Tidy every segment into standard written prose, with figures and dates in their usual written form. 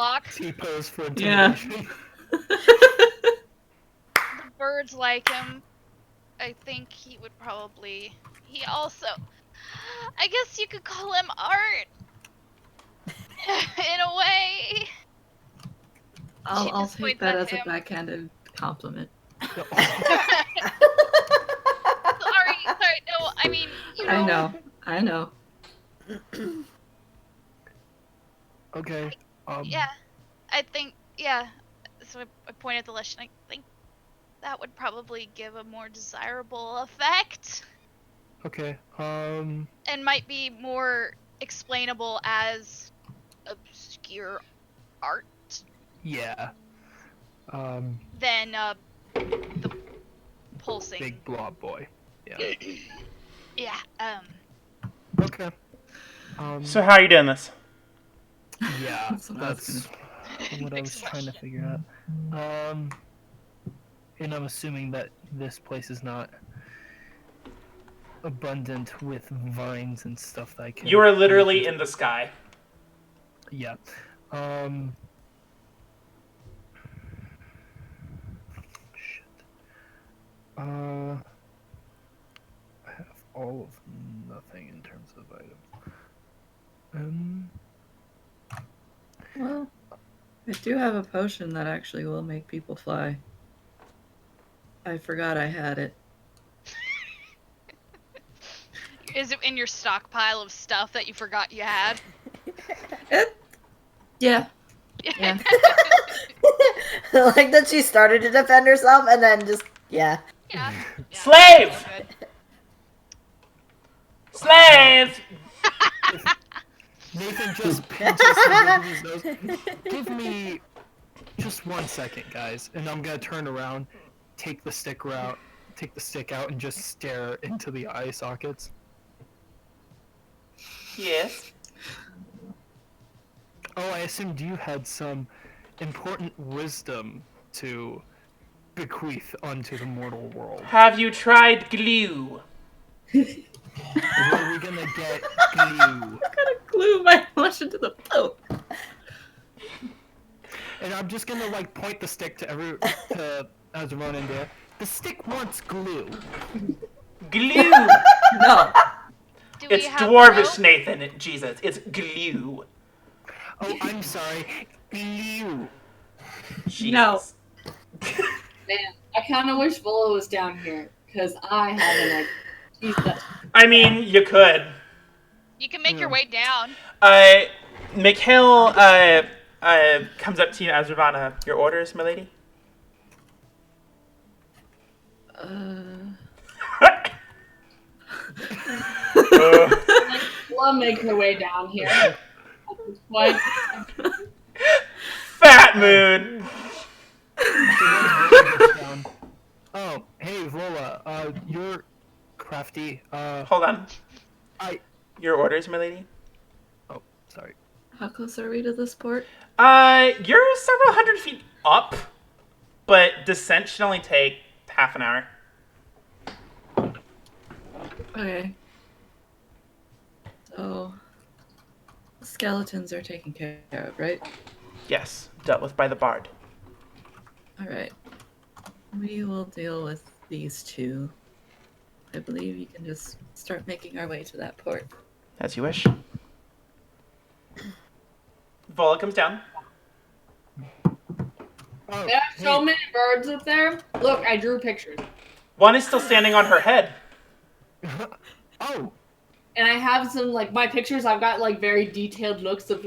block. T-pose for intimidation. The birds like him. I think he would probably... He also... I guess you could call him art. In a way. I'll take that as a backhanded compliment. Sorry, no, I mean, you know. I know. Okay. Yeah, I think, yeah. So I point at the list and I think that would probably give a more desirable effect. Okay. And might be more explainable as obscure art. Yeah. Than the pulsing big blob boy. Yeah. Yeah. Okay. So how are you doing this? Yeah, that's what I was trying to figure out. And I'm assuming that this place is not abundant with vines and stuff that I can... You are literally in the sky. Yeah. Shit. I have all of nothing in terms of items. Well, I do have a potion that actually will make people fly. I forgot I had it. Is it in your stockpile of stuff that you forgot you had? Yeah. Like that she started to defend herself and then just, yeah. Slave! Slave! Nathan just pinches his nose. Give me just 1 second, guys, and I'm gonna turn around, take the stick out, and just stare into the eye sockets. Yes. Oh, I assumed you had some important wisdom to bequeath onto the mortal world. Have you tried glue? Where are we gonna get glue? I'm gonna glue my flesh into the boat. And I'm just gonna like point the stick to Azravan and there. The stick wants glue. Glue! No. It's dwarvish, Nathan. Jesus, it's glue. Oh, I'm sorry. Glue. Jesus. No. Man, I kind of wish Volo was down here, because I haven't, Jesus. I mean, you could. You can make your way down. Mikhail, comes up to you, Azravana. Your orders, my lady? We'll make her way down here. At this point. Fat mood! Oh, hey, Vola. You're crafty. Hold on. Your orders, my lady? Oh, sorry. How close are we to this port? You're several hundred feet up, but descent should only take half an hour. Okay. So, skeletons are taken care of, right? Yes, dealt with by the bard. Alright. We will deal with these two. I believe you can just start making our way to that port. As you wish. Vola comes down. Oh, There are so many birds up there. Look, I drew pictures. One is still standing on her head. Oh. And I have some, my pictures, I've got, very detailed looks of,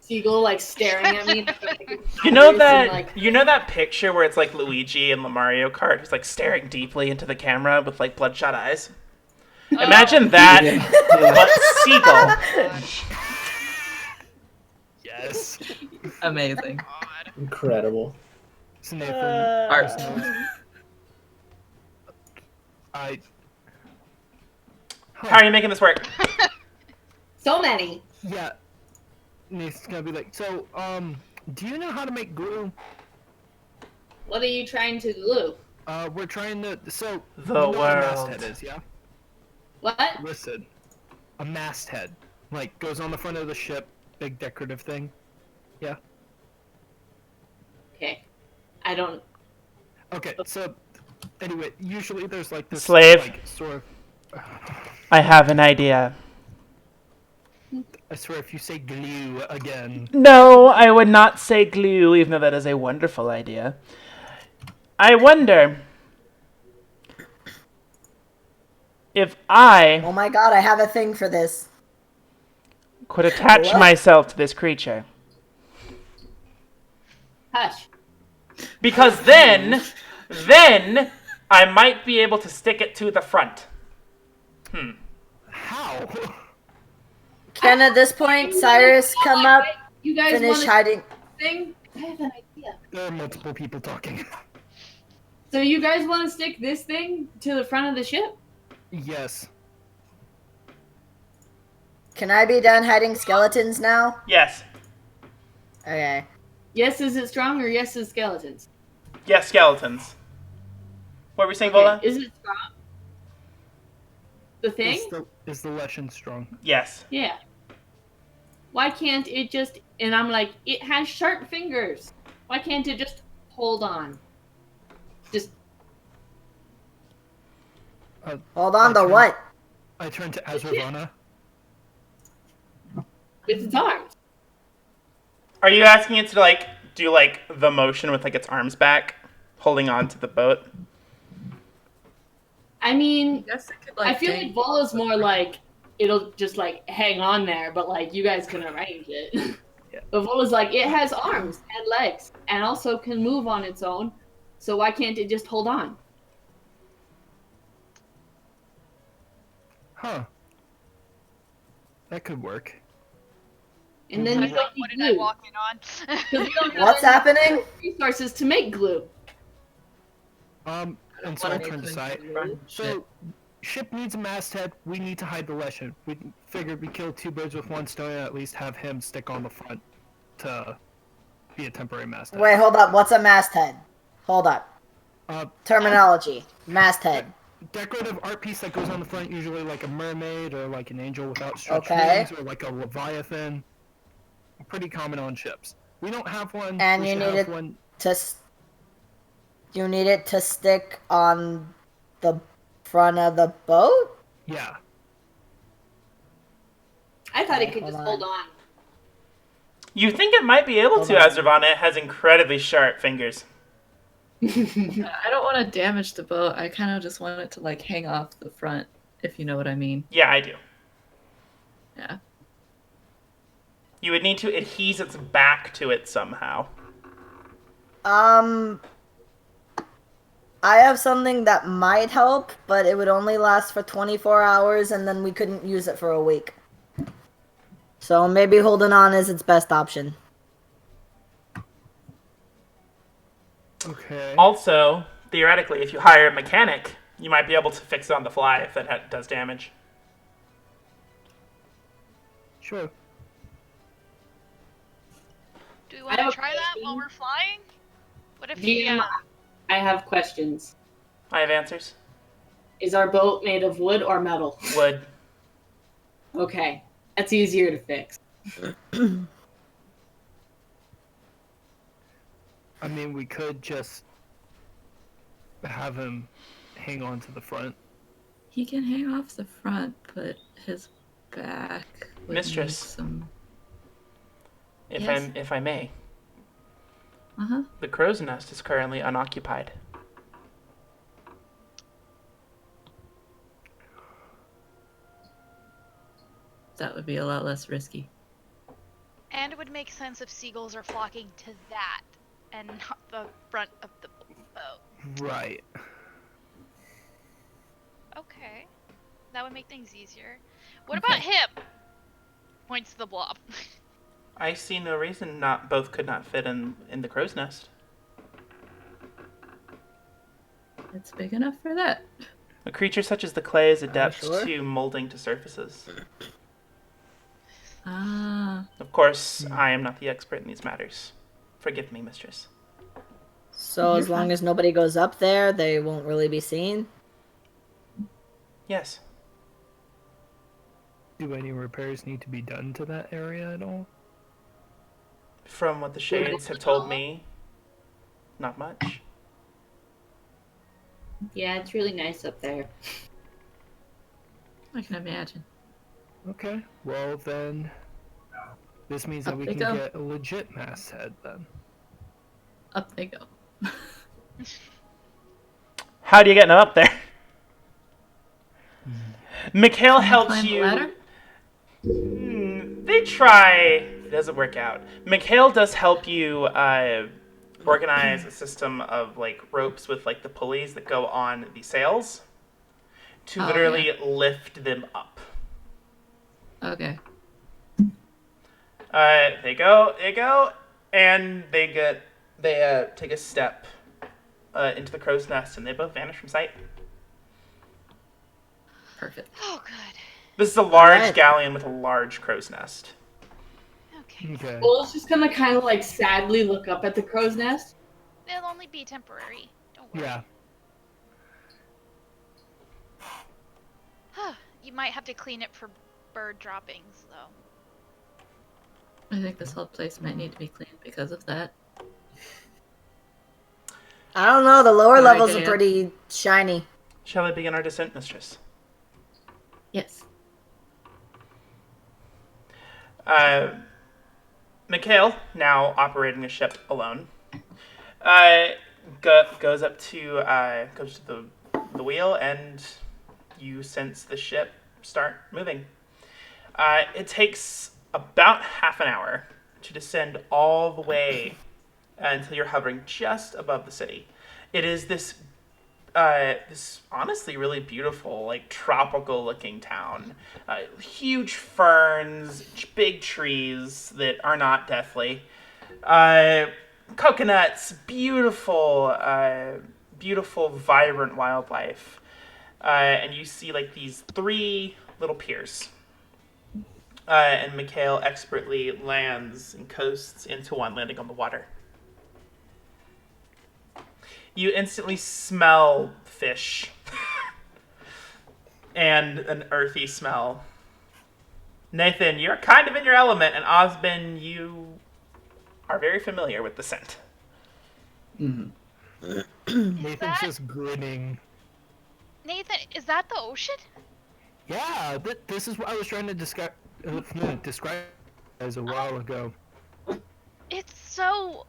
seagull, staring at me. You know that picture where it's, Luigi in the Mario Kart who's, staring deeply into the camera with, bloodshot eyes? Oh. Imagine that, but seagull. Yes. Amazing. Incredible. So Nathan, Art. How are you making this work? So many. Yeah. Nathan's gonna be like, so, do you know how to make glue? What are you trying to glue? We're trying to, so, The you know what a world. masthead is, yeah? What? Listen. A masthead. Goes on the front of the ship, big decorative thing. Yeah. Okay. I don't. Okay, so anyway, usually there's like this Slave. like sort of I have an idea. I swear if you say glue again. No, I would not say glue, even though that is a wonderful idea. I wonder if I Oh my god, I have a thing for this. could attach What? myself to this creature. Hush. Because then I might be able to stick it to the front. How? Can at this point Cyrus come up, You guys finish want hiding? thing? I have an idea. There are multiple people talking. So you guys want to stick this thing to the front of the ship? Yes. Can I be done hiding skeletons now? Yes. Okay. Yes, is it strong, or yes, is skeletons? Yes, skeletons. What were we saying, Okay, Vola? is it strong? The thing? Is the lesson strong? Yes. Yeah. Why can't it just... And I'm like, it has sharp fingers. Why can't it just hold on? Just... Hold on to what? I turn to Azravana. with its arms. Are you asking it to, like, do, like, the motion with, like, its arms back? Holding on to the boat? I mean, Yes, it could, I feel like Vola's more like, it'll just, like, hang on there, but, like, you guys can arrange it. Yeah. But Vola's like, it has arms and legs, and also can move on its own, so why can't it just hold on? Huh. That could work. And then I you thought, don't what need did I glue. walk in on? 'Cause we don't have What's any happening? resources to make glue. And so I want turn to anything side. to run shit. So, ship needs a masthead. We need to hide the lesson. We figured we killed two birds with one stone and at least have him stick on the front to be a temporary masthead. Wait, hold up. What's a masthead? Hold up. Terminology. Masthead. Decorative art piece that goes on the front, usually like a mermaid or like an angel without stretched Okay. wings or like a leviathan. Pretty common on ships. We don't have one. And we you should need have it one. You need it to stick on the front of the boat? Yeah. I thought it Okay, could hold just on. hold on. You think it might be able Hold to, on. Azravana. It has incredibly sharp fingers. I don't want to damage the boat. I kind of just want it to like hang off the front, if you know what I mean. Yeah, I do. Yeah. You would need to adhese its back to it somehow. I have something that might help, but it would only last for 24 hours and then we couldn't use it for a week. So maybe holding on is its best option. Okay. Also, theoretically, if you hire a mechanic, you might be able to fix it on the fly if that does damage. Sure. Do we I want have to a try that while question. we're flying? What if DM, I have questions. I have answers. Is our boat made of wood or metal? Wood. Okay, that's easier to fix. I mean, we could just have him hang on to the front. He can hang off the front, but his back would Mistress. need some... If Yes. if I may. Uh-huh. The crow's nest is currently unoccupied. That would be a lot less risky. And it would make sense if seagulls are flocking to that and not the front of the boat. Right. Okay. That would make things easier. What about him? Points to the blob. I see no reason not both could not fit in the crow's nest. It's big enough for that. A creature such as the clay is adept sure? to molding to surfaces. Ah. Of course, I am not the expert in these matters. Forgive me, mistress. So as long as nobody goes up there, they won't really be seen. Yes. Do any repairs need to be done to that area at all? From what the shades have told me, not much. Yeah, it's really nice up there. I can imagine. Okay, well then, this means that Up we they can go. get a legit masthead then. Up they go. How do you get up there? Mikhail Can I helps climb the you. ladder? They try. It doesn't work out. Mikhail does help you organize a system of like ropes with like the pulleys that go on the sails to Oh, literally lift them up. Okay. They go, and they take a step into the crow's nest, and they both vanish from sight. Perfect. Oh, good. This is a large Alright. galleon with a large crow's nest. Okay. Okay. Bull's just gonna kind of like sadly look up at the crow's nest. It'll only be temporary. Don't worry. Yeah. You might have to clean it for bird droppings, though. I think this whole place might need to be cleaned because of that. I don't know. The lower Alright, levels are Dan. pretty shiny. Shall I begin our descent, mistress? Yes. Mikhail, now operating a ship alone, goes to the wheel, and you sense the ship start moving. It takes about half an hour to descend all the way until you're hovering just above the city. It is this honestly really beautiful, like tropical looking town. Huge ferns, big trees that are not deathly. Coconuts, beautiful, vibrant wildlife. And you see like these 3 little piers. And Mikhail expertly lands and coasts into one, landing on the water. You instantly smell fish and an earthy smell. Nathan, you're kind of in your element, and Osbin, you are very familiar with the scent. Nathan's that- just grinning. Nathan, is that the ocean? Yeah, this is what I was trying to describe as a while ago. It's so...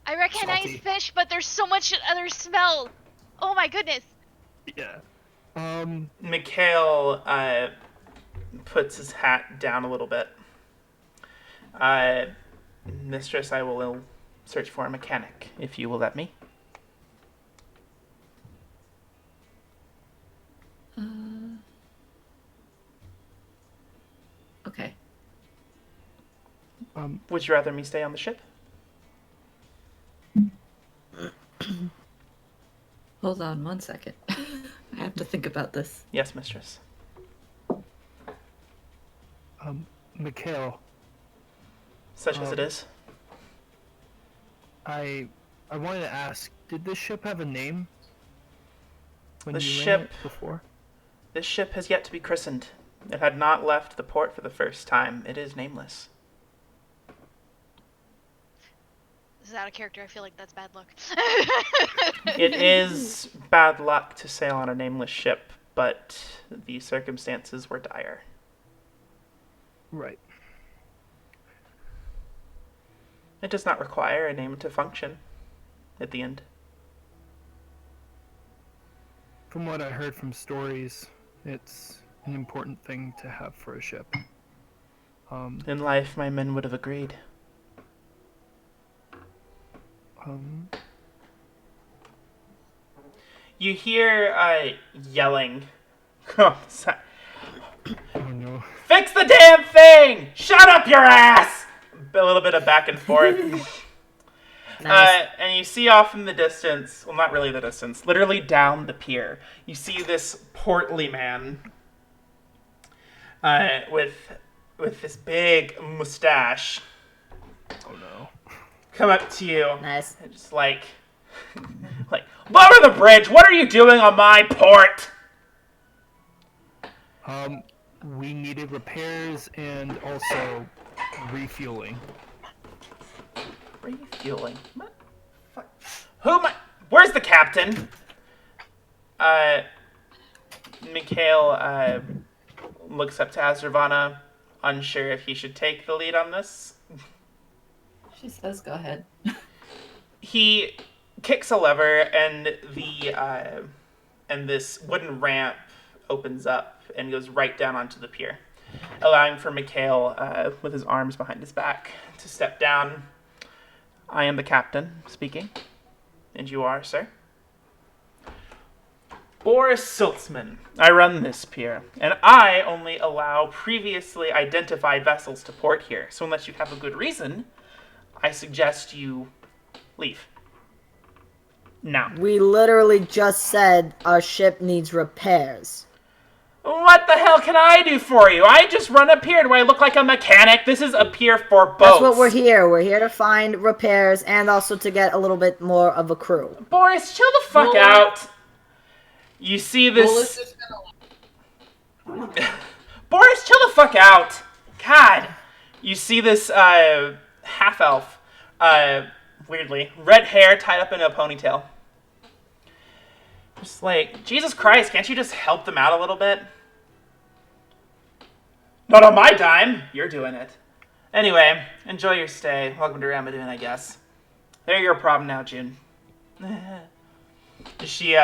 I recognize Salty. fish, but there's so much other smell. Oh my goodness. Yeah. Mikhail puts his hat down a little bit. Mistress, I will search for a mechanic, if you will let me. Okay. Would you rather me stay on the ship? Hold on 1 second. I have to think about this. Yes, mistress. Mikhail, Such as it is. I wanted to ask, did this ship have a name? When The you ran ship- it before? This ship has yet to be christened. It had not left the port for the first time. It is nameless. Is that a character? I feel like that's bad luck. It is bad luck to sail on a nameless ship, but the circumstances were dire. Right. It does not require a name to function at the end. From what I heard from stories, it's an important thing to have for a ship. In life, my men would have agreed. You hear yelling. Oh no. Fix the damn thing! Shut up your ass! A little bit of back and forth. Nice. And you see off in the distance, well, not really the distance, literally down the pier, you see this portly man with this big mustache Oh no. come up to you Nice. and just like lower the bridge! What are you doing on my port? We needed repairs and also refueling. Refueling. What? Fuck. Who am I? Where's the captain? Mikhail looks up to Azravana, unsure if he should take the lead on this. She says, "Go ahead." He kicks a lever, and this wooden ramp opens up and goes right down onto the pier, allowing for Mikhail, with his arms behind his back, to step down. I am the captain speaking, and you are, sir? Boris Siltzman. I run this pier, and I only allow previously identified vessels to port here. So unless you have a good reason, I suggest you leave. Now. We literally just said our ship needs repairs. What the hell can I do for you? I just run a pier. Do I look like a mechanic? This is a pier for boats. That's what we're here. We're here to find repairs and also to get a little bit more of a crew. Boris, chill the fuck out. You see this... Boris, chill the fuck out. God. You see this half-elf, weirdly, red hair tied up in a ponytail. Just like, Jesus Christ, can't you just help them out a little bit? Not on my dime. You're doing it. Anyway, enjoy your stay. Welcome to Rammudan, I guess. They're your problem now, June. She,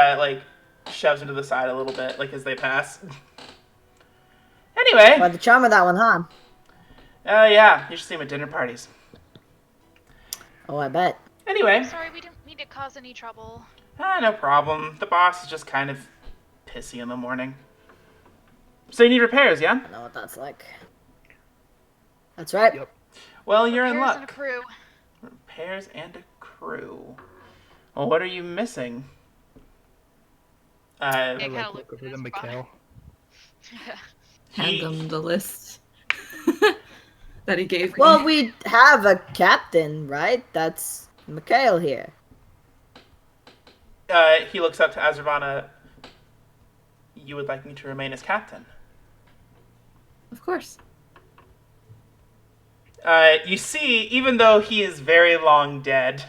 shoves him to the side a little bit, as they pass. Anyway. By the charm of that one, huh? Yeah. You should see him at dinner parties. Oh, I bet. Anyway. Sorry, we didn't mean to cause any trouble. No problem. The boss is just kind of pissy in the morning. So you need repairs, yeah? I know what that's like. That's right. Yep. Well, you're in luck. And a crew. Repairs and a crew. Well, what are you missing? Yeah, I kinda look look over at to his Mikhail. Hand them the list that he gave me. Well, we have a captain, right? That's Mikhail here. He looks up to Azravana. You would like me to remain as captain? Of course. You see, even though he is very long dead,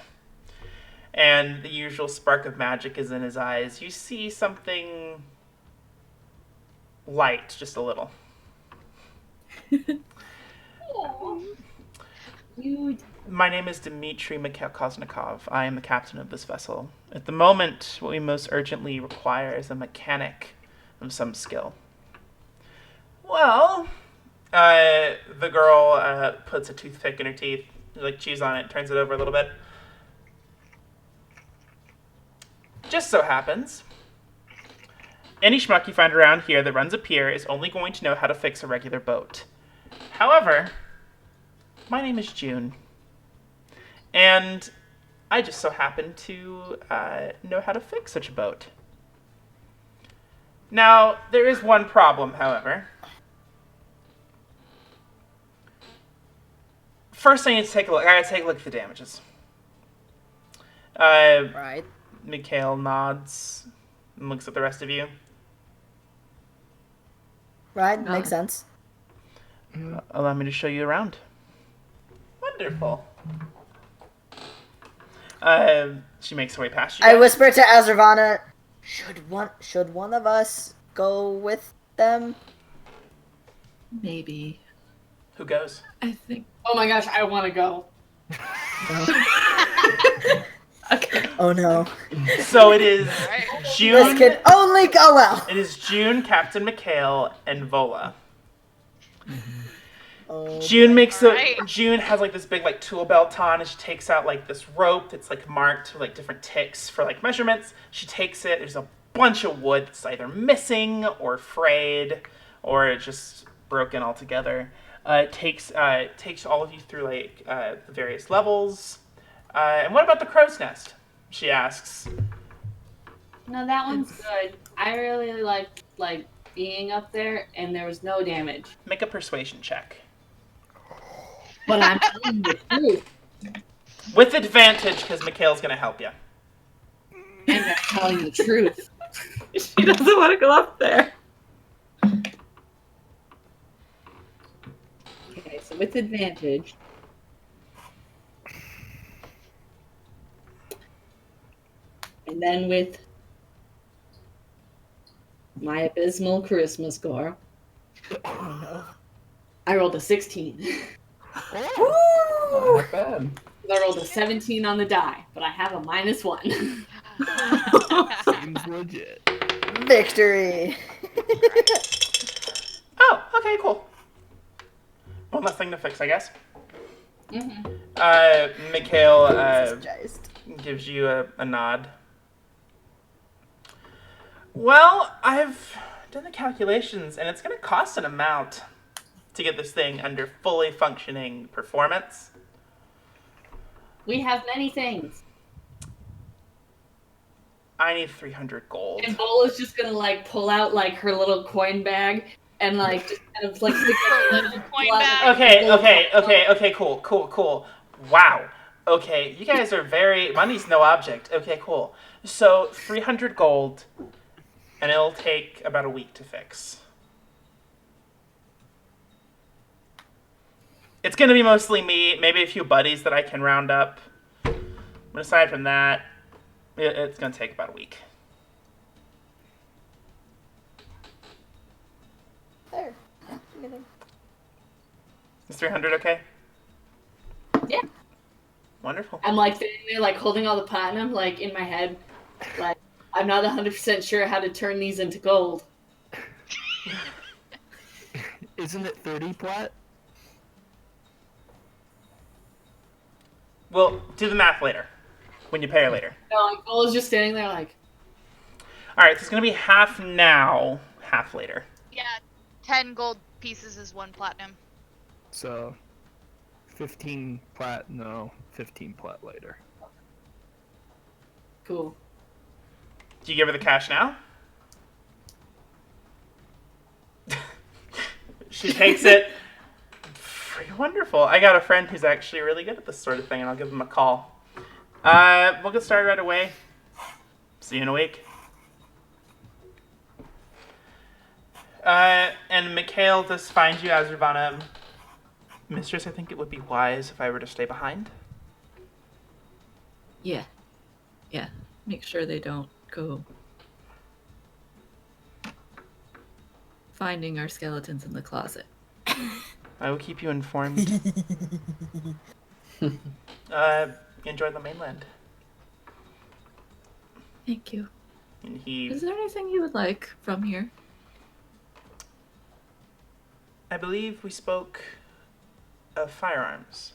and the usual spark of magic is in his eyes, you see something light, just a little. My name is Dmitry Koznikov. I am the captain of this vessel. At the moment, what we most urgently require is a mechanic of some skill. Well, the girl puts a toothpick in her teeth, chews on it, turns it over a little bit. Just so happens, any schmuck you find around here that runs a pier is only going to know how to fix a regular boat. However, my name is June, and I just so happen to know how to fix such a boat. Now, there is one problem, however. First, I need to take a look. I gotta take a look at the damages. Right. Mikhail nods and looks at the rest of you. Right, makes sense. Allow me to show you around. Wonderful. She makes her way past you. I whisper to Azravana, should one of us go with them? Maybe. Who goes? I think. Oh my gosh, I want to go. Okay. Oh no. So it is This June. could only go well. It is June, Captain Mikhail, and Vola. Oh, June makes Right. June has this big tool belt on, and she takes out this rope that's marked with different ticks for measurements. She takes it. There's a bunch of wood that's either missing or frayed or just broken altogether. It takes all of you through the various levels. And what about the crow's nest? She asks. No, that one's good. I really like being up there, and there was no damage. Make a persuasion check. But I'm telling the truth. With advantage, because Mikhail's going to help you. And I'm telling the truth. She doesn't want to go up there. Okay, so So with advantage. And then with my abysmal charisma score, I rolled a 16. Not bad. I rolled a 17 on the die, but I have a -1. Seems legit. Victory. Oh, okay, cool. One less thing to fix, I guess. Mikhail gives you a nod. Well, I've done the calculations, and it's going to cost an amount to get this thing under fully functioning performance. We have many things. I need 300 gold. And Bola's just gonna like pull out like her little coin bag and like just kind of like stick Her little coin bag. Okay, cool. Wow. Okay, you guys are money's no object. Okay, cool. So 300 gold, and it'll take about a week to fix. It's gonna be mostly me, maybe a few buddies that I can round up. But aside from that, it's gonna take about a week. There. Is 300 okay? Yeah. Wonderful. I'm like sitting there like holding all the platinum like in my head. Like I'm not 100% sure how to turn these into gold. Isn't it 30 plat? We'll do the math later. When you pay her later. No, like Bola's just standing there like. Alright, so it's gonna be half now, half later. Yeah, 10 gold pieces is 1 platinum. So, 15 plat, no, 15 plat later. Cool. Do you give her the cash now? She takes it. Freaking wonderful. I got a friend who's actually really good at this sort of thing, and I'll give him a call. We'll get started right away. See you in a week. And Mikhail, this finds you, Azurvana. Mistress, I think it would be wise if I were to stay behind. Yeah. Yeah. Make sure they don't go finding our skeletons in the closet. I will keep you informed. Enjoy the mainland. Thank you. And he, Is there anything you would like from here? I believe we spoke of firearms.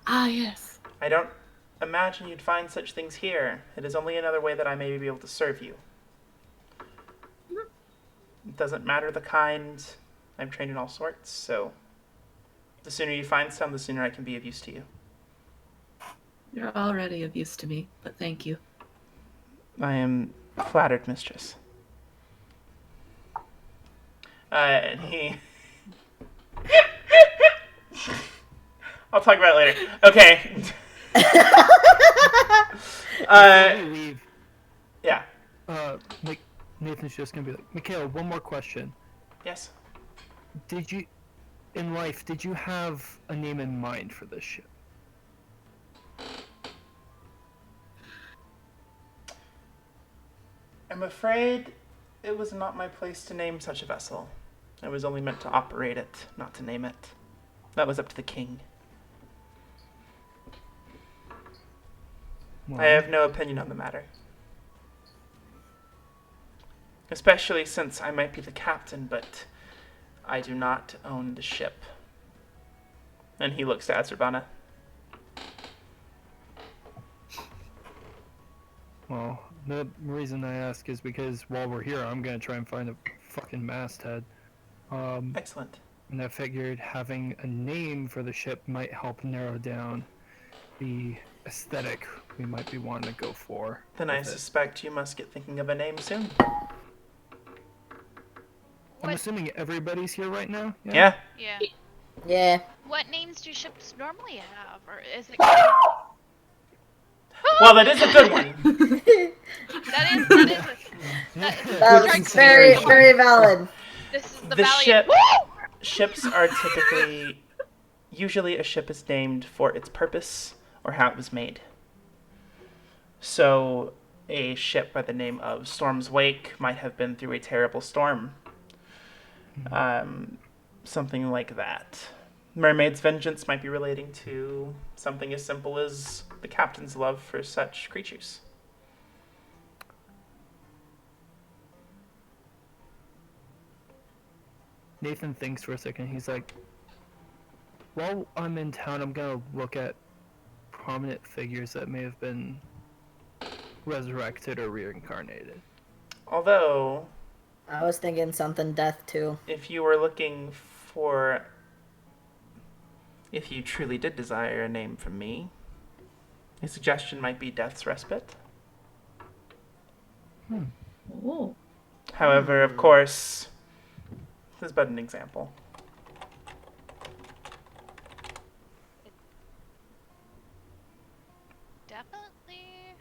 Ah, yes. I don't imagine you'd find such things here. It is only another way that I may be able to serve you. It doesn't matter the kind. I'm trained in all sorts, so the sooner you find some, the sooner I can be of use to you. You're already of use to me, but thank you. I am flattered, mistress. And he... I'll talk about it later. Okay. Before we leave, Yeah. Nathan's just gonna be like, Mikhail, one more question. Yes. Did you have a name in mind for this ship? I'm afraid it was not my place to name such a vessel. I was only meant to operate it, not to name it. That was up to the king. Well, I have no opinion on the matter. Especially since I might be the captain, but I do not own the ship. And he looks at Azurvana. Well, the reason I ask is because while we're here, I'm gonna try and find a fucking masthead. Excellent. And I figured having a name for the ship might help narrow down the aesthetic we might be wanting to go for. Then I with it. suspect you must get thinking of a name soon. I'm What? assuming everybody's here right now? Yeah? Yeah. Yeah. What names do ships normally have? Or is it... Well, that is a good one. that That was strikes very, me. very valid. This is the The Valiant. ship- Woo! ships are typically... Usually a ship is named for its purpose or how it was made. So a ship by the name of Storm's Wake might have been through a terrible storm. Something like that. Mermaid's Vengeance might be relating to something as simple as the captain's love for such creatures. Nathan thinks for a second. He's like, while I'm in town, I'm gonna look at prominent figures that may have been resurrected or reincarnated. Although, I was thinking something death too. if you were looking for... If you truly did desire a name from me, a suggestion might be Death's Respite. Oh. However, of course, this is but an example. Definitely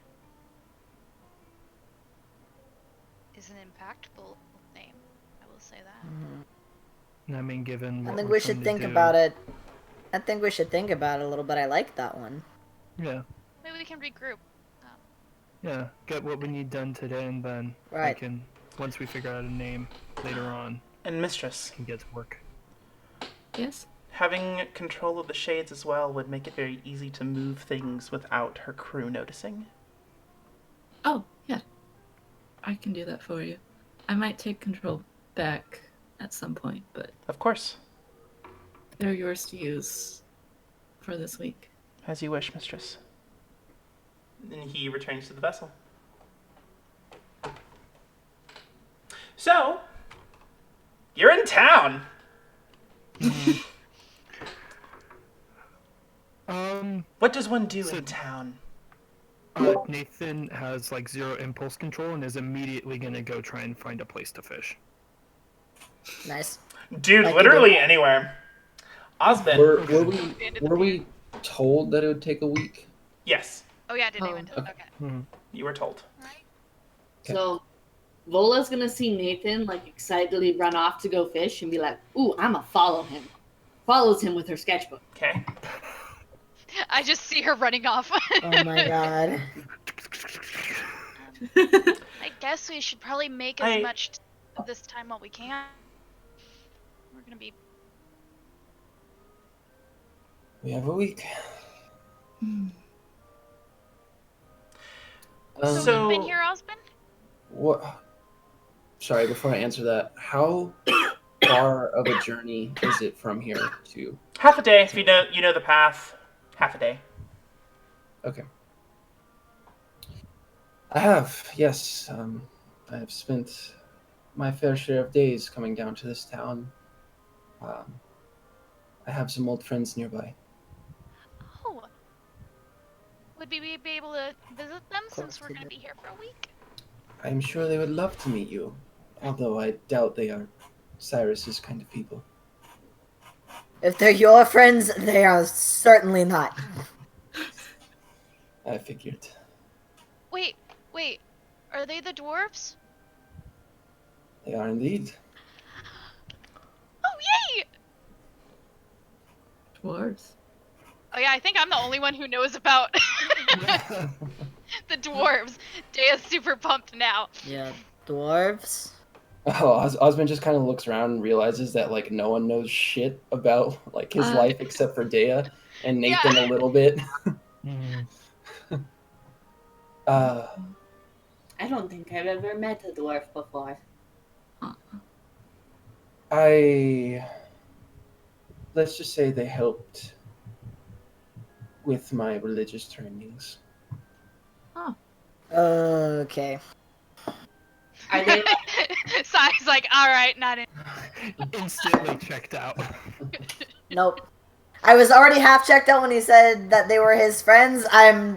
is an impactful name. I will say that. And I mean, given what I think we're we should trying to think do- about it. I think we should think about it a little bit. I like that one. Yeah, Maybe we can regroup. yeah. Get what we need done today, and then I Right. can, once we figure out a name later on, And Mistress, can get to work. Yes. having control of the shades as well would make it very easy to move things without her crew noticing. Oh, yeah. I can do that for you. I might take control back at some point, but Of course, they're yours to use for this week. as you wish, Mistress. And he returns to the vessel. So, you're in town. What does one do So- in town? Nathan has like 0 impulse control and is immediately gonna go try and find a place to fish. Nice. Dude, Like literally anywhere. Osmond. Were we told that it would take a week? Yes, Oh yeah, I didn't Oh, even. Okay. you were told. Right. Okay. So Vola's gonna see Nathan like excitedly run off to go fish and be like, "Ooh, I'ma follow him." Follows him with her sketchbook. Okay. I just see her running off. Oh my god. I guess we should probably make as I- much of this time while we can. We're gonna be. We have a week. So- Been here, Osmond? What? Sorry, before I answer that, how far of a journey is it from here to? Half a day, if you know the path. Half a day. Okay. I have, yes. I have spent my fair share of days coming down to this town. I have some old friends nearby. Oh. Would we be able to visit them course since we're we gonna do. be here for a week? I'm sure they would love to meet you, although I doubt they are Cyrus's kind of people. If they're your friends, they are certainly not. I figured. Wait. Are they the dwarves? They are indeed. Oh yay! Dwarves. Oh yeah, I think I'm the only one who knows about the dwarves. Daya's super pumped now. Yeah, dwarves. Oh, Osmond just kind of looks around and realizes that like no one knows shit about like his life except for Dea and Nathan a little bit. I don't think I've ever met a dwarf before. Let's just say they helped with my religious trainings. Okay. Are they? Sai's like, alright, not in. Instantly checked out. Nope. I was already half checked out when he said that they were his friends.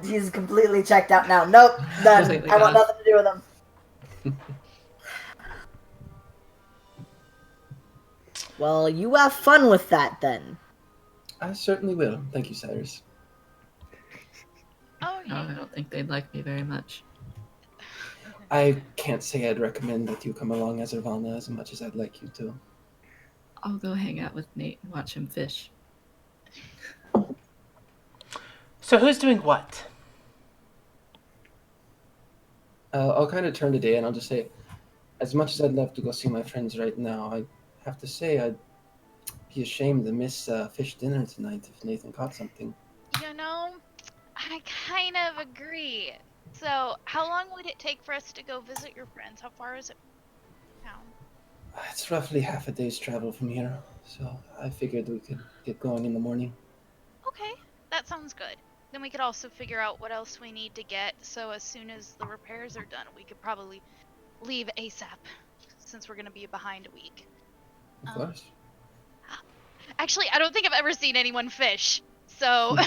He's completely checked out now. Nope, done. Completely I want gone. nothing to do with him. Well, you have fun with that then. I certainly will. Thank you, Cyrus. Oh, No, I don't think they'd like me very much. I can't say I'd recommend that you come along as Ivana as much as I'd like you to. I'll go hang out with Nate and watch him fish. So who's doing what? I'll kind of turn to Dea and I'll just say, as much as I'd love to go see my friends right now, I have to say I'd be ashamed to miss fish dinner tonight if Nathan caught something. You know, I kind of agree. So, how long would it take for us to go visit your friends? How far is it from town? It's roughly half a day's travel from here, so I figured we could get going in the morning. Okay, that sounds good. Then we could also figure out what else we need to get, so as soon as the repairs are done, we could probably leave ASAP, since we're going to be behind a week. Of course. Actually, I don't think I've ever seen anyone fish, so...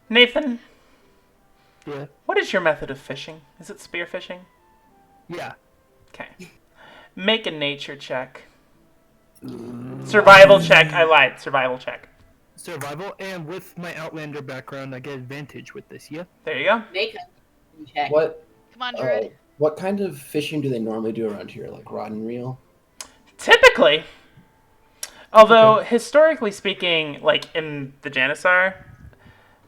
Nathan, Yeah. what is your method of fishing? Is it spearfishing? Yeah. Okay. Make a nature check. Survival check. I lied. Survival check. Survival, and with my Outlander background, I get advantage with this, yeah? There you go. Make a check. Come on, Druid. What kind of fishing do they normally do around here? Like rod and reel? Typically. Although, historically speaking, like in the Janusaar,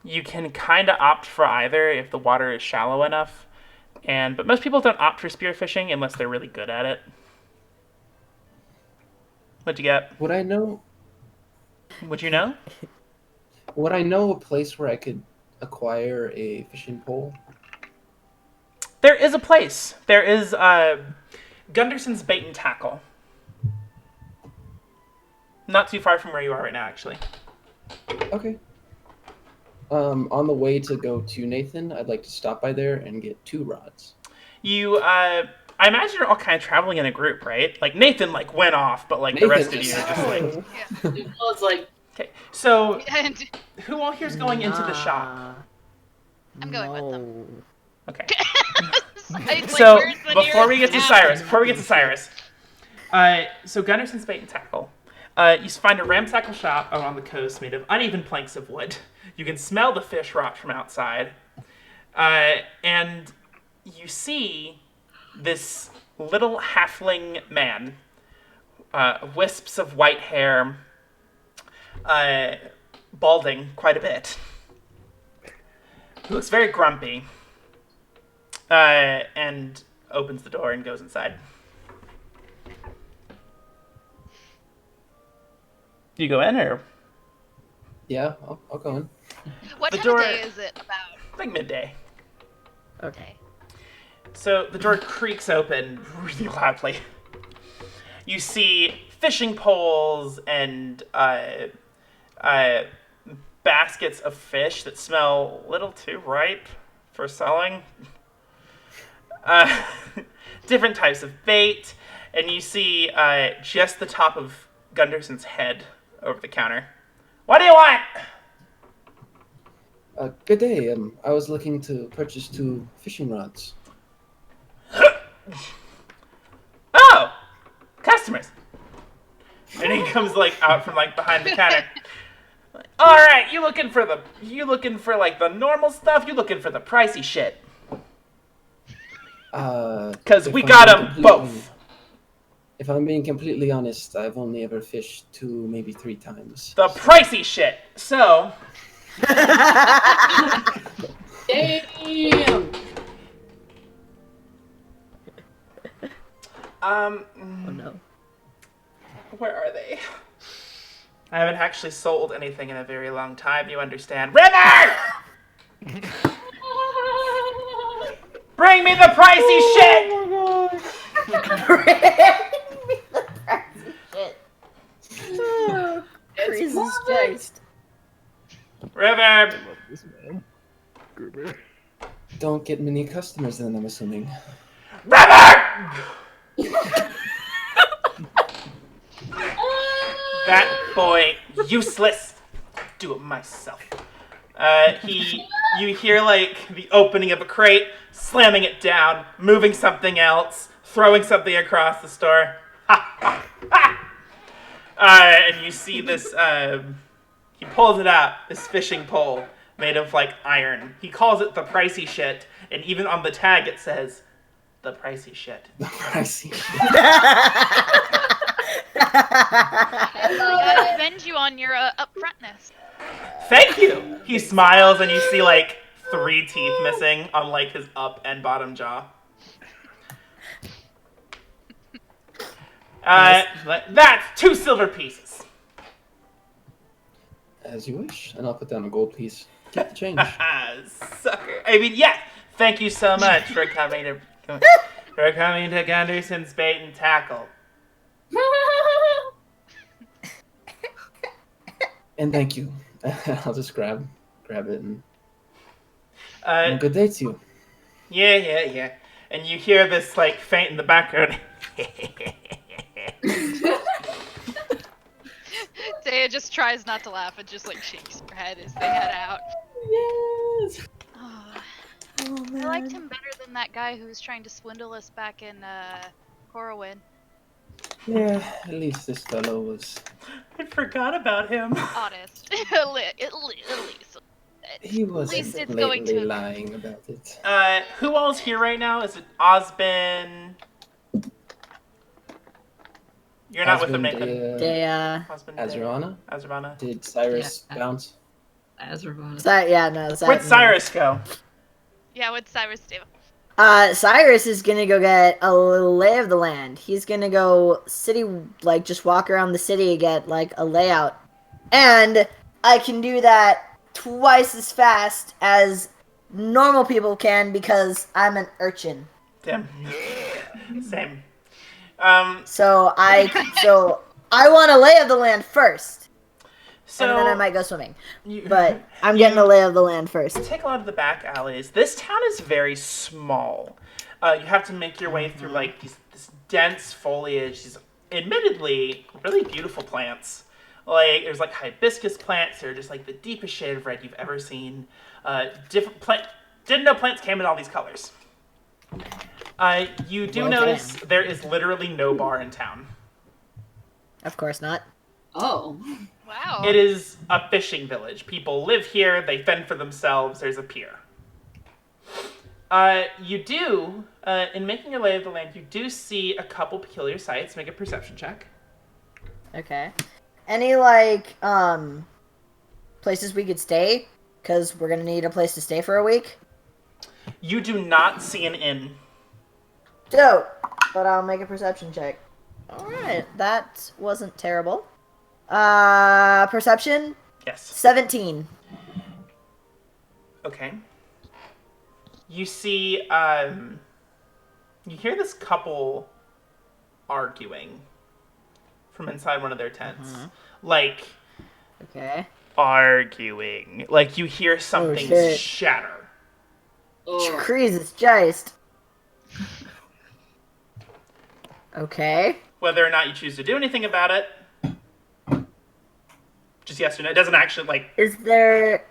you can kind of opt for either if the water is shallow enough. But most people don't opt for spearfishing unless they're really good at it. What'd you get? Would I know Would you know? a place where I could acquire a fishing pole? There is a place. There is Gunderson's Bait and Tackle. Not too far from where you are right now, actually. Okay. On the way to go to Nathan, I'd like to stop by there and get 2 rods. You, I imagine you're all kind of traveling in a group, right? Like, Nathan, went off, but, the rest of you are just, It was like, Okay, so, And who all here's going into the shop? I'm going with them. Okay. Like, So, where's the before we nearest get to tavern? Cyrus, so Gunderson's Bait and Tackle. You find a ramshackle shop out on the coast made of uneven planks of wood. You can smell the fish rot from outside. And you see this little halfling man, wisps of white hair, balding quite a bit. He looks very grumpy, and opens the door and goes inside. You go in, or? Yeah, I'll go in. What The time door- of day is it about? Like midday. Okay. So the door creaks open really loudly. You see fishing poles and baskets of fish that smell a little too ripe for selling. Different types of bait, and you see just the top of Gunderson's head over the counter. What do you want? Good day. I was looking to purchase 2 fishing rods. Oh, customers. And he comes out from behind the counter. All right, you looking for the normal stuff? You looking for the pricey shit? Because we got them both. If I'm being completely honest, I've only ever fished 2, maybe 3 times. The pricey shit. So. damn! Oh no. Where are they? I haven't actually sold anything in a very long time, you understand. River! Bring me the pricey shit! Oh, Jesus Christ. River! I love this man. Gruber. Don't get many customers then, I'm assuming. River! That boy, useless. Do it myself. You hear the opening of a crate, slamming it down, moving something else, throwing something across the store. Ha, ha, ha! And you see this, he pulls it out, this fishing pole made of iron. He calls it the pricey shit, and even on the tag it says, the pricey shit. The pricey. I gotta avenge you on your upfrontness. Thank you. He smiles, and you see like 3 teeth missing on like his up and bottom jaw. That's 2 silver pieces. As you wish, and I'll put down a gold piece. Keep the change. Sucker. I mean, yeah. Thank you so much for coming to Gunderson's Bait and Tackle. And thank you. I'll just grab it and good day to you. Yeah. And you hear this like faint in the background. Daya just tries not to laugh and just like shakes her head as they head out. Yes. Oh, Oh, I liked him better than that guy who was trying to swindle us back in Corwin. Yeah, at least this fellow was. I forgot about him. Honest. At least. He was At least it's going blatantly to- lying about it. Who all's here right now? Is it Osbin? You're not with him, Nathan. Daya. Osbin, Azrana? Did Cyrus Yeah. bounce? Azravon. Where'd Cyrus go? Yeah, what'd Cyrus do? Cyrus is gonna go get a lay of the land. He's gonna go just walk around the city and get, like, a layout. And I can do that twice as fast as normal people can because I'm an urchin. Damn. Same. So I want a lay of the land first. And then I might go swimming. But I'm getting a lay of the land first. Take a lot of the back alleys. This town is very small. You have to make your way through like this dense foliage, these admittedly really beautiful plants. Like there's like hibiscus plants. They're just like the deepest shade of red you've ever seen. Didn't know plants came in all these colors. You do notice there is literally no bar in town. Of course not. Oh. Wow. It is a fishing village. People live here. They fend for themselves. There's a pier. You do, in making your lay of the land, you do see a couple peculiar sights. Make a perception check. Okay. Any, like, places we could stay? Because we're gonna need a place to stay for a week. You do not see an inn. Dope. But I'll make a perception check. Alright, that wasn't terrible. Perception? Yes. 17. Okay. You see, you hear this couple arguing from inside one of their tents. Like, Okay. arguing. Like, you hear something shit. shatter. Oh. Jesus Christ. Okay. Whether or not you choose to do anything about it, just yes or no. It doesn't actually, like... Is there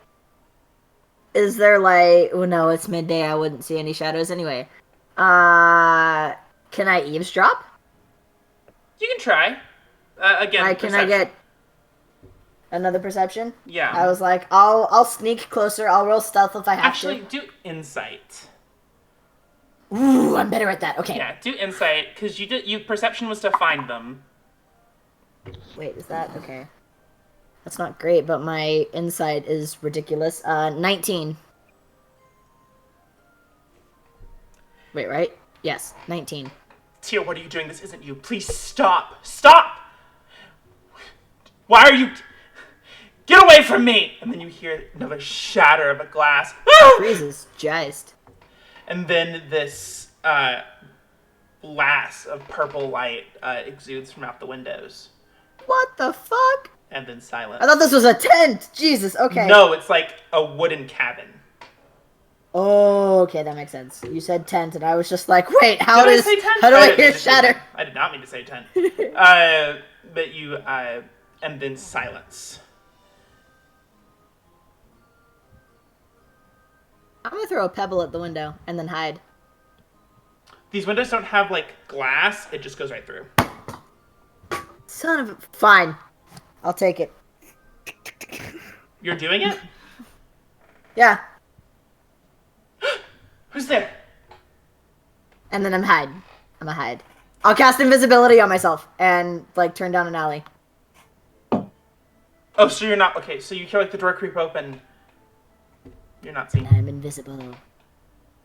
like... Oh no, it's midday. I wouldn't see any shadows anyway. Can I eavesdrop? You can try. Again, Can I get another perception? Yeah. I was like, I'll sneak closer. I'll roll stealth if I have Actually, to. do insight. Ooh, I'm better at that. Okay. Yeah, do insight, because you perception was to find them. Wait, is that okay? That's not great, but my insight is ridiculous. 19. Wait, right? Yes, 19. Tia, what are you doing? This isn't you. Please stop. Stop! Why are you... Get away from me! And then you hear another shatter of a glass. Jesus, Christ. And then this blast of purple light exudes from out the windows. What the fuck? And then silence. I thought this was a tent. Jesus, okay. No, it's like a wooden cabin. Oh, okay, that makes sense. You said tent, and I was just like, wait, how Did I do say tent? I didn't hear mean to say shatter? tent. I did not mean to say tent. But you, and then silence. I'm gonna throw a pebble at the window and then hide. These windows don't have, like, glass. It just goes right through. Son of a... Fine. I'll take it. You're doing it? Yeah. Who's there? And then I'm gonna hide. I'll cast invisibility on myself and like turn down an alley. Oh, so you're not okay. So you hear like the door creep open. You're not seen. I'm invisible.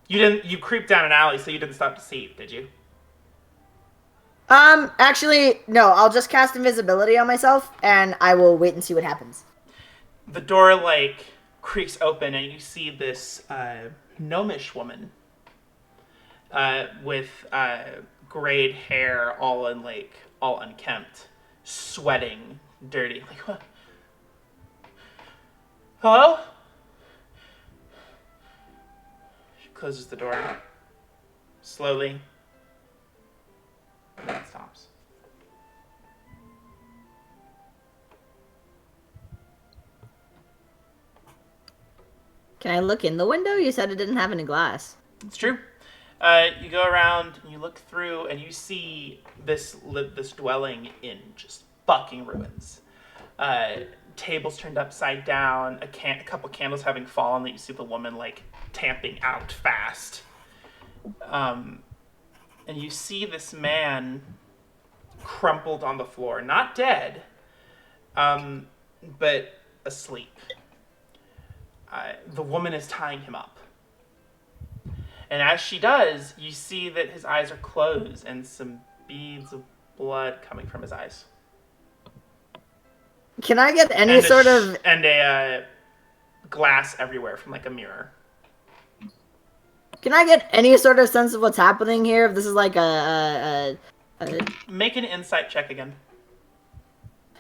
You didn't. You creeped down an alley, so you didn't stop to see, did you? Actually, no. I'll just cast invisibility on myself, and I will wait and see what happens. The door like creaks open, and you see this gnomish woman with grayed hair, all unkempt, sweating, dirty. Like what? Hello? She closes the door slowly, and then stops. Can I look in the window? You said it didn't have any glass. It's true. You go around and you look through and you see this dwelling in just fucking ruins. Tables turned upside down, a couple candles having fallen that you see the woman like tamping out fast. And you see this man crumpled on the floor, not dead, but asleep. The woman is tying him up. And as she does, you see that his eyes are closed and some beads of blood coming from his eyes. Can I get any and a glass everywhere from like a mirror. Can I get any sort of sense of what's happening here? If this is like a... Make an insight check again.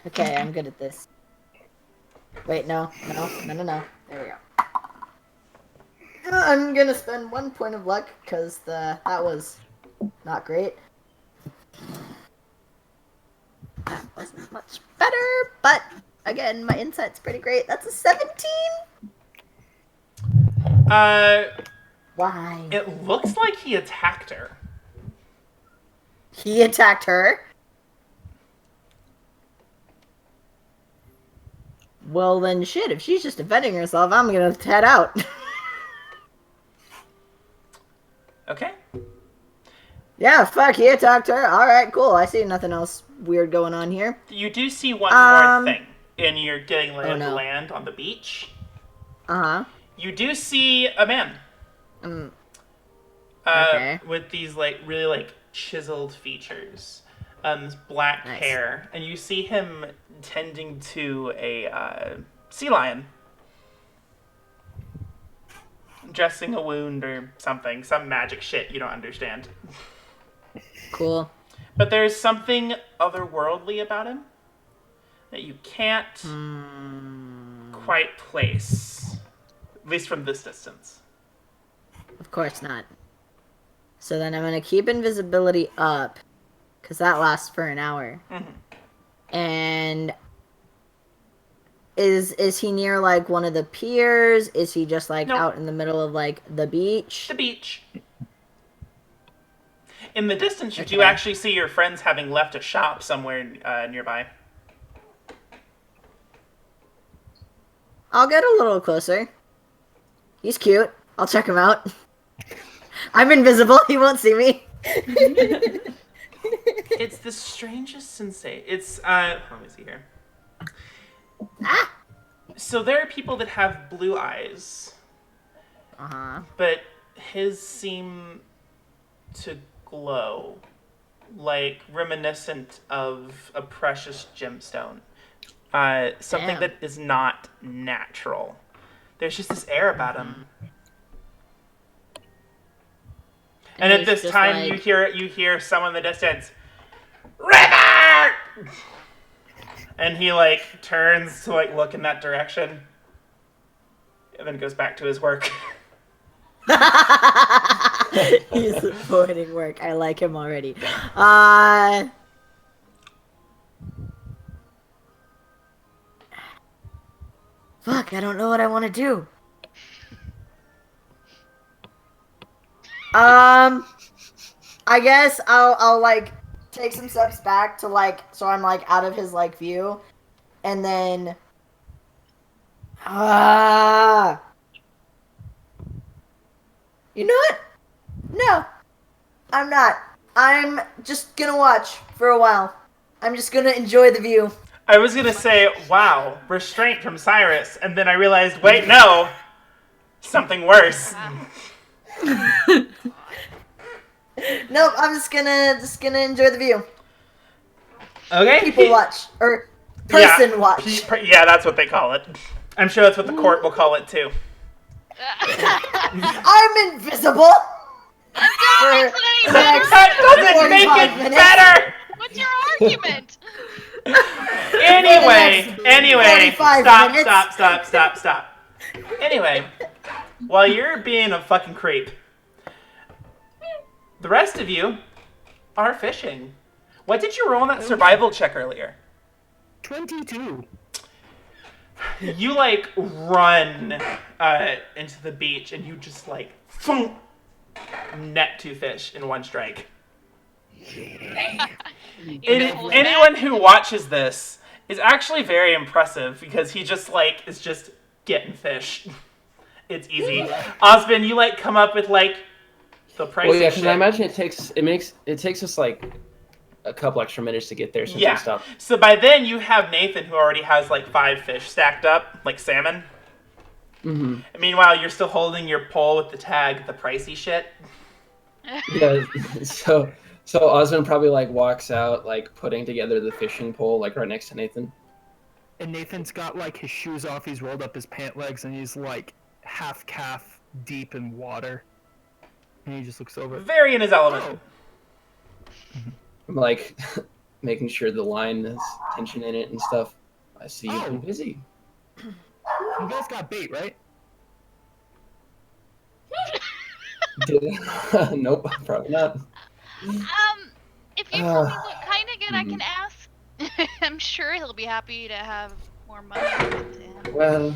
Okay, I'm good at this. Wait, no. There we go. I'm gonna spend 1 point of luck, because that was not great. That wasn't much better, but again, my insight's pretty great. That's a 17! Why? It looks like he attacked her. He attacked her? Well then shit, if she's just defending herself, I'm gonna head out. Okay. Yeah, fuck, he attacked her. Alright, cool. I see nothing else weird going on here. You do see one more thing. And you're getting lay of the no. land on the beach. Uh-huh. You do see a man. Okay. With these like really like chiseled features. This black Nice. hair. And you see him tending to a sea lion. Dressing a wound or something. Some magic shit you don't understand. Cool. But there's something otherworldly about him that you can't quite place. At least from this distance. Of course not. So then I'm gonna keep invisibility up, because that lasts for an hour. Mm-hmm. And is he near like one of the piers? Is he just like out in the middle of like the beach? The beach. In the distance, you do actually see your friends having left a shop somewhere nearby. I'll get a little closer. He's cute. I'll check him out. I'm invisible. He won't see me. It's the strangest sensation. It's let me see here. Ah! So there are people that have blue eyes. Uh-huh. But his seem to glow, like reminiscent of a precious gemstone. Something Damn. that is not natural. There's just this air about him. And at he's this just time, like... you hear someone in the distance, River! And he like turns to like look in that direction, and then goes back to his work. He's avoiding work. I like him already. Fuck, I don't know what I want to do. I guess I'll like take some steps back to like so I'm like out of his like view, and then you know what? No, I'm not. I'm just gonna watch for a while. I'm just gonna enjoy the view. I was gonna say, wow, restraint from Cyrus, and then I realized, wait, no, something worse. Nope, I'm just gonna enjoy the view. Okay. People watch or person watch. Yeah, that's what they call it. I'm sure that's what the court will call it too. I'm invisible. That doesn't make it minutes. better. What's your argument? Anyway, 45 minutes. stop. Anyway, while you're being a fucking creep, the rest of you are fishing. What did you roll on that survival check earlier? 22. You like run into the beach and you just like net 2 fish in 1 strike. Anyone who watches this is actually very impressive because he just like is just getting fish. It's easy. Osmond, you like come up with like the price. Well, yeah, of because shit. I imagine it takes us like a couple extra minutes to get there since we stopped. So by then you have Nathan who already has like 5 fish stacked up, like salmon. Mm-hmm. And meanwhile, you're still holding your pole with the tag, the pricey shit. Yeah. So Osmond probably like walks out like putting together the fishing pole like right next to Nathan. And Nathan's got like his shoes off, he's rolled up his pant legs, and he's like half calf deep in water. And he just looks over. Very in his element. I'm like making sure the line has tension in it and stuff. I see you've been busy. You guys got bait, right? Nope, probably not. If you tell me what kind of good I can ask, I'm sure he'll be happy to have more money with him. Well,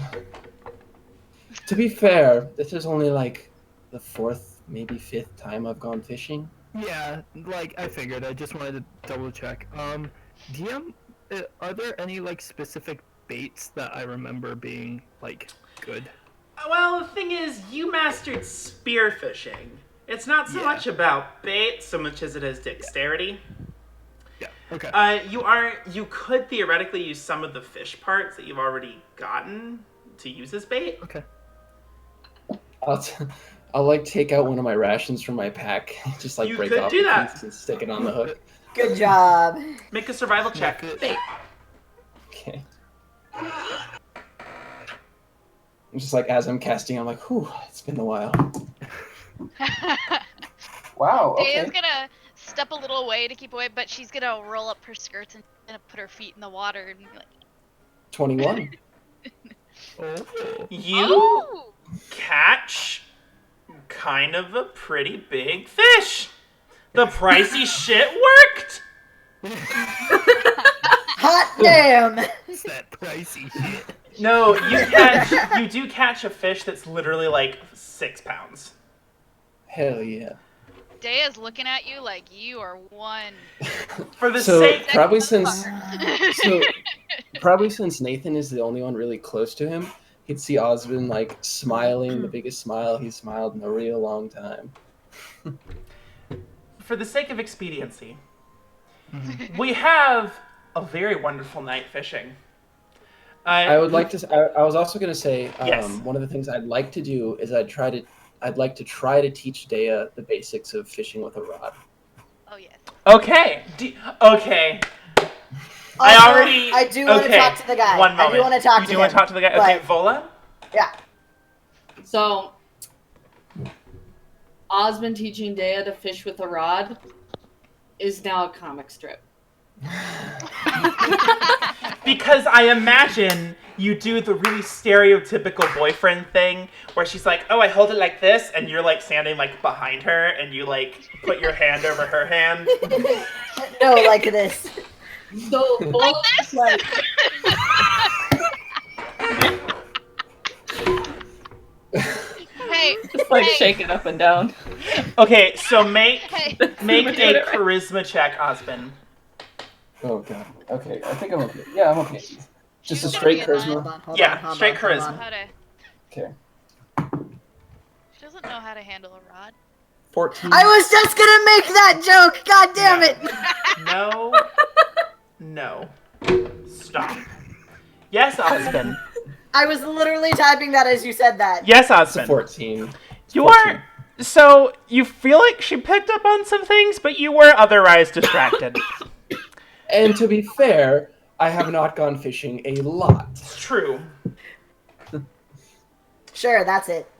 to be fair, this is only like the 4th, maybe 5th time I've gone fishing. Yeah, like I figured. I just wanted to double check. DM, are there any like specific baits that I remember being like good? Well, the thing is, you mastered spearfishing. It's not so much about bait so much as it is dexterity. Yeah. Okay. You could theoretically use some of the fish parts that you've already gotten to use as bait. Okay. I'll like take out one of my rations from my pack, just like You break could off do the that. piece and stick it on the hook. Good job. Make a survival check. Okay. I'm just like as I'm casting, I'm like, whew, it's been a while. Wow. Okay. Daya's gonna step a little away to keep away, but she's gonna roll up her skirts and gonna put her feet in the water and be like, 21. You catch kind of a pretty big fish. The pricey shit worked. Hot damn! It's that pricey shit. No, you do catch a fish that's literally like 6 pounds. Hell yeah. Daya's looking at you like you are one. For the So sake probably since Nathan is the only one really close to him, he'd see Osmond like smiling, the biggest smile he's smiled in a real long time. For the sake of expediency, we have a very wonderful night fishing. I would like to. I was also going to say Yes. one of the things I'd like to do is I'd like to try to teach Daya the basics of fishing with a rod. Oh yes. Okay. Okay. I do want to talk to the guy. One moment. I do want to talk to him. You do want to talk to the guy? Okay, But- Vola? Yeah. So, Osmond teaching Daya to fish with a rod is now a comic strip. Because I imagine you do the really stereotypical boyfriend thing where she's like, oh, I hold it like this, and you're like standing like behind her and you like put your hand over her hand. No, like this. So, Like this? Hey, Just like hey, shake it up and down. Okay, so make hey. a doing it right. charisma check, Osmond. Oh god. Okay, I think I'm okay. Yeah, I'm okay. Just a She's straight gonna be Hold charisma. on, hold Yeah, on, hold straight on, hold charisma. on. How to? Okay. She doesn't know how to handle a rod. 14. I was just gonna make that joke. God damn it! No. Stop. Yes, Osmond. I was literally typing that as you said that. Yes, It's a Osmond. 14. It's You 14. are. So you feel like she picked up on some things, but you were otherwise distracted. And to be fair, I have not gone fishing a lot. It's true. Sure, that's it.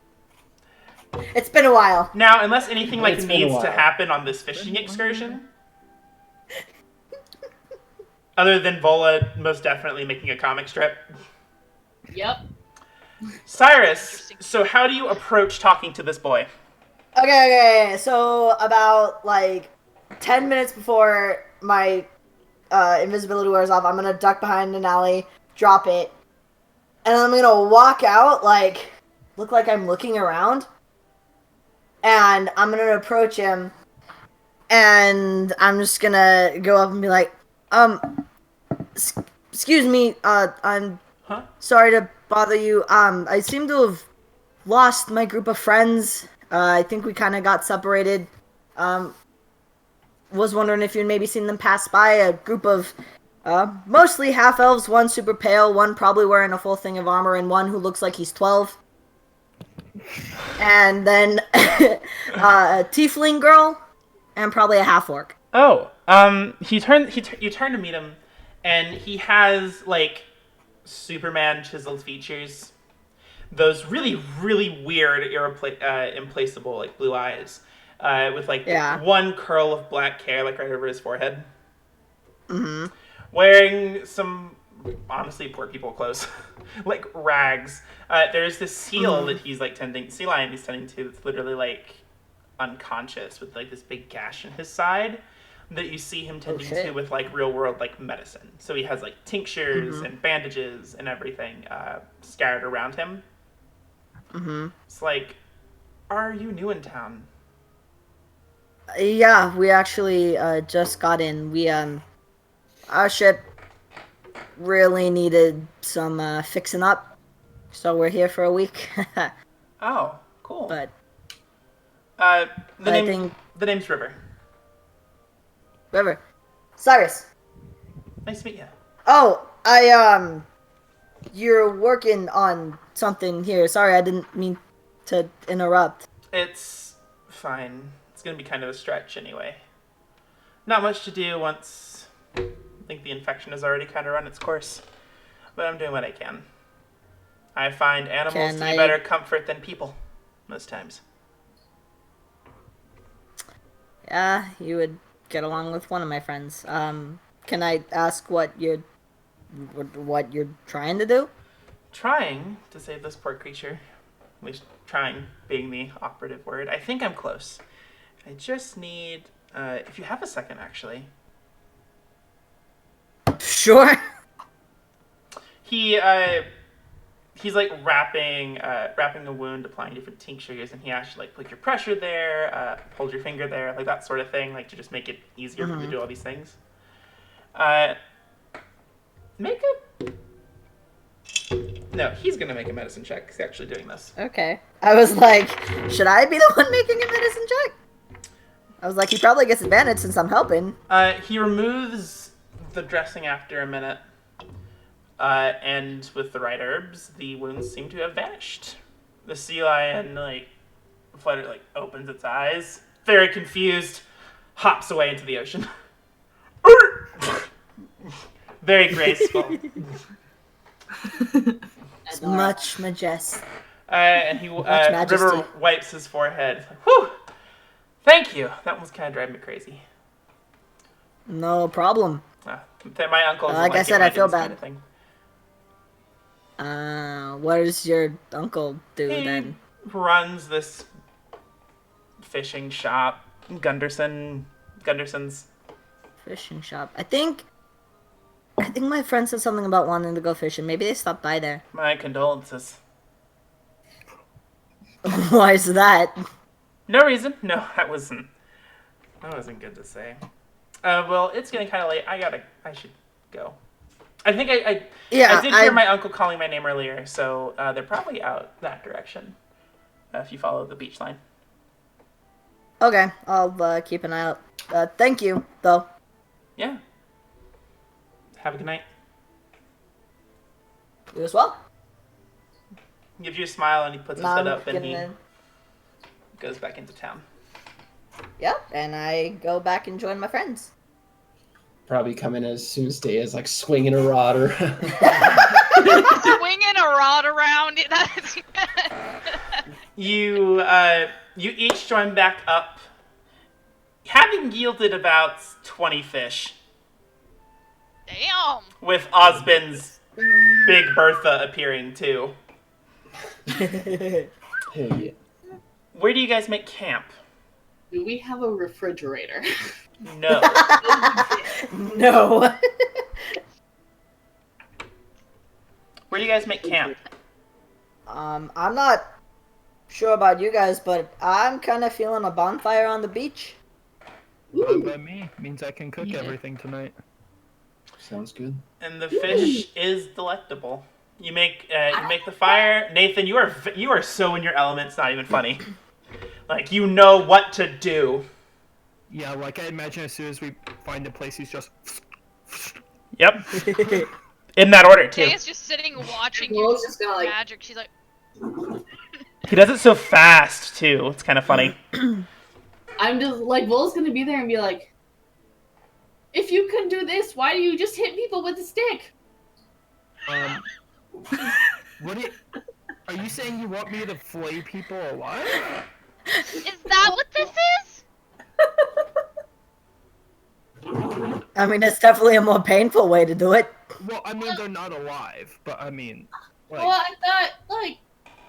It's been a while. Now, unless anything like It's been a needs to while. happen on this fishing excursion, other than Vola most definitely making a comic strip. Yep. Cyrus, so how do you approach talking to this boy? Okay. So about like 10 minutes before my invisibility wears off, I'm gonna duck behind an alley, drop it, and I'm gonna walk out, like, look like I'm looking around, and I'm gonna approach him, and I'm just gonna go up and be like, excuse me, I'm sorry to bother you. I seem to have lost my group of friends. I think we kind of got separated. Was wondering if you'd maybe seen them pass by. A group of mostly half-elves, one super pale, one probably wearing a full thing of armor, and one who looks like he's 12. And then a tiefling girl, and probably a half-orc. Oh, you turn to meet him, and he has like Superman chiseled features, those really, really weird, implaceable like blue eyes, with like one curl of black hair like right over his forehead. Mm-hmm. Wearing some honestly poor people clothes, like rags. There's this seal that he's like sea lion he's tending to that's literally like unconscious with like this big gash in his side that you see him tending to with like real world like medicine. So he has like tinctures and bandages and everything scattered around him. It's like, are you new in town? Yeah, we actually just got in. Our ship really needed some fixing up, so we're here for a week. Oh, cool. But the name's River. River. Cyrus. Nice to meet you. Oh, you're working on something here. Sorry, I didn't mean to interrupt. It's fine. It's gonna be kind of a stretch anyway. Not much to do once I think the infection has already kind of run its course. But I'm doing what I can. I find animals to be better comfort than people most times. Yeah, you would get along with one of my friends. Can I ask what you're trying to do? Trying to save this poor creature. At least trying being the operative word. I think I'm close. I just need, if you have a second, actually. Sure. He's like wrapping a wound, applying different tinctures, and he actually like put your pressure there, hold your finger there, like that sort of thing, like to just make it easier for you to do all these things. No, he's gonna make a medicine check. He's actually doing this. Okay. I was like, should I be the one making a medicine check? I was like, he probably gets advantage since I'm helping. He removes the dressing after a minute. And with the right herbs, the wounds seem to have vanished. The sea lion, opens its eyes, very confused, hops away into the ocean. Very graceful. Much majesty. And River wipes his forehead. Whew! Thank you. That one's kind of driving me crazy. No problem. My uncle. Like I said, I feel bad. Kind of what does your uncle do then? Runs this fishing shop. Gunderson's. Fishing shop. I think my friend said something about wanting to go fishing. Maybe they stopped by there. My condolences. Why is that? No reason. No, that wasn't good to say. Well, it's getting kind of late. I should go. I think I did hear my uncle calling my name earlier, so they're probably out that direction. If you follow the beach line. Okay, I'll keep an eye out. Thank you, though. Yeah. Have a good night. You as well. Gives you a smile and he puts his Now hood I'm up and he gonna... goes back into town. Yep, and I go back and join my friends. Probably come in as soon as day is like swinging a rod or. Swinging a rod around. You each join back up, having yielded about 20 fish, Damn. with Osbin's Big Bertha appearing too. Hell yeah. Where do you guys make camp? Do we have a refrigerator? No. No. Where do you guys make camp? I'm not sure about you guys, but I'm kind of feeling a bonfire on the beach. Fine by me. Means I can cook Yeah. everything tonight. Sounds good. And the fish is delectable. You make the fire. Nathan, you are so in your element. It's not even funny. Like you know what to do. Yeah, like I imagine as soon as we find a place, he's just. Yep. In that order too. Jay's just sitting watching you Will's do just gonna, like- magic. She's like, He does it so fast too. It's kind of funny. I'm just like, Will's gonna be there and be like, if you can do this, why do you just hit people with a stick? What? Are you saying you want me to flay people alive? is that what this is? I mean, it's definitely a more painful way to do it. Well, I mean they're not alive, but I mean, like, Well, I thought, like,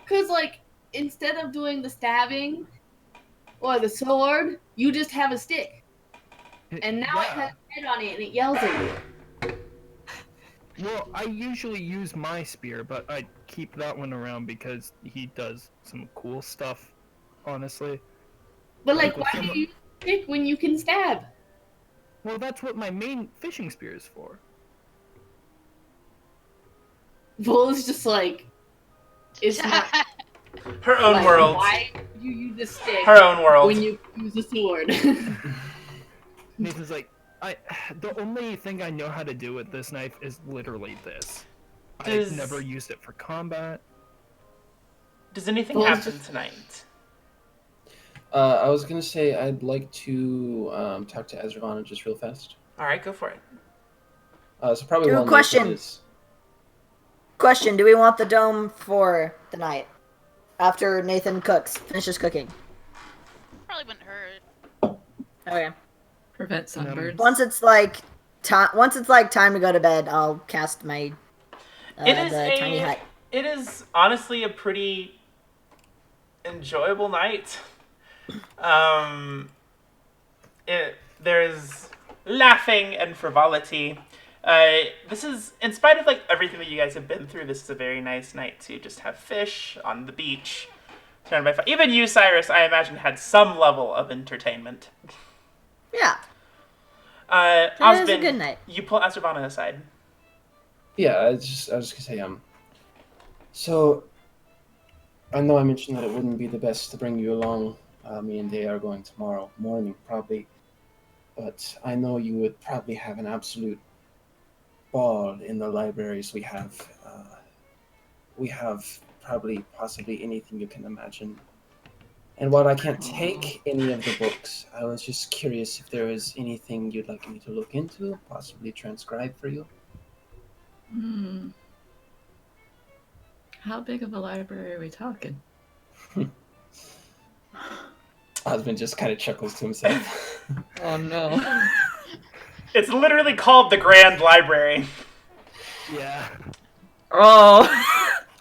cause like, instead of doing the stabbing or the sword, you just have a stick. And now it has a head on it and it yells at you. Well, I usually use my spear, but I keep that one around because he does some cool stuff, honestly. But like, Like, why with do you use a stick when you can stab? Well, that's what my main fishing spear is for. Bull is just like, it's not Her own like, world. why do you use a stick Her own world. when you use a sword? Nathan's like, the only thing I know how to do with this knife is literally this. Does- I've never used it for combat. Does anything Well, happen just- tonight? I was gonna say I'd like to talk to Ezravana just real fast. All right, go for it. So probably Dude, while question. Nathan is- Question, do we want the dome for the night? After Nathan finishes cooking. Probably wouldn't hurt. Okay. Prevent sunburns. Once it's like time to go to bed, I'll cast my It is the tiny hut. It is honestly a pretty enjoyable night. There's laughing and frivolity. This is, in spite of like everything that you guys have been through, this is a very nice night to just have fish on the beach. Surrounded by fire. Even you, Cyrus, I imagine, had some level of entertainment. Yeah. Osbin, was a good night. You pull Asravana aside. Yeah, I was just gonna say so I know I mentioned that it wouldn't be the best to bring you along. Me and Day are going tomorrow morning probably, but I know you would probably have an absolute ball in the libraries we have. We have probably possibly anything you can imagine. And while I can't take any of the books, I was just curious if there was anything you'd like me to look into, possibly transcribe for you. Hmm. How big of a library are we talking? Husband just kind of chuckles to himself. Oh no. It's literally called the Grand Library. Yeah. Oh,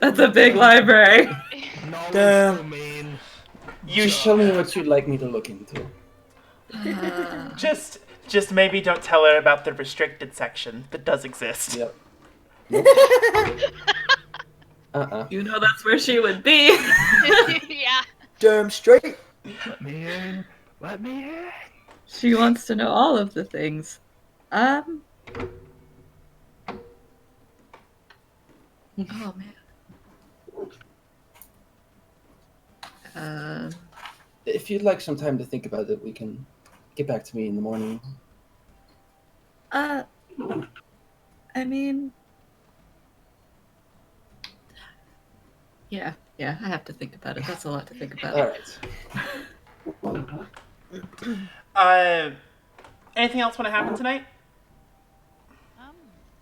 that's a big library. Knowledge Damn. domain. You Just tell me what you'd like me to look into. just maybe don't tell her about the restricted section that does exist. Yep. You know that's where she would be. Yeah. Damn straight. Let me in. Let me in. She wants to know all of the things. Oh man. if you'd like some time to think about it, we can get back to me in the morning. I mean, yeah, I have to think about it. That's a lot to think about. All right. Anything else want to happen tonight?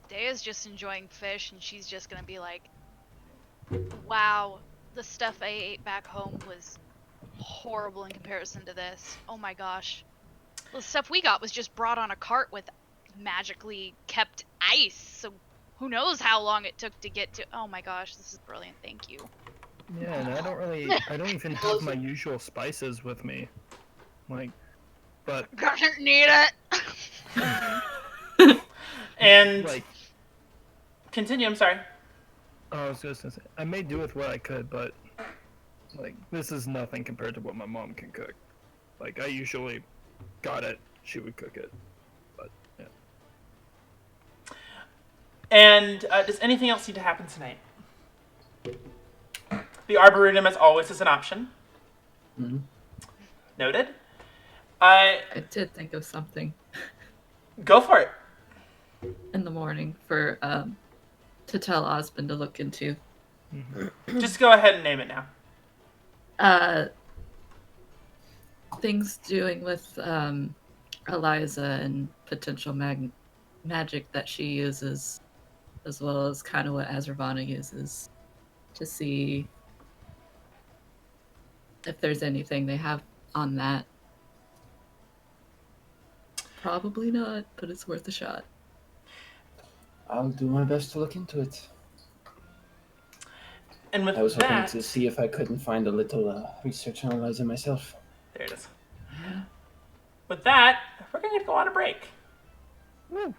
Daya's just enjoying fish, and she's just gonna be like, wow, the stuff I ate back home was horrible in comparison to this. Oh my gosh. The stuff we got was just brought on a cart with magically kept ice, so who knows how long it took to get to. Oh my gosh, this is brilliant. Thank you. Yeah, and I don't even have my usual spices with me. Like, but Doesn't need it. And like, continue. I'm sorry. I was just gonna say, I may do with what I could, but like, this is nothing compared to what my mom can cook. Like, I usually got it, she would cook it, but yeah. And does anything else need to happen tonight? The Arboretum, as always, is an option. Mm-hmm. Noted. I did think of something Go for it. in the morning for to tell Osmond to look into. Just go ahead and name it now. Things doing with Eliza and potential magic that she uses, as well as kind of what Azravana uses, to see if there's anything they have on that. Probably not, but it's worth a shot. I'll do my best to look into it. And with I was hoping that, to see if I couldn't find a little research on Eliza myself. there it is. Yeah. With that, we're going to go on a break. Woo!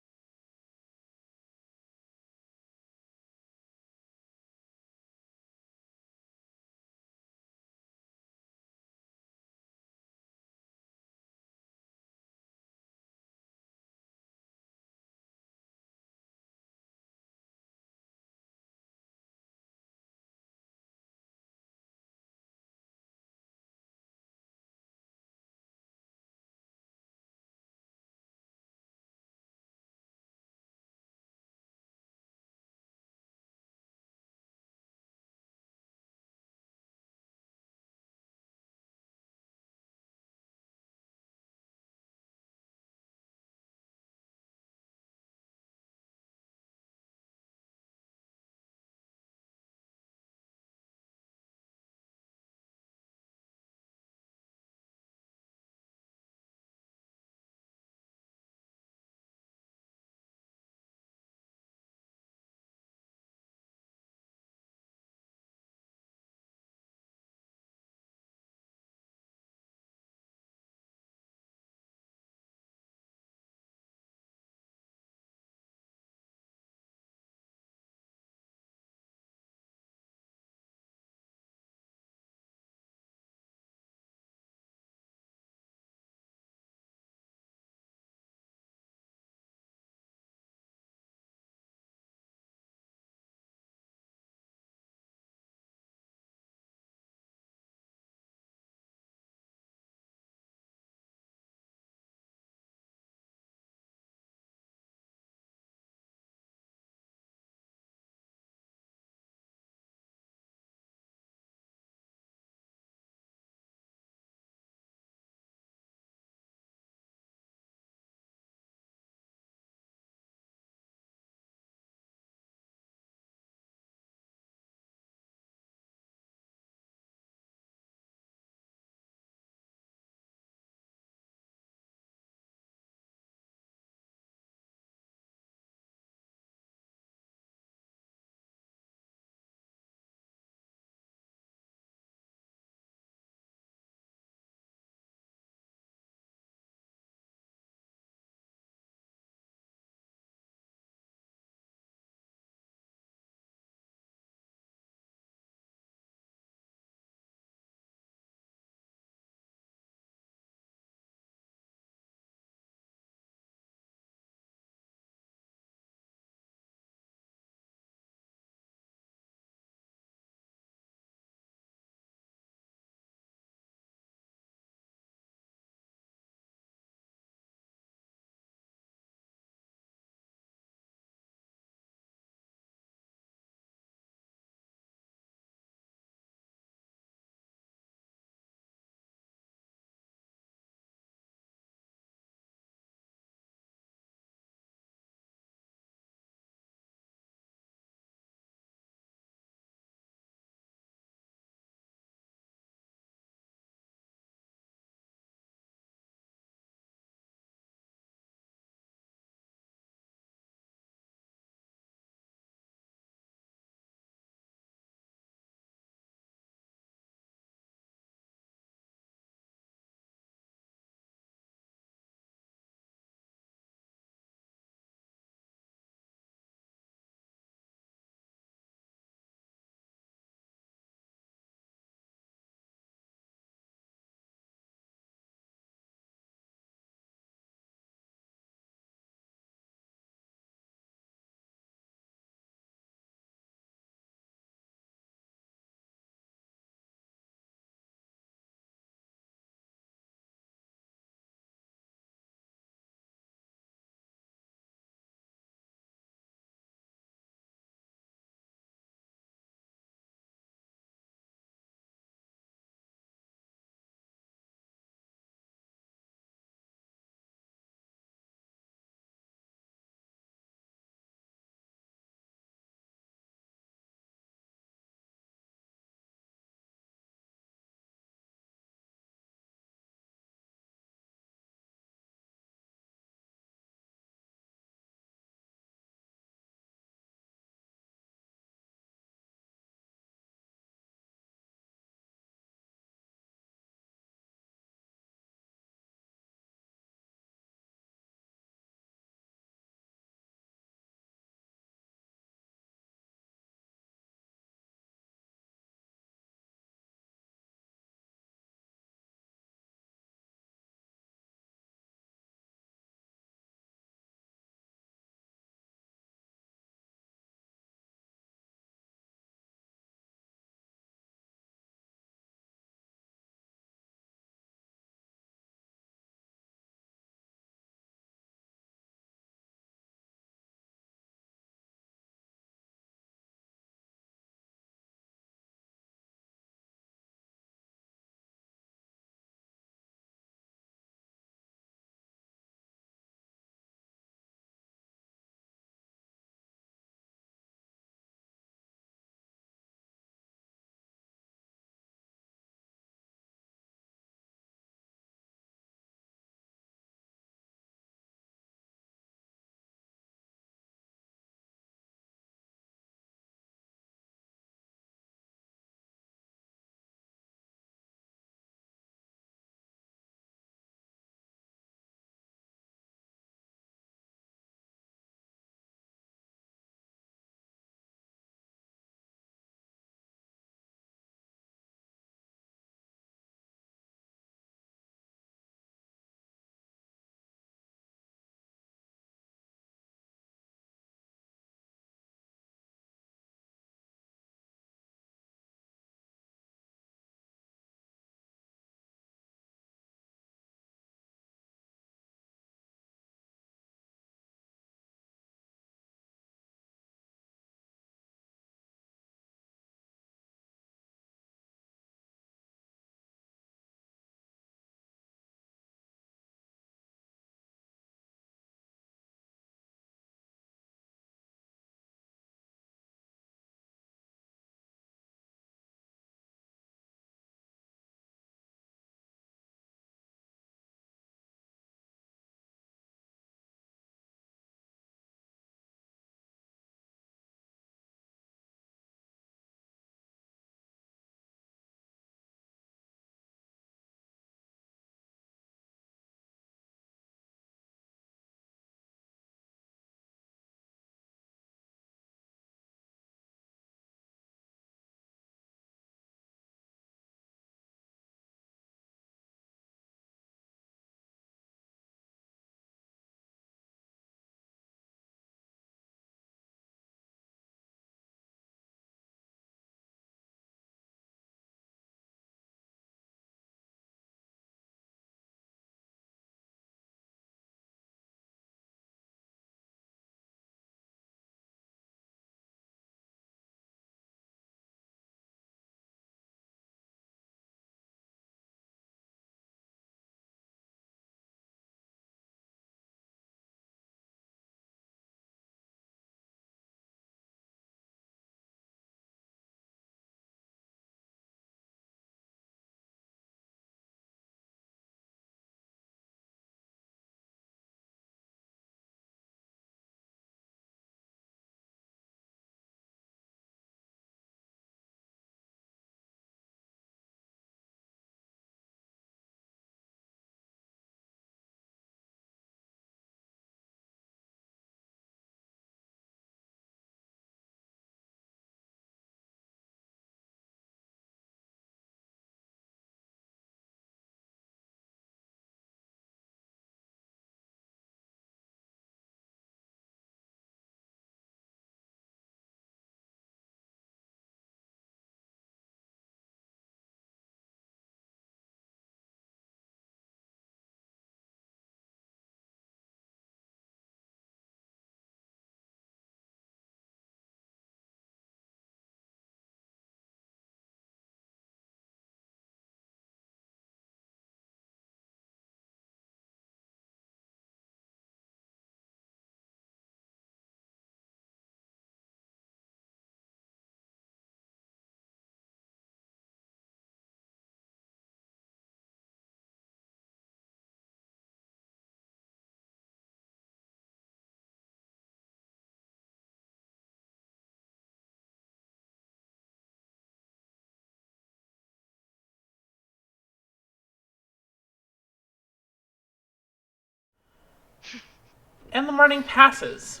And the morning passes.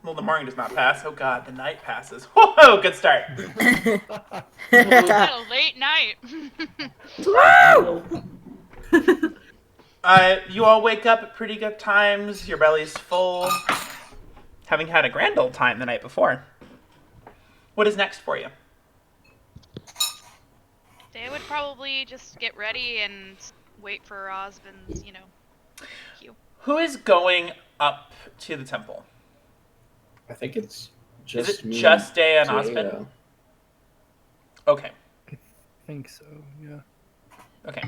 Well, the morning does not pass. Oh god, the night passes. Whoa, good start. It's a late night. You all wake up at pretty good times. Your belly's full, having had a grand old time the night before. What is next for you? They would probably just get ready and wait for Osmond's, cue. Who is going up to the temple? I think it's just Is it me just Day and Jada. Osmond? Okay. I think so, yeah. Okay.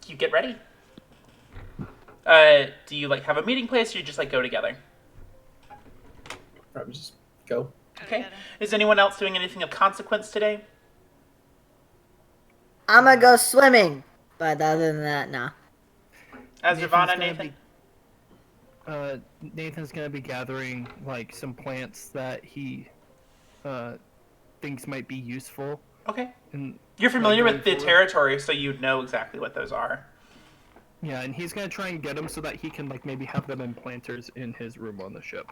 You get ready. Do you have a meeting place, or you just go together? Probably just go. Okay. Is anyone else doing anything of consequence today? I'm gonna go swimming, but other than that, nah. As Ravana, Nathan? Nathan's gonna be gathering some plants that he thinks might be useful. Okay. And you're familiar with the forward. Territory, so you'd know exactly what those are. Yeah, and he's gonna try and get them so that he can maybe have them in planters in his room on the ship.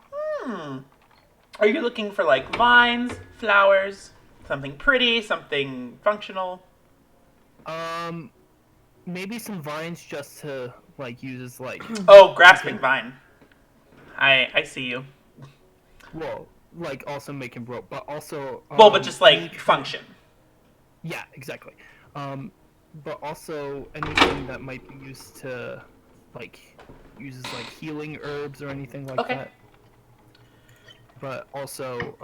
Are you looking for vines, flowers, something pretty, something functional? Maybe some vines just to use as Oh, grasping vine. I see you. Well, also making rope, but also but just function. Yeah, exactly. But also anything that might be used to uses healing herbs or anything like that. But also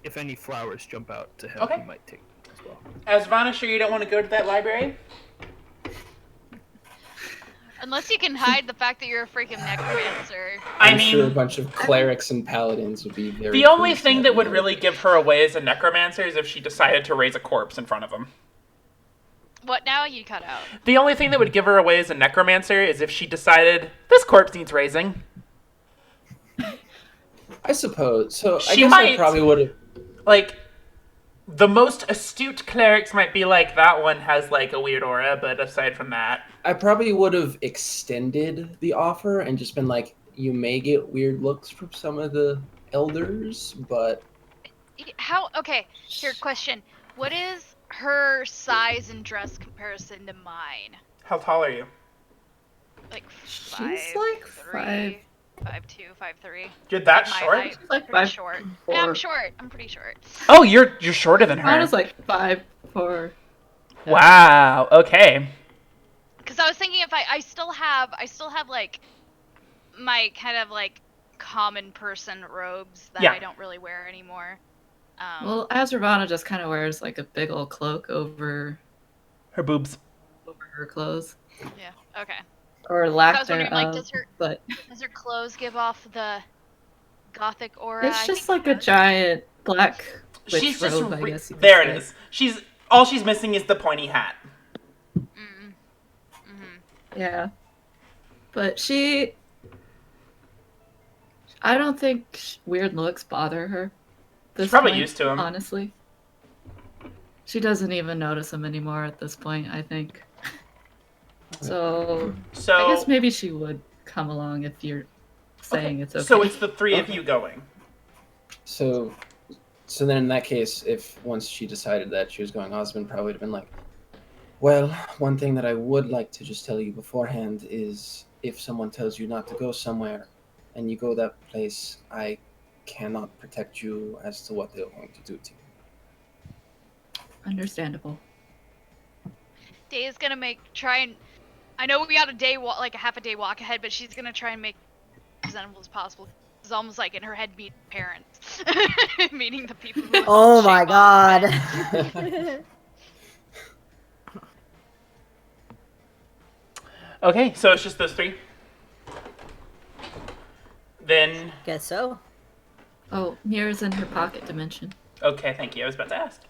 if any flowers jump out to him, he might take them as well. As Ravana, sure you don't want to go to that library? Unless you can hide the fact that you're a freaking necromancer. I'm sure a bunch of clerics and paladins would be very. The only thing that would really give her away as a necromancer is if she decided to raise a corpse in front of him. What now? You cut out. The only thing that would give her away as a necromancer is if she decided, this corpse needs raising. I suppose. So She I guess might, I probably would have. The most astute clerics might be that one has a weird aura, but aside from that. I probably would have extended the offer and just been you may get weird looks from some of the elders, but... Okay, here, question. What is her size and dress comparison to mine? How tall are you? 5'3", She's 5'2", 5'3". You're that My short? height. She's Pretty 5'4". short. Yeah, I'm short. I'm pretty short. Oh, you're shorter than her. Mine is 5'4". Wow. Okay. Because I was thinking if I still have my kind of common person robes that I don't really wear anymore. Well, as Ravana just kind of wears a big old cloak over her boobs, over her clothes. Yeah. Okay. Or lack I was wondering, thereof, does her clothes give off the gothic aura? It's just a giant black witch she's robe, just I guess you could there. say. It is. All she's missing is the pointy hat. Yeah, but I don't think weird looks bother her. She's probably used to them. Honestly, she doesn't even notice them anymore at this point, I think. So I guess maybe she would come along if you're saying it's okay. So it's the three of you going. So then in that case, if once she decided that she was going, Osmond probably would have been well, one thing that I would like to just tell you beforehand is if someone tells you not to go somewhere and you go that place, I cannot protect you as to what they're going to do to you. Understandable. Day is gonna I know we got a half a day walk ahead, but she's gonna try and make it as presentable as possible. It's almost in her head meeting parents, meeting the people. Who Oh my god. Okay, so it's just those three. Then. Guess so. Oh, Mira's in her pocket dimension. Okay, thank you. I was about to ask.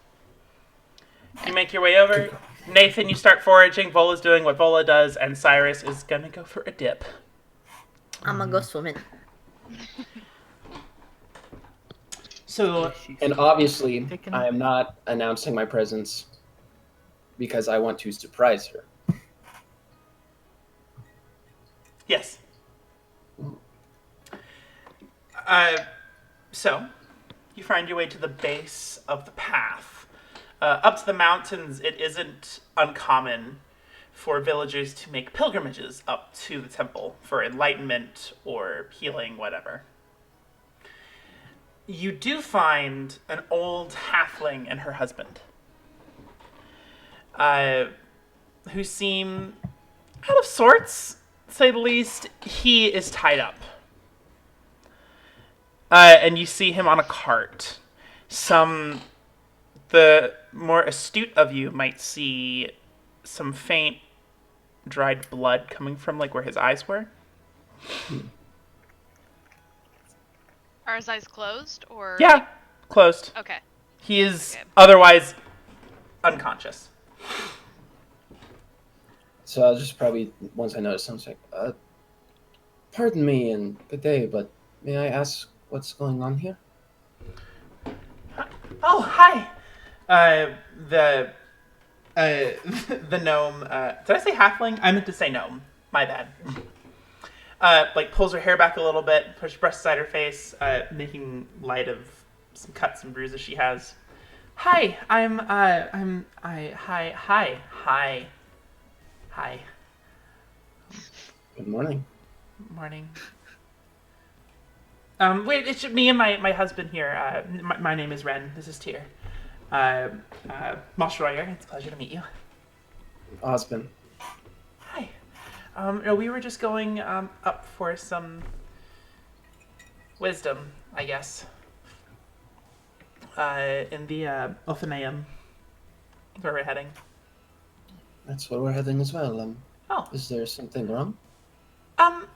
You make your way over. Nathan, you start foraging. Vola's doing what Vola does, and Cyrus is gonna go for a dip. I'm gonna go swimming. So, and obviously, I am not announcing my presence because I want to surprise her. So, you find your way to the base of the path. Up to the mountains, it isn't uncommon for villagers to make pilgrimages up to the temple for enlightenment or healing, whatever. You do find an old halfling and her husband, who seem out of sorts, to say the least. He is tied up. And you see him on a cart. The more astute of you might see some faint dried blood coming from like where his eyes were. Are his eyes closed or? Yeah, closed. Okay. He is otherwise unconscious. So I'll just probably, once I notice something, pardon me and good day, but may I ask what's going on here? Oh, hi. The gnome. Did I say halfling? I meant to say gnome. My bad. Like pulls her hair back a little bit, pushes brush aside her face, making light of some cuts and bruises she has. Hi, hi. Good morning. Morning. Wait, it's me and my husband here. My name is Ren. This is Tyr. Moss Royer, it's a pleasure to meet you. Husband. Hi. We were just going up for some wisdom, I guess. In the Othenaeum, where we're heading. That's where we're heading as well. Oh. Is there something wrong? I'm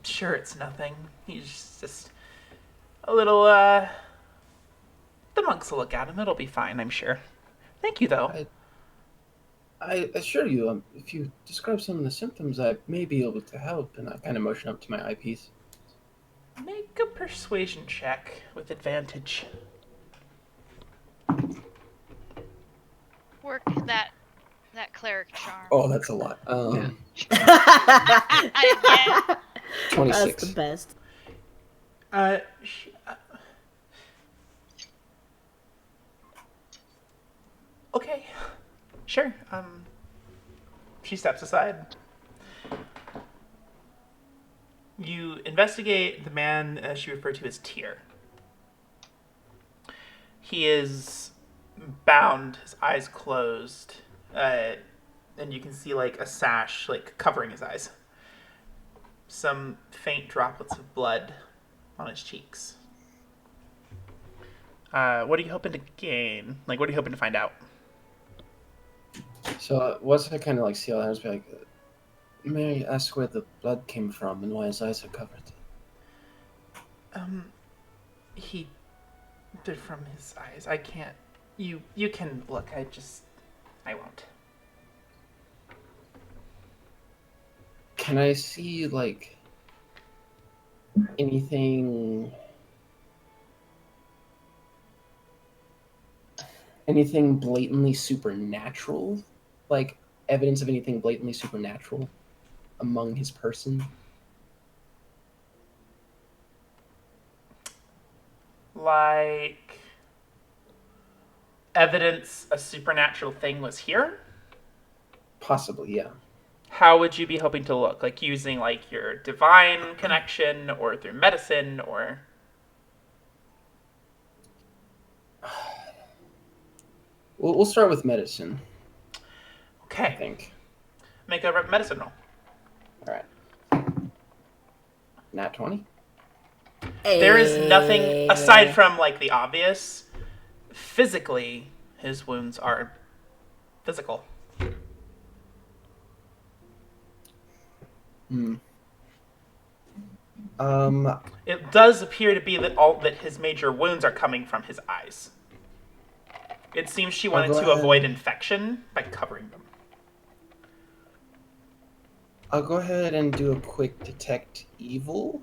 sure it's nothing. He's just a little, the monks will look at him. It'll be fine, I'm sure. Thank you, though. I assure you, if you describe some of the symptoms, I may be able to help. And I kind of motion up to my eyepiece. Make a persuasion check with advantage. Work that cleric charm. Oh, that's a lot. Yeah. 26. That's the best. Okay. Sure. She steps aside. You investigate the man she referred to as Tyr. He is bound, his eyes closed, and you can see like a sash like covering his eyes. Some faint droplets of blood on his cheeks. What are you hoping to gain? Like, what are you hoping to find out? So once I kind of like see all that, I was like, may I ask where the blood came from and why his eyes are covered? He did from his eyes. I can't. You can look. I won't. Can I see like anything blatantly supernatural? Like evidence of anything blatantly supernatural among his person? Like evidence a supernatural thing was here? Possibly, yeah. How would you be hoping to look? Like using like your divine connection or through medicine or... We'll start with medicine. Okay. I think. Make a medicine roll. All right. Nat 20? There is nothing, aside from like the obvious, physically, his wounds are physical. It does appear to be that his major wounds are coming from his eyes. It seems she wanted to avoid infection by covering them. I'll go ahead and do a quick detect evil.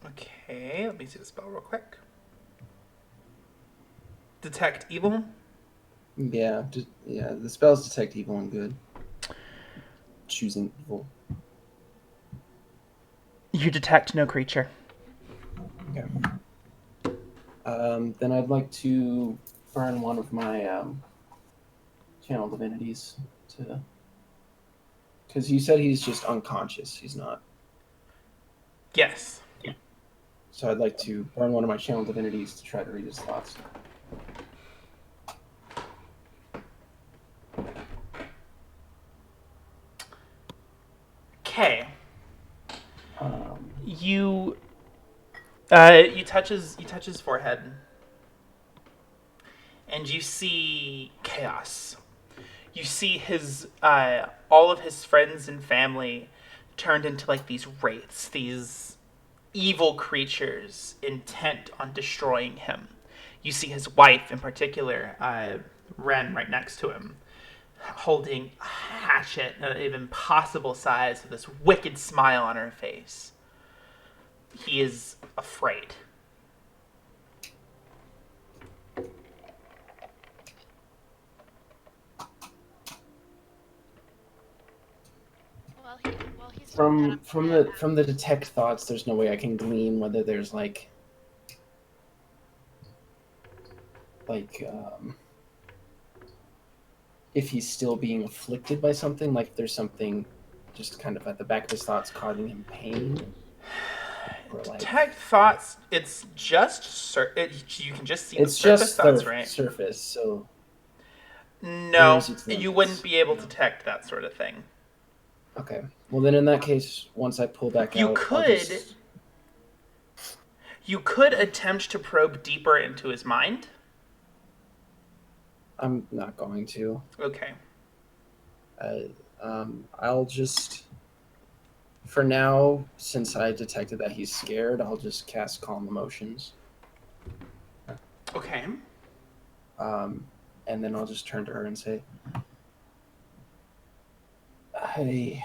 Okay, let me see the spell real quick. Detect evil? Yeah, the spell's detect evil and good. Choosing evil. You detect no creature. Okay. Then I'd like to burn one of my channel divinities to, because you said he's just unconscious. He's not. Yes. So I'd like to burn one of my channel divinities to try to read his thoughts. Okay. Um, You touch his forehead, and you see chaos. You see his all of his friends and family turned into like these wraiths, these evil creatures intent on destroying him. You see his wife in particular, Ren, right next to him, holding a hatchet of an impossible size with this wicked smile on her face. He is afraid. Well, he's from the detect thoughts, there's no way I can glean whether there's like if he's still being afflicted by something, like there's something just kind of at the back of his thoughts causing him pain. Or like, Detect thoughts. It's just you can just see it's the surface just thoughts, the right? surface, so No, Or is it you levels? wouldn't be able to No. detect that sort of thing. okay. Well, then in that case, once I pull back You out, I'll could just... you could attempt to probe deeper into his mind. I'm not going to. Okay. I'll just, for now, since I detected that he's scared, I'll just cast Calm Emotions. Okay. And then I'll just turn to her and say, "Hey,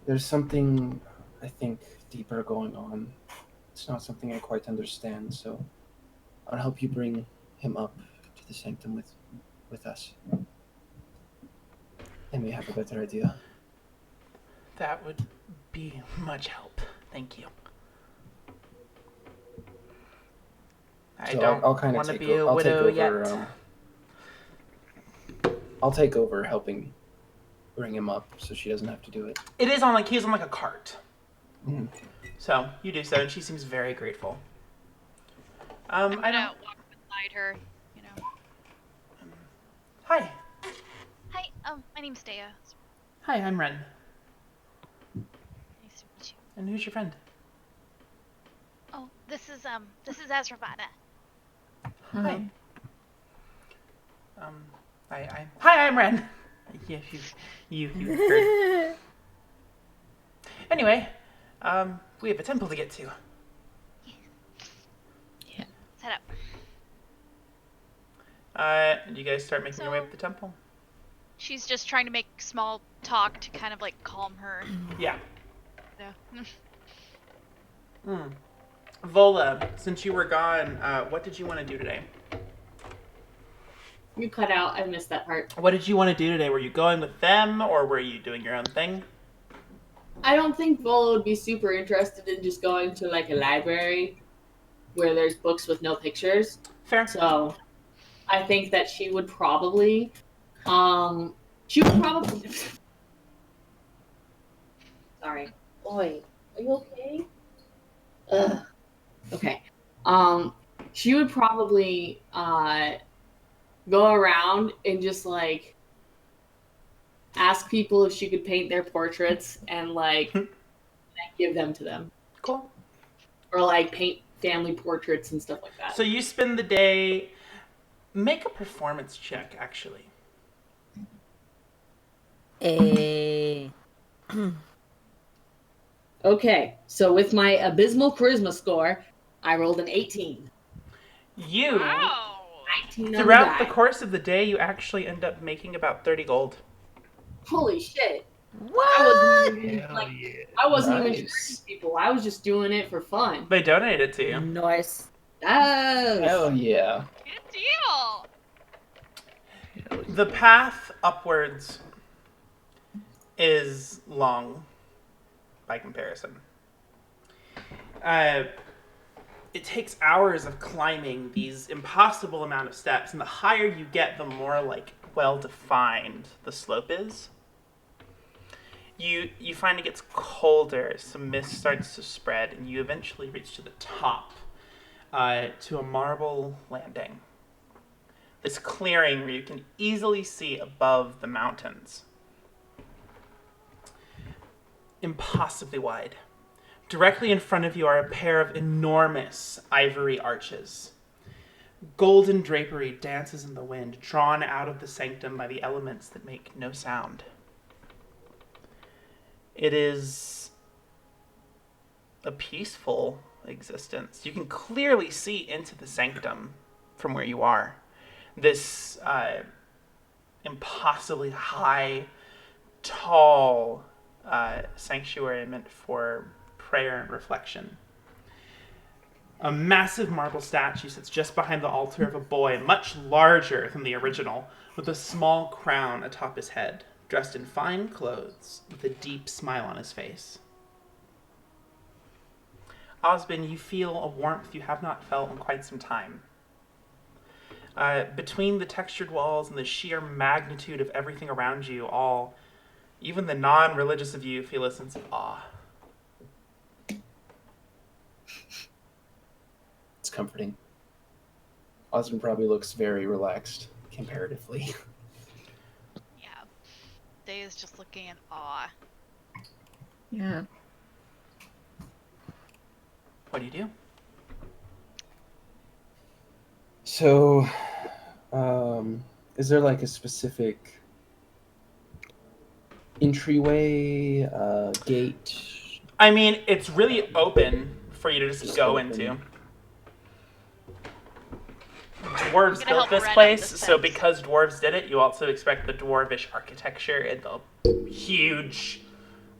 there's something, I think, deeper going on. It's not something I quite understand, so I'll help you bring him up to the sanctum with us. And we have a better idea." That would be much help. Thank you. I So don't I'll kind of want to take be a I'll take widow over. yet. I'll take over helping bring him up, so she doesn't have to do it. It is on like he's on like a cart. Mhm. So you do so, and she seems very grateful. I'm I gonna don't. walk beside her. You know. Hi. Hi. My name's Dea. Hi, I'm Ren. Nice to meet you. And who's your friend? Oh, this is Azravana. Hi. Hi, I'm Ren. Yes, you heard. Anyway, we have a temple to get to. Yeah. Set up. Do you guys start making your way up the temple? She's just trying to make small talk to kind of like calm her. Yeah. Yeah. Vola, since you were gone, what did you want to do today? You cut out. I missed that part. What did you want to do today? Were you going with them, or were you doing your own thing? I don't think Vola would be super interested in just going to like a library where there's books with no pictures. Fair. So I think that she would probably sorry. Boy, are you okay? Ugh. Okay. She would probably go around and just like ask people if she could paint their portraits and like give them to them. Cool. Or like paint family portraits and stuff like that. So you spend the day. Make a performance check, actually. Okay, so with my abysmal charisma score, I rolled an 18. You, Wow. 19 on the throughout the die. course of the day, you actually end up making about 30 gold. Holy shit. What? I wasn't even, Hell yeah. I wasn't even Nice. charging people. I was just doing it for fun. They donated it to you. Nice. Hell yeah. Good deal. The path upwards is long. by comparison. It takes hours of climbing these impossible amount of steps, and the higher you get, the more like well-defined the slope is. You find it gets colder, some mist starts to spread, and you eventually reach to the top, to a marble landing. This clearing where you can easily see above the mountains. Impossibly wide. Directly in front of you are a pair of enormous ivory arches. Golden drapery dances in the wind, drawn out of the sanctum by the elements that make no sound. It is a peaceful existence. You can clearly see into the sanctum from where you are. This impossibly high, tall sanctuary meant for prayer and reflection. A massive marble statue sits just behind the altar of a boy, much larger than the original, with a small crown atop his head, dressed in fine clothes, with a deep smile on his face. Osbin, you feel a warmth you have not felt in quite some time. Between the textured walls and the sheer magnitude of everything around you, even the non-religious of you feel a sense of awe. It's comforting. Osmond probably looks very relaxed, comparatively. Yeah. Day is just looking in awe. Yeah. What do you do? So, is there like a specific entryway, gate? I mean, it's really open for you to just go open. into. Dwarves Gonna built help this Red up place, the so steps. because dwarves did it, you also expect the dwarvish architecture and the huge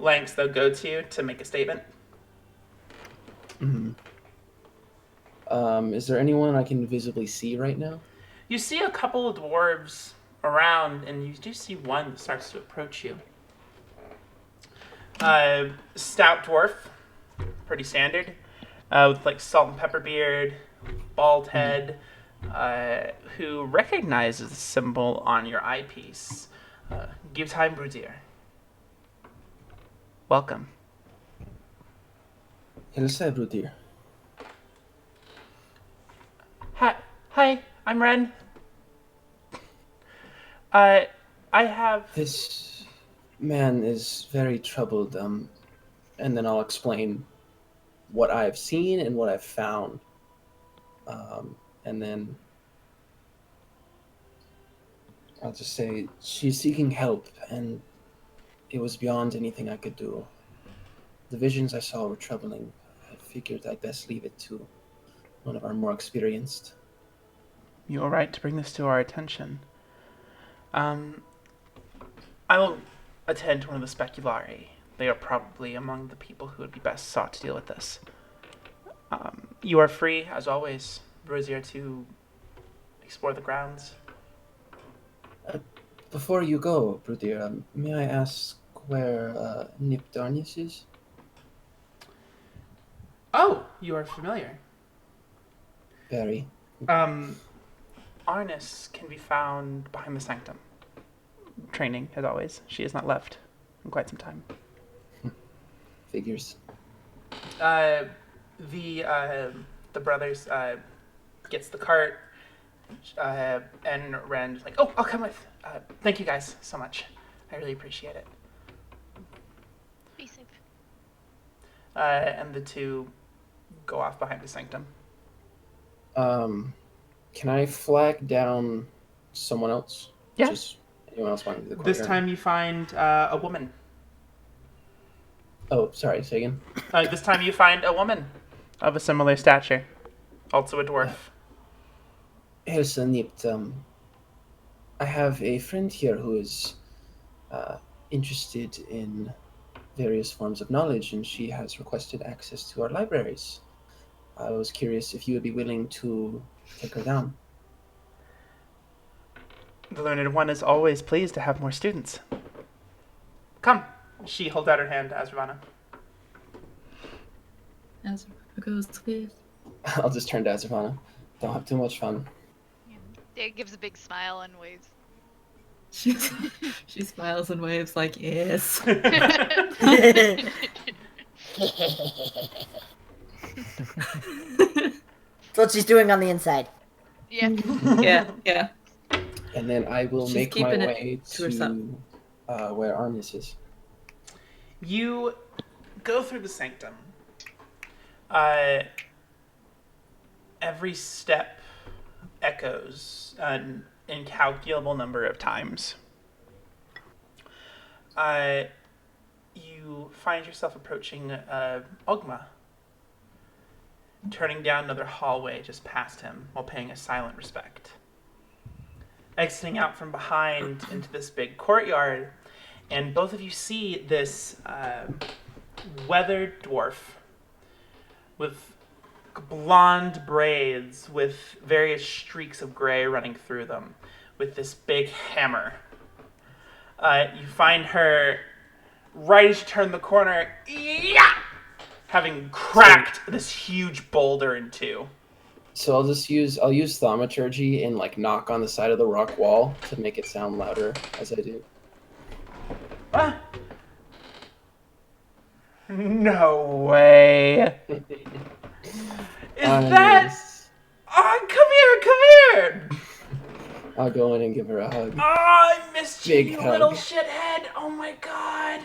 lengths they'll go to make a statement. Mm-hmm. Is there anyone I can visibly see right now? You see a couple of dwarves around, and you do see one that starts to approach you. Stout dwarf, pretty standard, with like salt and pepper beard, bald head, who recognizes the symbol on your eyepiece. Gives time, Bruzier. Welcome. Hälsa, Brudir. Hi, I'm Ren. I have... This man is very troubled, and then I'll explain what I've seen and what I've found. And then I'll just say she's seeking help, and it was beyond anything I could do. The visions I saw were troubling. I figured I'd best leave it to one of our more experienced. You are right to bring this to our attention. I will attend to one of the speculari. They are probably among the people who would be best sought to deal with this. You are free, as always, Rosier, to explore the grounds. Before you go, Brudir, may I ask where Nip Darnius is? Oh, you are familiar. Very. Arnis can be found behind the sanctum. Training, as always. She has not left in quite some time. Figures. The brothers gets the cart, and Ren's like, "Oh, I'll come with. Thank you guys so much. I really appreciate it." Be safe. And the two go off behind the sanctum. Can I flag down someone else? Yeah. Just anyone else wanting to do the This courtyard? time you find a woman. Oh, sorry, say again. This time you find a woman of a similar stature, also a dwarf. Here's Nipt. I have a friend here who is interested in various forms of knowledge, and she has requested access to our libraries. I was curious if you would be willing to take her down. The learned one is always pleased to have more students. Come. She holds out her hand to Azravana. As it goes with. I'll just turn to Azavana. Don't have too much fun. Dea gives a big smile and waves. She smiles and waves like, yes. That's what she's doing on the inside. Yeah. Yeah. And then I will She's make my keeping it way to herself. where Arnis is. You go through the sanctum. Every step echoes an incalculable number of times. You find yourself approaching Ogma, turning down another hallway just past him while paying a silent respect. Exiting out from behind into this big courtyard, and both of you see this weathered dwarf with blonde braids with various streaks of gray running through them, with this big hammer. You find her right as you turn the corner, having cracked this huge boulder in two. So I'll use thaumaturgy and like knock on the side of the rock wall to make it sound louder as I do. No way. Is that... Oh, come here! I'll go in and give her a hug. Oh, I missed you, Big you hug. little shithead. Oh my god.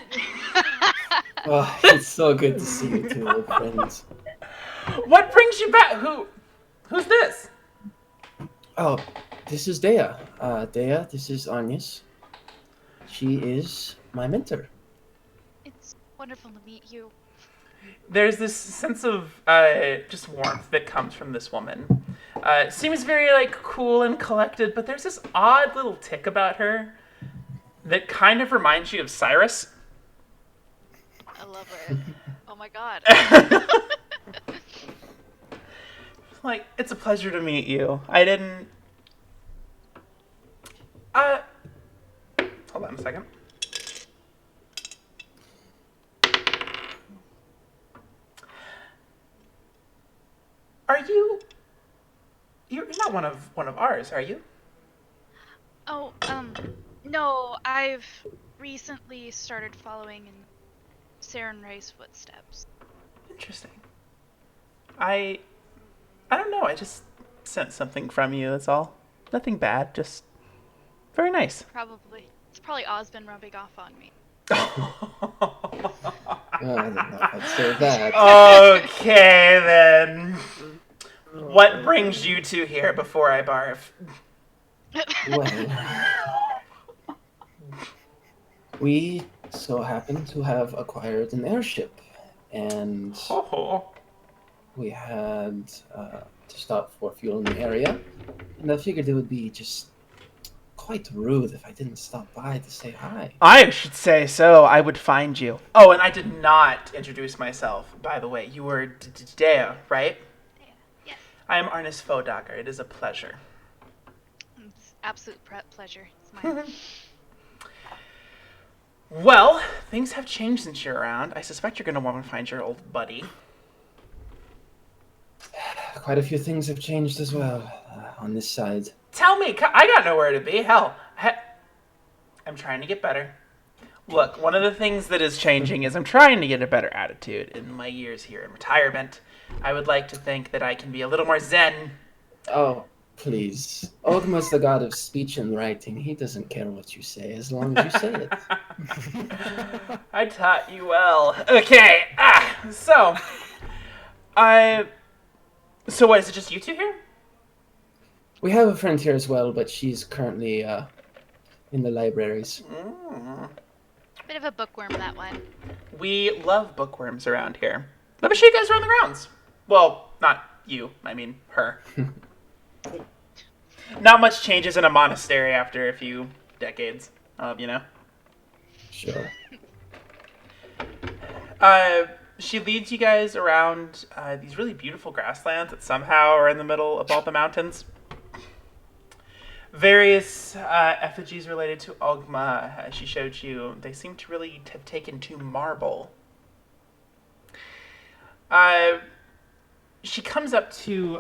Oh, it's so good to see you two old friends. What brings you back? Who's this? Oh, this is Dea. Dea, this is Agnes. She is my mentor. It's wonderful to meet you. There's this sense of just warmth that comes from this woman. Seems very like cool and collected, but there's this odd little tick about her that kind of reminds you of Cyrus. I love it. Oh my god. Like, it's a pleasure to meet you. I didn't... Hold on a second. You're not one of ours, are you? Oh, no, I've recently started following in Saren Ray's footsteps. Interesting. I don't know, I just sensed something from you, that's all. Nothing bad, just very nice. Probably. It's probably Osmond rubbing off on me. Oh, I don't know if I'd say that. Okay, then. What brings you two here before I barf? Well, we so happen to have acquired an airship, and we had to stop for fuel in the area, and I figured it would be just quite rude if I didn't stop by to say hi. I should say so. I would find you. Oh, and I did not introduce myself, by the way. You were Dea, right? Yes. I am Arnis Fodager. It is a pleasure. It's absolute pleasure. It's mine. Well, things have changed since you're around. I suspect you're going to want to find your old buddy. Quite a few things have changed as well on this side. Tell me. I got nowhere to be. Hell, I'm trying to get better. Look, one of the things that is changing is I'm trying to get a better attitude in my years here in retirement. I would like to think that I can be a little more zen. Oh, please. Ogma's the god of speech and writing. He doesn't care what you say as long as you say it. I taught you well. Okay. So what, is it just you two here? We have a friend here as well, but she's currently in the libraries. Bit of a bookworm, that one. We love bookworms around here. Let me show you guys around the grounds. Well, not you. I mean, her. Not much changes in a monastery after a few decades of, Sure. She leads you guys around these really beautiful grasslands that somehow are in the middle of all the mountains. Various effigies related to Ogma, as she showed you, they seem to really have taken to marble. She comes up to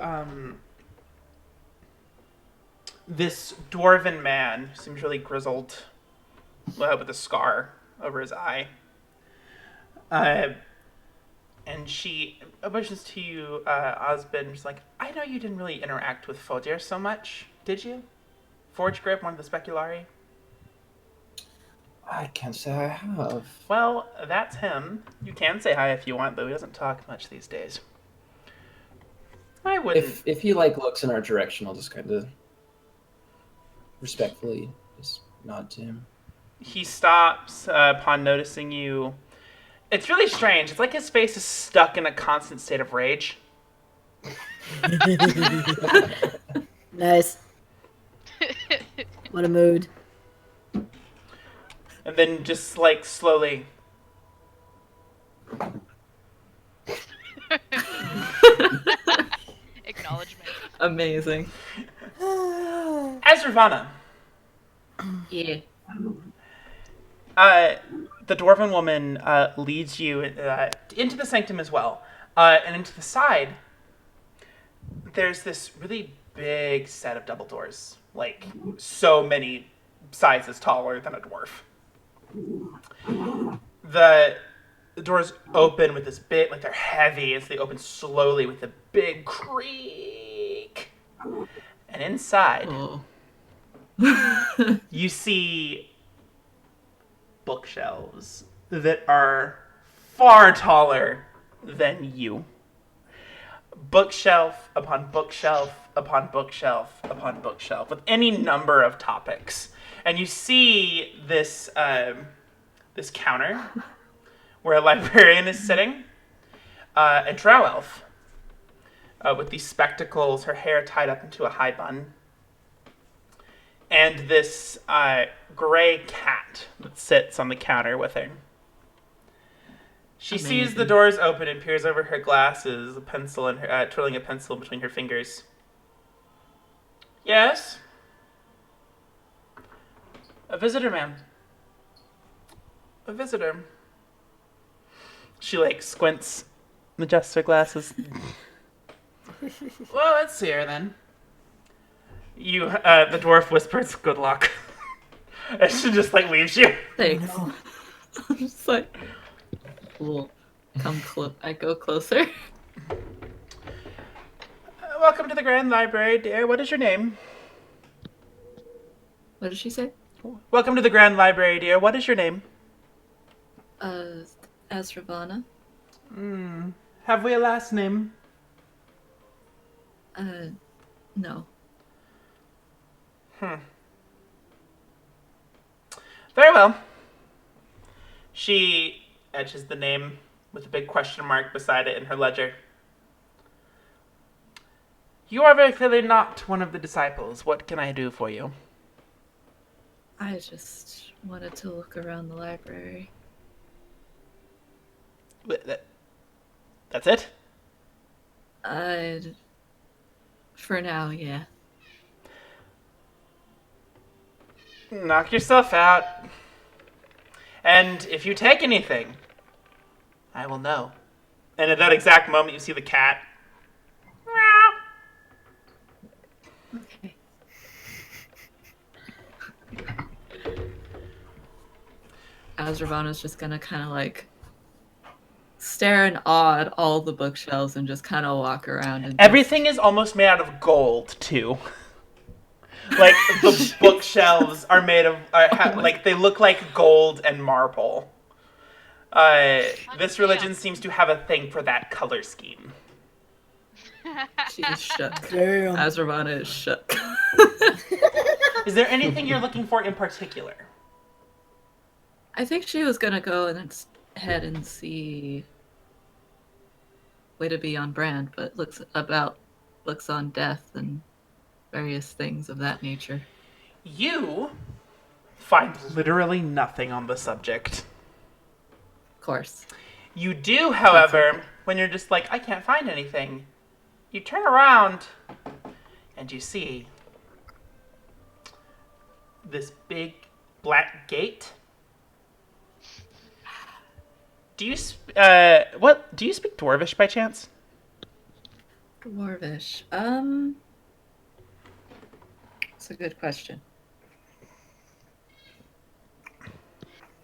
this dwarven man who seems really grizzled, with a scar over his eye. And she motions to you, Osmond. She's like, I know you didn't really interact with Fodir so much, did you? Forge Grip, one of the Speculari? I can't say I have. Well, that's him. You can say hi if you want, though he doesn't talk much these days. I wouldn't. If he like looks in our direction, I'll just kind of respectfully just nod to him. He stops upon noticing you. It's really strange. It's like his face is stuck in a constant state of rage. Nice. What a mood. And then just like slowly. Acknowledgement. Amazing. As Ravana. Yeah. The dwarven woman leads you into the sanctum as well. And into the side, there's this really big set of double doors. Like, so many sizes taller than a dwarf. The doors open with this bit, like they're heavy, as they open slowly with a big creak. And inside, you see bookshelves that are far taller than you. Bookshelf upon bookshelf upon bookshelf upon bookshelf with any number of topics. And you see this this counter where a librarian is sitting, a drow elf with these spectacles, her hair tied up into a high bun, and this gray cat that sits on the counter with her. She sees the doors open and peers over her glasses, a pencil in her, twirling a pencil between her fingers. Yes? A visitor, ma'am. A visitor. She, like, squints and adjusts her glasses. Well, let's see her, then. You, the dwarf whispers, good luck. And she just, like, leaves you. Thanks. I'm just like, cool. I go closer. Welcome to the Grand Library, dear. What is your name? What did she say? Welcome to the Grand Library, dear. What is your name? Asravana. Have we a last name? No. Very well. She etches the name with a big question mark beside it in her ledger. You are very clearly not one of the disciples. What can I do for you? I just wanted to look around the library. That's it? For now, yeah. Knock yourself out. And if you take anything, I will know. And at that exact moment, you see the cat. Okay. Asravana's just gonna kind of like stare in awe at all the bookshelves and just kind of walk around. And Everything is almost made out of gold, too. Like, the bookshelves are made of, like, they look like gold and marble. This religion seems to have a thing for that color scheme. She's shook. Damn. Asravana is shook. Is there anything you're looking for in particular? I think she was gonna go and head and see. Way to be on brand, but looks on death and various things of that nature. You find literally nothing on the subject. Of course. You do, however, when you're just like, I can't find anything, you turn around and you see this big black gate. do you speak Dwarvish by chance? Dwarvish. That's a good question.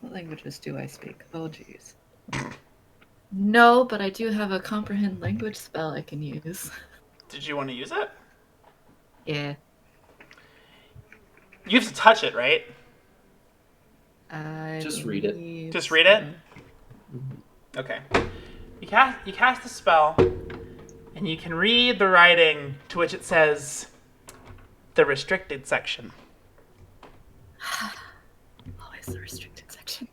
What languages do I speak? Oh, geez. No, but I do have a comprehend language spell I can use. Did you want to use it? Yeah. You have to touch it, right? Just read it. Just read it? Okay. You cast the spell, and you can read the writing to which it says, the restricted section. Always the restricted section.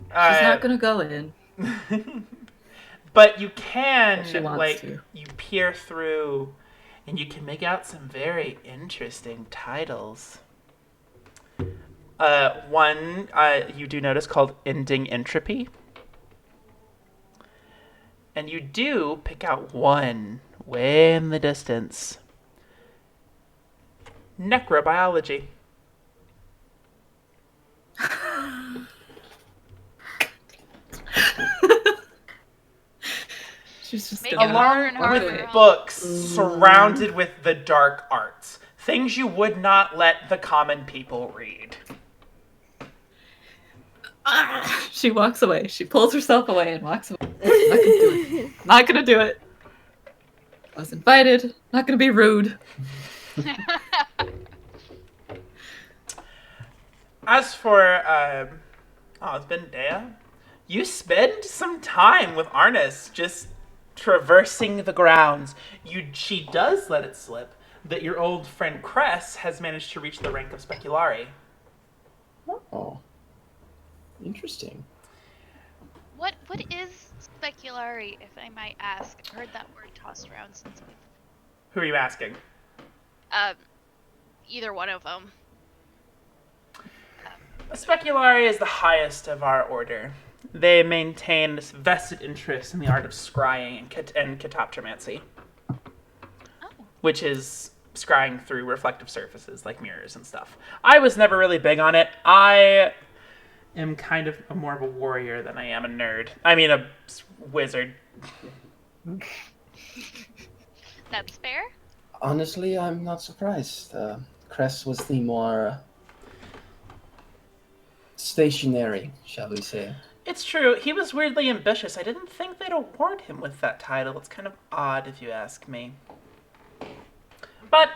She's not gonna go in. But you can, she wants to. You peer through, and you can make out some very interesting titles. One you do notice called Ending Entropy. And you do pick out one way in the distance. Necrobiology. She's just Make it gonna... harder and harder. With books surrounded with the dark arts. Things you would not let the common people read. She walks away. She pulls herself away and walks away. Not gonna do it. Not gonna do it. I was invited. Not gonna be rude. As for Dea, you spend some time with Arnis just traversing the grounds. She does let it slip that your old friend Cress has managed to reach the rank of Speculari. Oh. Interesting. What is Speculari, if I might ask? I've heard that word tossed around since we've... Who are you asking? Either one of them. A Speculari is the highest of our order. They maintain this vested interest in the art of scrying and catoptromancy. Which is scrying through reflective surfaces like mirrors and stuff. I was never really big on it. I am kind of more of a warrior than I am a nerd. I mean, a wizard. That's fair. Honestly, I'm not surprised. Cress was the more stationary, shall we say. It's true. He was weirdly ambitious. I didn't think they'd award him with that title. It's kind of odd, if you ask me. But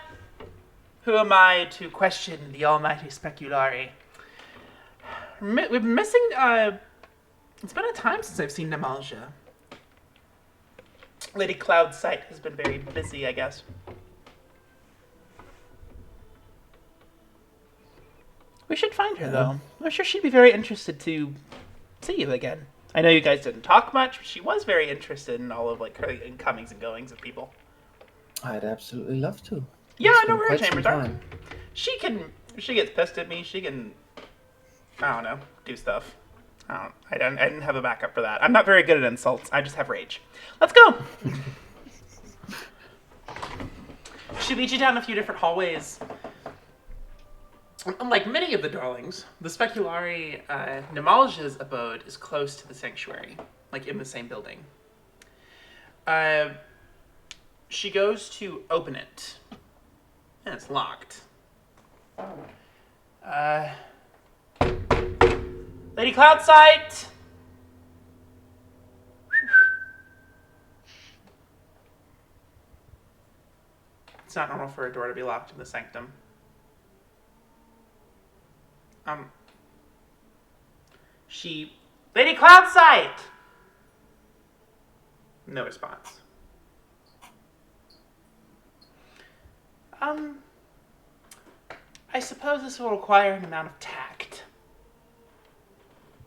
who am I to question the almighty Speculari? We've been missing... it's been a time since I've seen Nemalja. Lady Cloud's sight has been very busy, I guess. We should find her, though. I'm sure she'd be very interested to see you again. I know you guys didn't talk much, but she was very interested in all of her incomings and goings of people. I'd absolutely love to. Yeah, It's I know been where her quite some chambers are. time. If she gets pissed at me, she can, I don't know, do stuff. I didn't have a backup for that. I'm not very good at insults. I just have rage. Let's go! She leads you down a few different hallways. Unlike many of the Darlings, the Speculari, Nemalja's abode is close to the sanctuary, like in the same building. She goes to open it, and it's locked. Lady Cloudsight! It's not normal for a door to be locked in the sanctum. Lady Cloudsight! No response. I suppose this will require an amount of tact.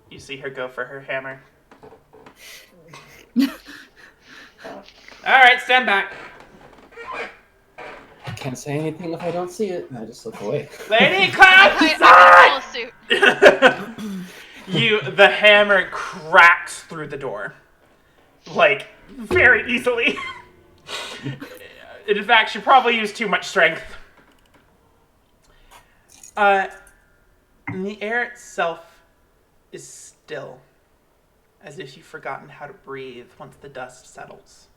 You see her go for her hammer. Alright, stand back. I can't say anything if I don't see it. I just look away. Lady I Cloudsight! follow suit. The hammer cracks through the door. Like, very easily. In fact, she probably used too much strength. The air itself is still, as if you've forgotten how to breathe once the dust settles.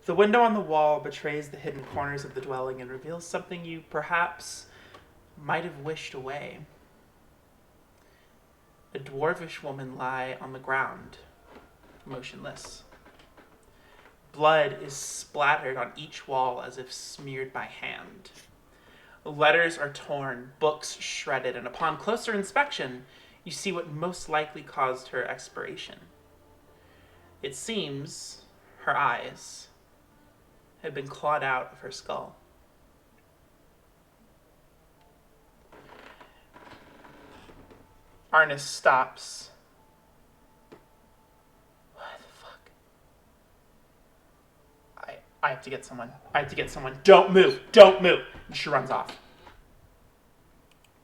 The window on the wall betrays the hidden corners of the dwelling and reveals something you perhaps might have wished away. A dwarvish woman lie on the ground, motionless. Blood is splattered on each wall as if smeared by hand. Letters are torn, books shredded, and upon closer inspection, you see what most likely caused her expiration. It seems her eyes had been clawed out of her skull. Arnis stops. What the fuck? I have to get someone. I have to get someone. Don't move! Don't move! And she runs off.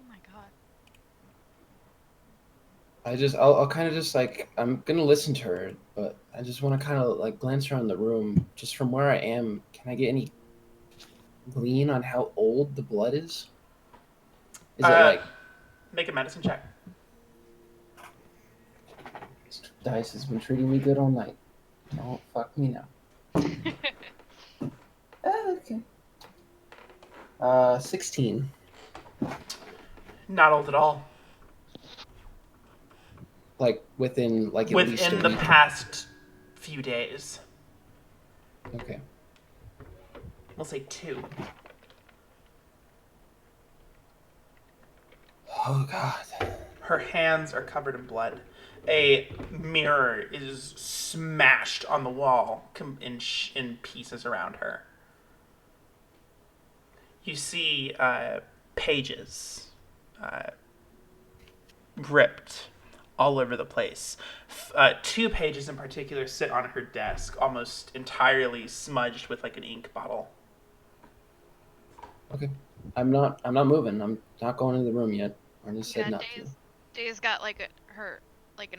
Oh my god. I'll kind of just like, I'm gonna listen to her, but I just want to kind of like glance around the room. Just from where I am, can I get any glean on how old the blood is? Is it like... Make a medicine check. Dice has been treating me good all night. Don't fuck me now. Okay. 16. Not old at all. Like within like at least a Within the week. past few days. Okay. We'll say 2. Oh god. Her hands are covered in blood. A mirror is smashed on the wall in pieces around her. You see pages ripped all over the place. 2 pages in particular sit on her desk, almost entirely smudged with like an ink bottle. Okay. I'm not moving. I'm not going into the room yet. Arnis said Yeah, not to. Dave's got like her like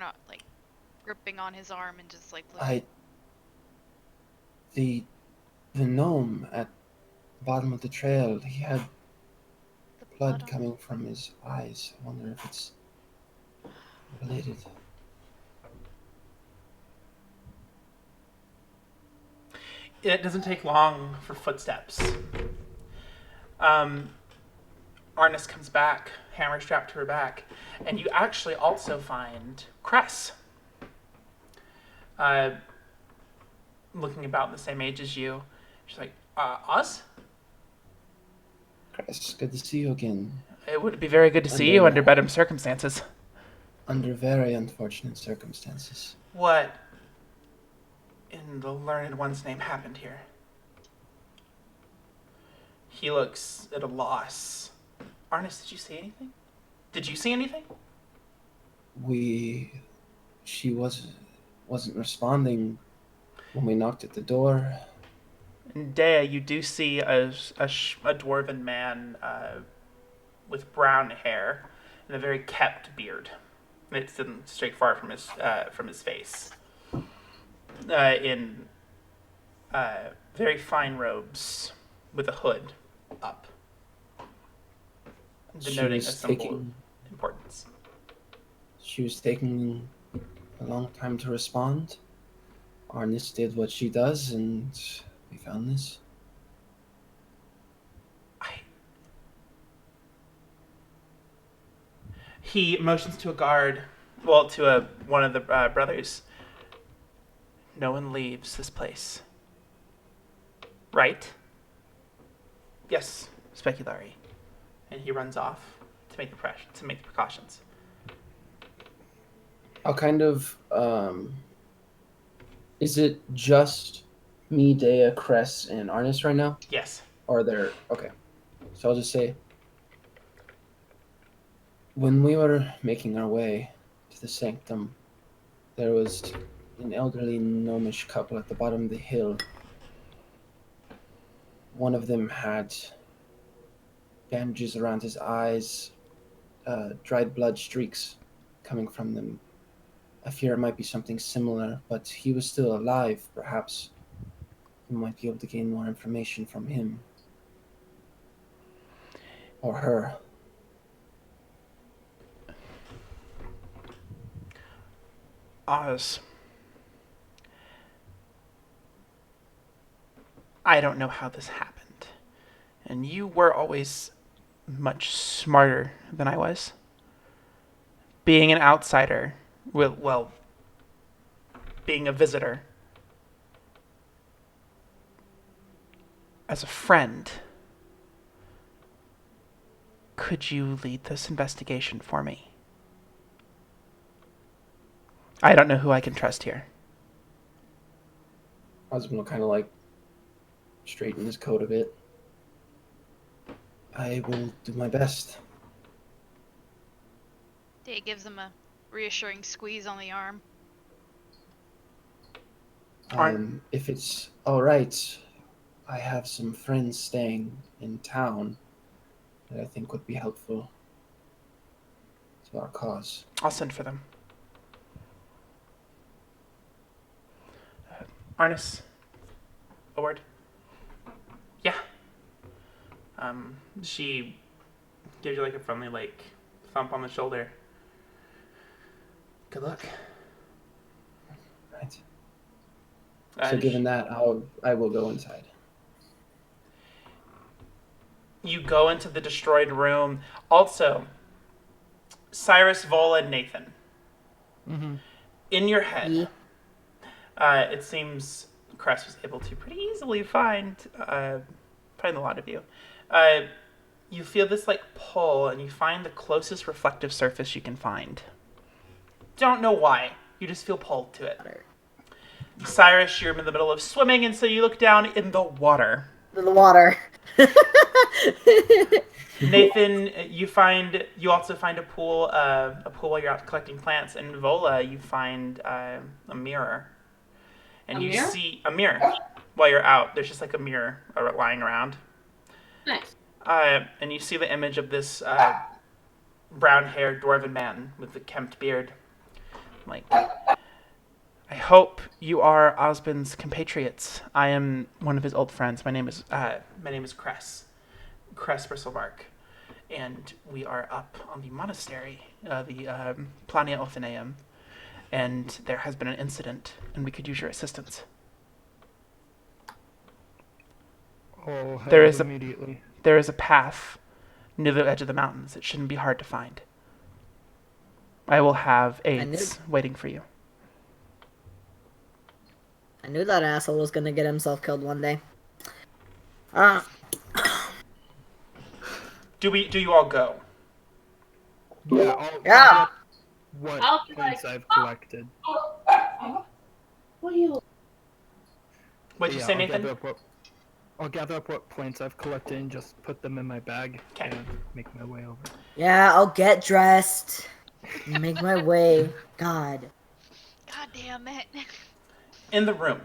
gripping on his arm and just like looking. The gnome at the bottom of the trail, he had The blood on- coming from his eyes. I wonder if it's related. It doesn't take long for footsteps. Arnis comes back, hammer strapped to her back, and you actually also find Cress. Looking about the same age as you. She's like, us? Chris, good to see you again. It would be very good to see you under better circumstances. Under very unfortunate circumstances. What in the learned one's name happened here? He looks at a loss. Arnis, did you see anything? Did you see anything? She wasn't responding when we knocked at the door. In Dea, you do see a dwarven man with brown hair and a very kept beard. It didn't stray far from his face. In very fine robes with a hood up, denoting a symbol of importance. She was taking a long time to respond. Arnis did what she does, and we found this. He motions to a guard, well, to one of the brothers. No one leaves this place. Right? Yes, Speculari. And he runs off to make the precautions. I'll kind of, is it just me, Dea, Cress, and Arnis right now? Yes. Or are there, okay. So I'll just say, when we were making our way to the sanctum, there was an elderly gnomish couple at the bottom of the hill. One of them had bandages around his eyes, dried blood streaks coming from them. I fear it might be something similar, but he was still alive. Perhaps we might be able to gain more information from him. Or her. Oz. I don't know how this happened. And you were always much smarter than I was. Being an outsider, well, being a visitor. As a friend, could you lead this investigation for me? I don't know who I can trust here. Husband will kind of like straighten his coat a bit. I will do my best. Day gives him a reassuring squeeze on the arm. If it's all right, I have some friends staying in town that I think would be helpful to our cause. I'll send for them. Arnis, a word? Yeah. She gives you like a friendly like thump on the shoulder. Good luck. Right. So given that, I will go inside. You go into the destroyed room. Also, Cyrus, Vola, and Nathan. Mm-hmm. In your head, it seems Cress was able to pretty easily find a lot of you. You feel this like pull, and you find the closest reflective surface you can find. Don't know why. You just feel pulled to it. Cyrus, you're in the middle of swimming, and so you look down in the water. The water. Nathan, you also find a pool while you're out collecting plants, and Vola, you find a mirror, and you see a mirror while you're out. There's just like a mirror lying around. Nice. And you see the image of this brown-haired dwarven man with the kempt beard. Like, I hope you are Osmond's compatriots. I am one of his old friends. My name is Cress Bristlebark, and we are up on the monastery, the Plania Othenaeum, and there has been an incident, and we could use your assistance. Oh, There is immediately. There is a path near the edge of the mountains. It shouldn't be hard to find. I will have aides waiting for you. I knew that asshole was gonna get himself killed one day. Do you all go? Yeah. Yeah. What I'll be points like, I've collected. What are you? What'd you say, Nathan? I'll gather up what plants I've collected and just put them in my bag and make my way over. Yeah, I'll get dressed. Make my way. God. God damn it. In the room,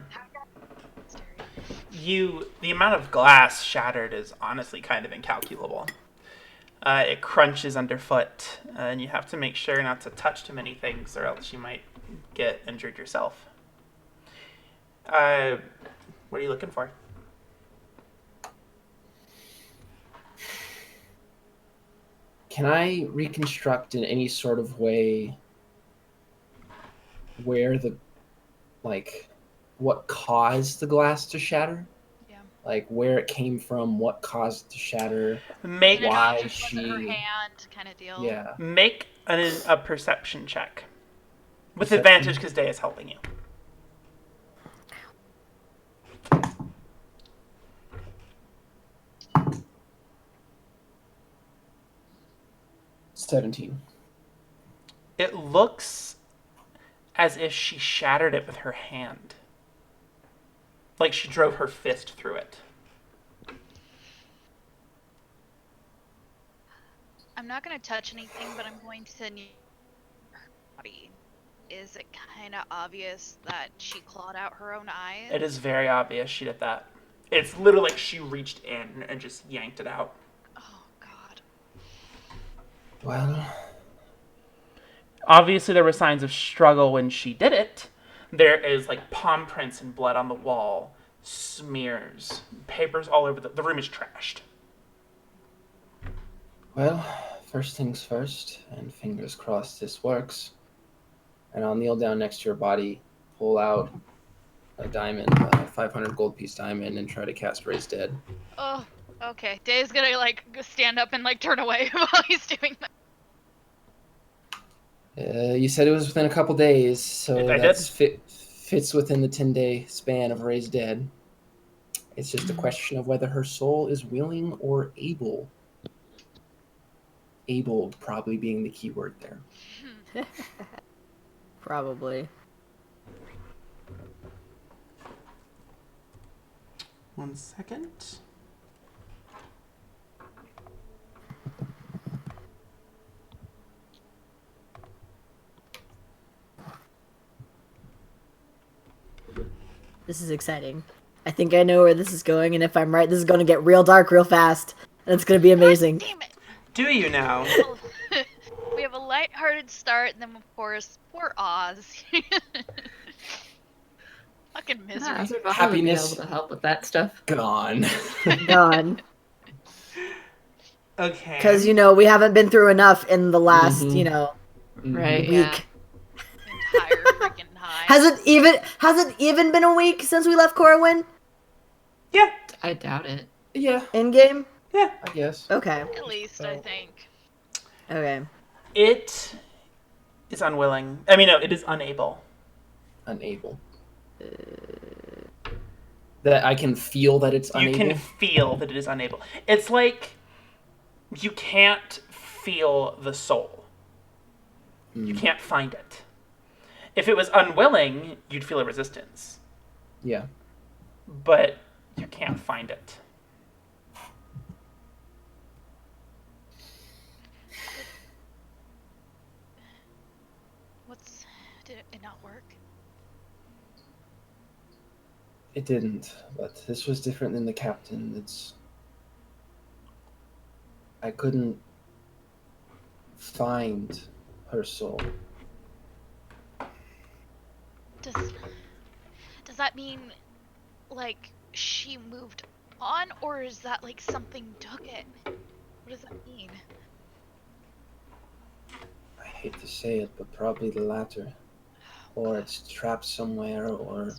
the amount of glass shattered is honestly kind of incalculable. It crunches underfoot, and you have to make sure not to touch too many things, or else you might get injured yourself. What are you looking for? Can I reconstruct in any sort of way where what caused the glass to shatter? Yeah. Like where it came from, what caused it to shatter, Make why Just wasn't her hand kind of deal. Yeah. Make a perception check with Perception. advantage because Day is helping you. $17. It looks as if she shattered it with her hand. Like she drove her fist through it. I'm not going to touch anything, but I'm going to near her body. Is it kind of obvious that she clawed out her own eyes? It is very obvious she did that. It's literally like she reached in and just yanked it out. Oh, God. Well, obviously there were signs of struggle when she did it. There is like palm prints and blood on the wall, smears, papers all over the room is trashed. Well, first things first, and fingers crossed this works. and I'll kneel down next to your body, pull out a diamond, 500 gold piece diamond, and try to cast Raise Dead. Oh, okay. Day's gonna like stand up and like turn away while he's doing that. You said it was within a couple days, so I that's fits within the 10-day span of Raise Dead. It's just a question of whether her soul is willing or able. Able probably being the key word there. Probably. One second. This is exciting. I think I know where this is going, and if I'm right, this is going to get real dark real fast. And it's going to be amazing. God damn it! Do you now? We have a lighthearted start, and then of course, poor Oz. Fucking misery. Azurvana Happiness. would be able to help with that stuff. Gone. Gone. Okay. Because, we haven't been through enough in the last, Right, week. yeah. Entire freaking time. Has it even been a week since we left Corwin? Yeah. I doubt it. Yeah, In game? Yeah. I guess. Okay. At least, I think. Okay. It is unwilling. I mean, no, it is unable. Unable. That I can feel that it's You unable. can feel that it is unable. It's like you can't feel the soul. You can't find it. If it was unwilling, you'd feel a resistance. Yeah. But you can't find it. Did it not work? It didn't, but this was different than the captain. I couldn't find her soul. Does that mean, like, she moved on, or is that, like, something took it? What does that mean? I hate to say it, but probably the latter. Or it's trapped somewhere, or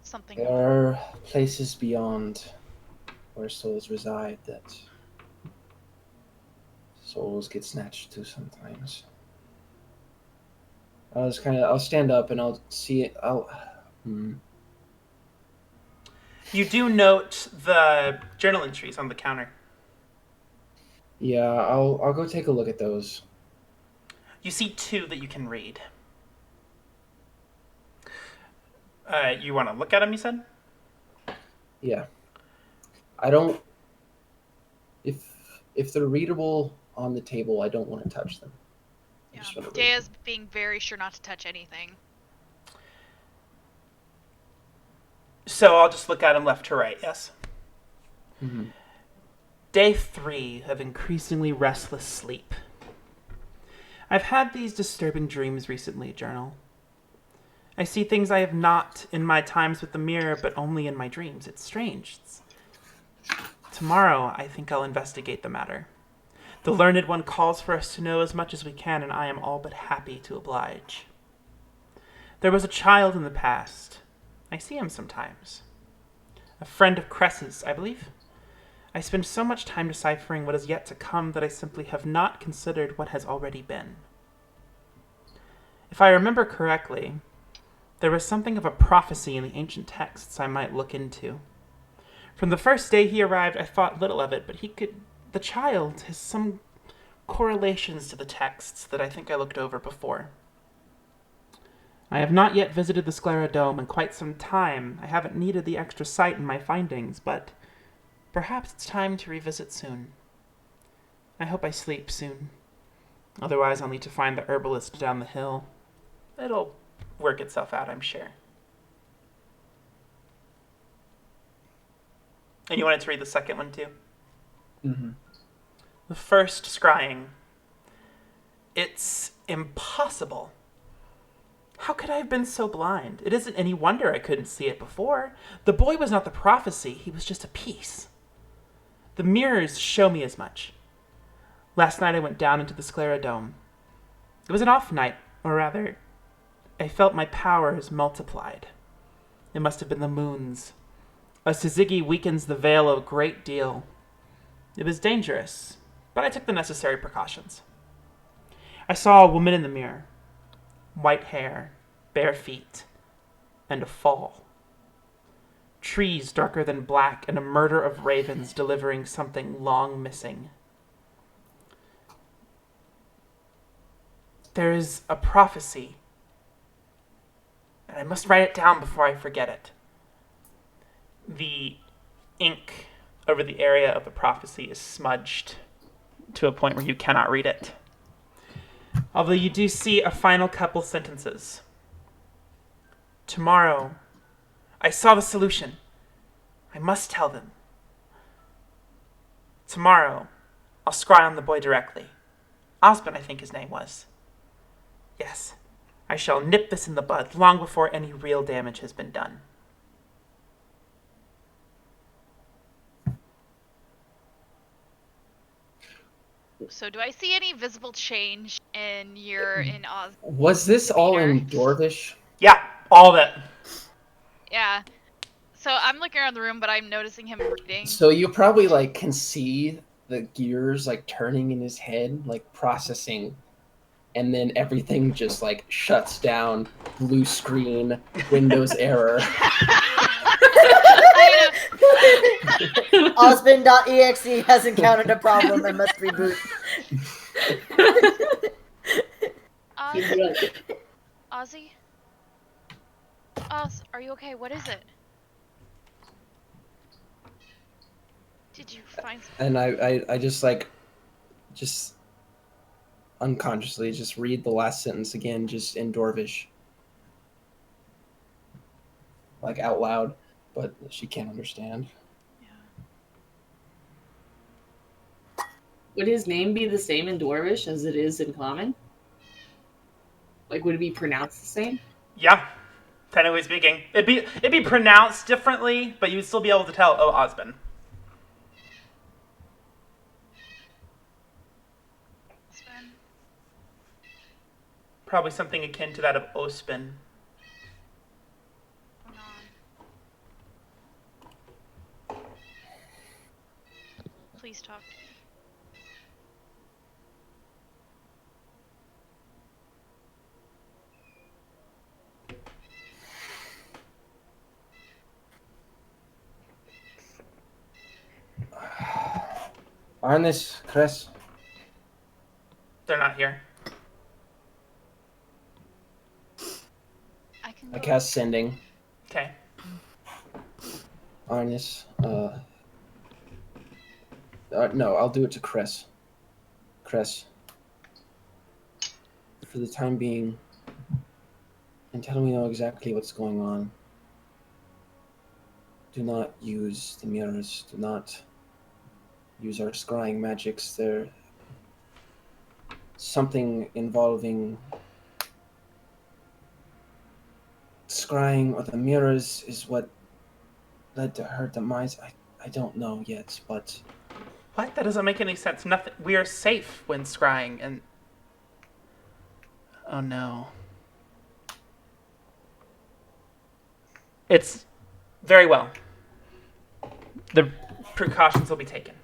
Something. there are places beyond where souls reside that souls get snatched to sometimes. I'll stand up and I'll see it. You do note the journal entries on the counter. Yeah, I'll go take a look at those. You see 2 that you can read. You want to look at them, you said? Yeah. I don't. If they're readable on the table, I don't want to touch them. Yeah. Just wanna read Daya's being very sure not to touch anything. So I'll just look at them left to right, yes? them. Day 3 of increasingly restless sleep. I've had these disturbing dreams recently, Journal. I see things I have not in my times with the mirror, but only in my dreams. It's strange. Tomorrow, I think I'll investigate the matter. The Learned One calls for us to know as much as we can, and I am all but happy to oblige. There was a child in the past. I see him sometimes. A friend of Cress's, I believe. I spend so much time deciphering what is yet to come that I simply have not considered what has already been. If I remember correctly, there was something of a prophecy in the ancient texts I might look into. From the first day he arrived, I thought little of it, but the child has some correlations to the texts that I think I looked over before. I have not yet visited the Sclera Dome in quite some time. I haven't needed the extra sight in my findings, but perhaps it's time to revisit soon. I hope I sleep soon. Otherwise, I'll need to find the herbalist down the hill. It'll work itself out, I'm sure. And you wanted to read the second one, too? Mm-hmm. The first scrying. It's impossible. How could I have been so blind? It isn't any wonder I couldn't see it before. The boy was not the prophecy, he was just a piece. The mirrors show me as much. Last night I went down into the Sclera Dome. It was an off night. Or rather, I felt my powers multiplied. It must have been the moons. A Syzygy weakens the veil a great deal. It was dangerous, but I took the necessary precautions. I saw a woman in the mirror. White hair, bare feet, and a fall. Trees darker than black, and a murder of ravens delivering something long missing. There is a prophecy, and I must write it down before I forget it. The ink over the area of the prophecy is smudged to a point where you cannot read it. Although you do see a final couple sentences. Tomorrow, I saw the solution. I must tell them. Tomorrow, I'll scry on the boy directly. Osmond, I think his name was. Yes, I shall nip this in the bud long before any real damage has been done. So do I see any visible change in Oz? Was this all in Peter? Dwarvish? Yeah, all of it. Yeah. So I'm looking around the room, but I'm noticing him reading. So you probably like can see the gears like turning in his head, like processing, and then everything just like shuts down, blue screen, Windows error. Osmond.exe has encountered a problem and must reboot. Ozzy? Oz, are you okay? What is it? Did you find something? And I just unconsciously just read the last sentence again, just in Dwarvish, like out loud, but she can't understand. Would his name be the same in Dwarvish as it is in Common? Like, would it be pronounced the same? Yeah, technically speaking. It'd be pronounced differently, but you'd still be able to tell, oh, Osmond. Probably something akin to that of Ospin. Please talk to me. Arnis, Chris. They're not here. I cast sending. Okay. Arnis. No, I'll do it to Chris. Chris. For the time being, until we know exactly what's going on, do not use the mirrors. Do not use our scrying magics. They're something involving scrying or the mirrors is what led to her demise. I don't know yet, but... What? That doesn't make any sense. Nothing. We are safe when scrying, and... Oh no. It's very well. The precautions will be taken.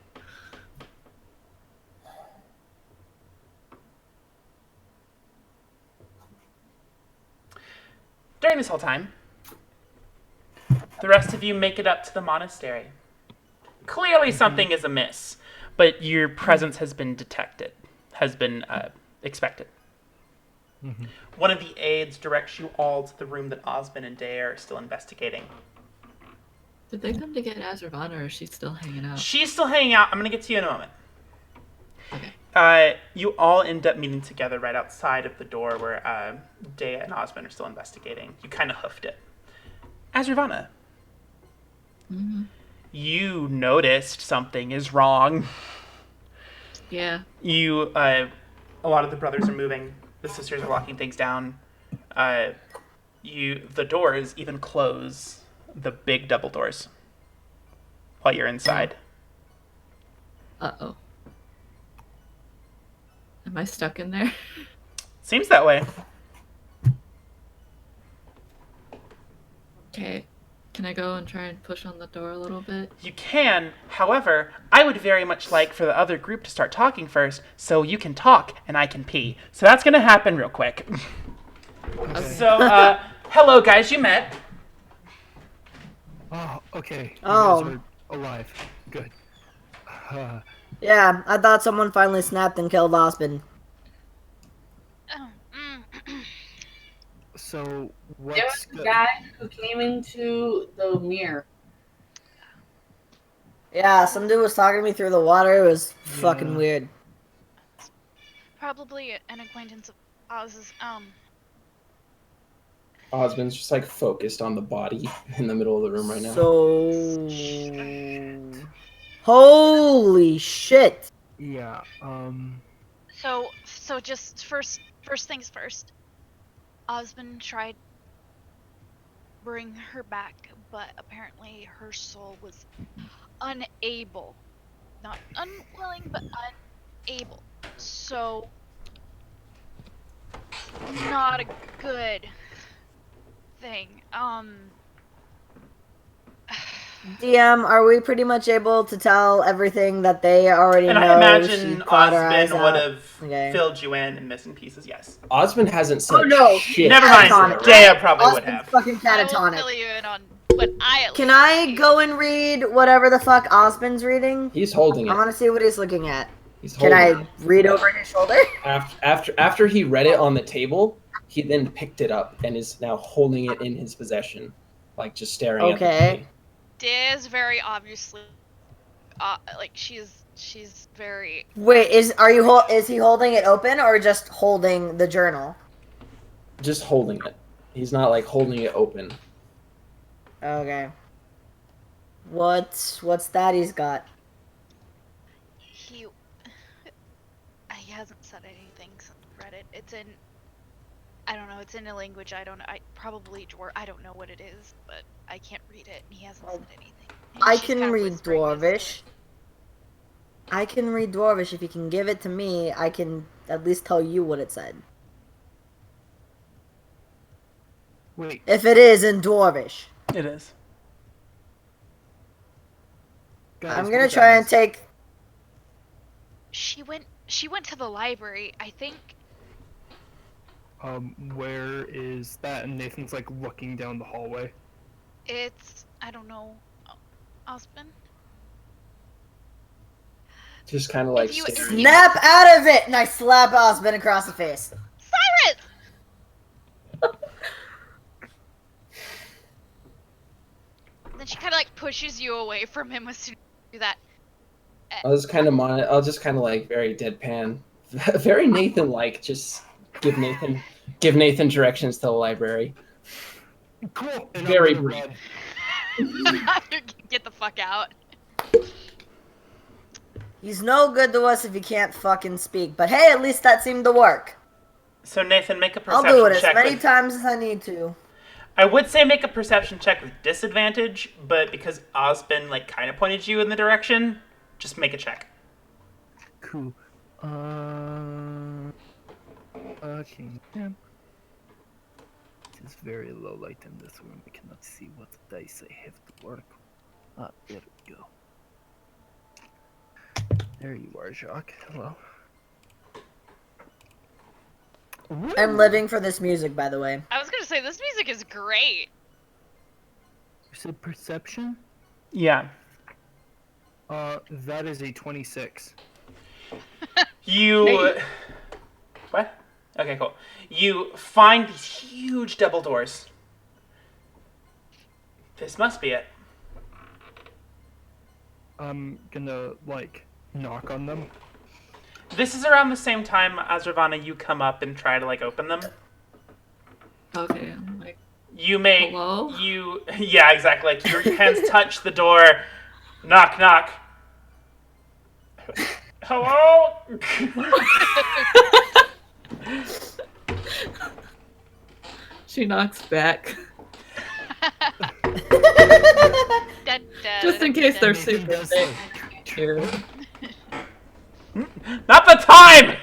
During this whole time, the rest of you make it up to the monastery. Clearly something is amiss, but your presence has been detected, has been expected. Mm-hmm. One of the aides directs you all to the room that Osmond and Day are still investigating. Did they come to get Azravana, or is she still hanging out? She's still hanging out. I'm going to get to you in a moment. Okay. You all end up meeting together right outside of the door where Day and Osmond are still investigating. You kind of hoofed it. Azravana. Mm-hmm. You noticed something is wrong. Yeah. You, a lot of the brothers are moving. The sisters are locking things down. The doors even close, the big double doors, while you're inside. Uh-oh. Am I stuck in there? Seems that way. Okay. Can I go and try and push on the door a little bit? You can, however, I would very much like for the other group to start talking first, so you can talk and I can pee. So that's gonna happen real quick. Okay. So, hello guys, you met. Oh, okay. Oh. You guys are alive. Good. Yeah, I thought someone finally snapped and killed Osmond. Oh, So, There what's was a good? guy who came into the mirror. Yeah, some dude was talking to me through the water. It was fucking Yeah. weird. probably an acquaintance of Oz's. Osmond's just like focused on the body in the middle of the room right now. So, holy shit! Yeah, So just first things first. Osmond tried bring her back, but apparently her soul was unable, not unwilling, but unable. So not a good thing. DM, are we pretty much able to tell everything that they already And know? I imagine She caught her eyes Osmond would out. have Okay. filled you in and missing pieces, yes. Osmond hasn't said Oh, no. shit. Never mind, Catatonic. Dea probably would Osmond's have. fucking I will catatonic. fill you in on what I. Can I go and read whatever the fuck Osmond's reading? He's holding I it. want to see what he's looking at. He's Can holding I read over his shoulder? it. After he read it on the table, he then picked it up and is now holding it in his possession, like just staring at Okay. the Dea is very obviously, like she's very. Wait, is he holding it open or just holding the journal? just holding it. He's not like holding it open. Okay. What's that he's got? He hasn't said anything since I read it. It's in. I don't know. It's in a language I don't. I probably Dwarf. I don't know what it is, but I can't read it. And he hasn't said anything. And I she's can kind of read whispering this to Dwarvish. I can read Dwarvish. If you can give it to me, I can at least tell you what it said. wait. If it is in Dwarvish. It is. Guys, I'm gonna what try and guys? take... She went to the library, I think. Where is that? And Nathan's like looking down the hallway. It's I don't know. Osmond? Just kind of like If you- staring. Snap out of it! And I slap Osmond across the face. Cyrus! Then she kind of like pushes you away from him as soon as you do that. I'll just kind of like very deadpan, very Nathan like. Just give Nathan directions to the library. Cool. And Very I'm gonna brief. run. Get the fuck out. He's no good to us if he can't fucking speak. But hey, at least that seemed to work. So Nathan, make a I'll perception do it as check. many with- times as I need to. I would say make a perception check with disadvantage, but because Osmond like kind of pointed you in the direction, just make a check. Cool. Okay. Yeah. It is very low light in this room. I cannot see what dice I have to work. Ah, there we go. There you are, Jacques. Hello. I'm living for this music, by the way. I was gonna say this music is great. You said perception? Yeah. That is a 26. You. Nate. What? Okay, cool. You find these huge double doors. This must be it. I'm gonna, like, knock on them. This is around the same time as Ravana, you come up and try to like open them. Okay, I'm like, You may Hello? yeah, exactly. Like your hands touch the door. Knock, knock. Hello? she knocks back. Da, da, Just in da, case da, they're da. super does big. like- Here. Not the time.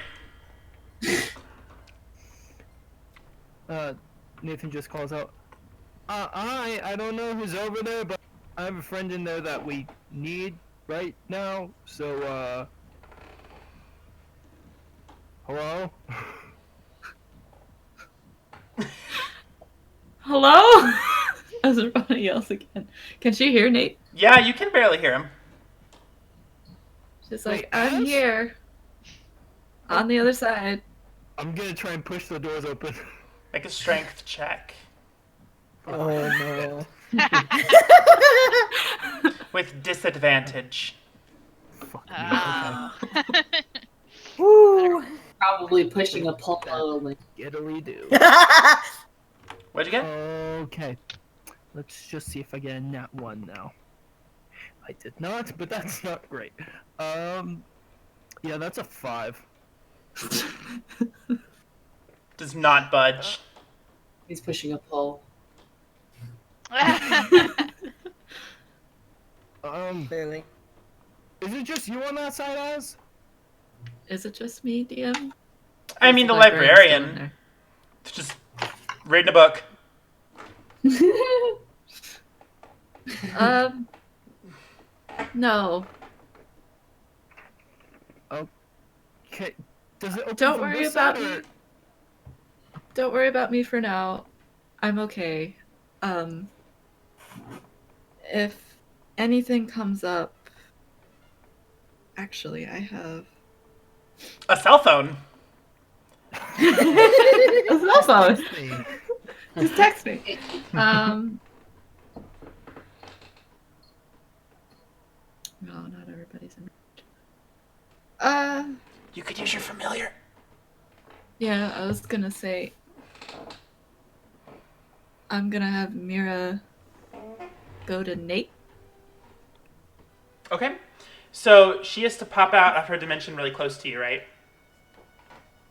Nathan just calls out, I don't know who's over there, but I have a friend in there that we need right now. So, hello? Hello? Azurvana yells again. Can she hear Nate? Yeah, you can barely hear him. She's Wait, like, I'm Az? here. On the other side. I'm gonna try and push the doors open. Make a strength check. Oh With disadvantage. Fuck me. Oh. no. Probably pushing a polo. Like, Skiddly do. What'd you get? Okay. Let's just see if I get a nat 1 now. I did not, but that's not great. Yeah, that's a 5. Does not budge. he's pushing a pole. Clearly. Is it just you on that side, Az? Is it just me, DM? I mean, the Librarian's still in librarian. Just reading a book. there. No. Okay. Does it open Don't from worry this about side, me. or- Don't worry about me for now. I'm okay. If anything comes up, actually, I have A cell phone. a cell phone. Hey. Just text me. No, not everybody's in. You could use your familiar. Yeah, I was gonna say. I'm gonna have Mira go to Nate. Okay. So she has to pop out of her dimension really close to you, right?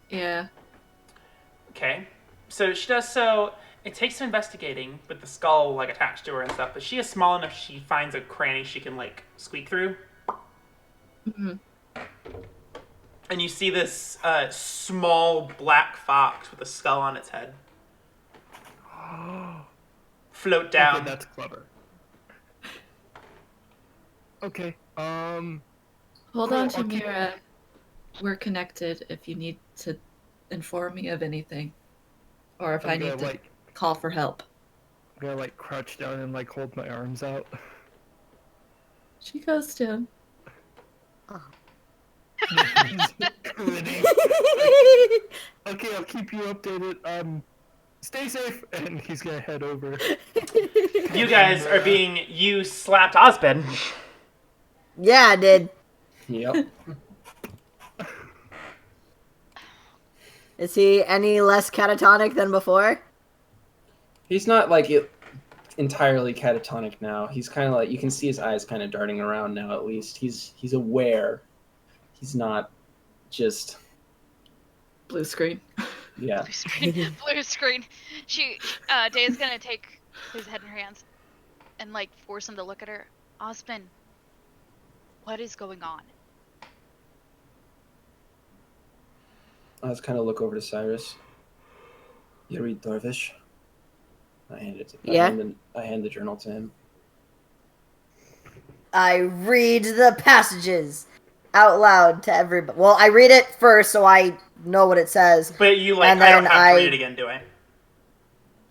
Yeah. Okay. So she does so. It takes some investigating with the skull like attached to her and stuff, but she is small enough she finds a cranny she can like squeak through. Mm-hmm. And you see this small black fox with a skull on its head float down. Okay, that's clever. Okay. Hold Cool, on to I'll keep- Mira. We're connected if you need to inform me of anything. Or if I I'm need gonna to call for help. I'm gonna crouch down and hold my arms out. She goes to him. Grinning. Okay, I'll keep you updated. Stay safe, and he's gonna head over. You guys are being you slapped Osben. Yeah, I did. Yep. Is he any less catatonic than before? He's not entirely catatonic now. He's kind of you can see his eyes kind of darting around now. At least he's aware. He's not just Blue screen. yeah. Blue screen. Blue screen. Daya's gonna take his head in her hands and force him to look at her. Osman, what is going on? I just kind of look over to Cyrus. You read Darvish? I hand it. Yeah. I hand the journal to him. I read the passages out loud to everybody. Well, I read it first so I know what it says. But you And I don't then have to read it again, do I?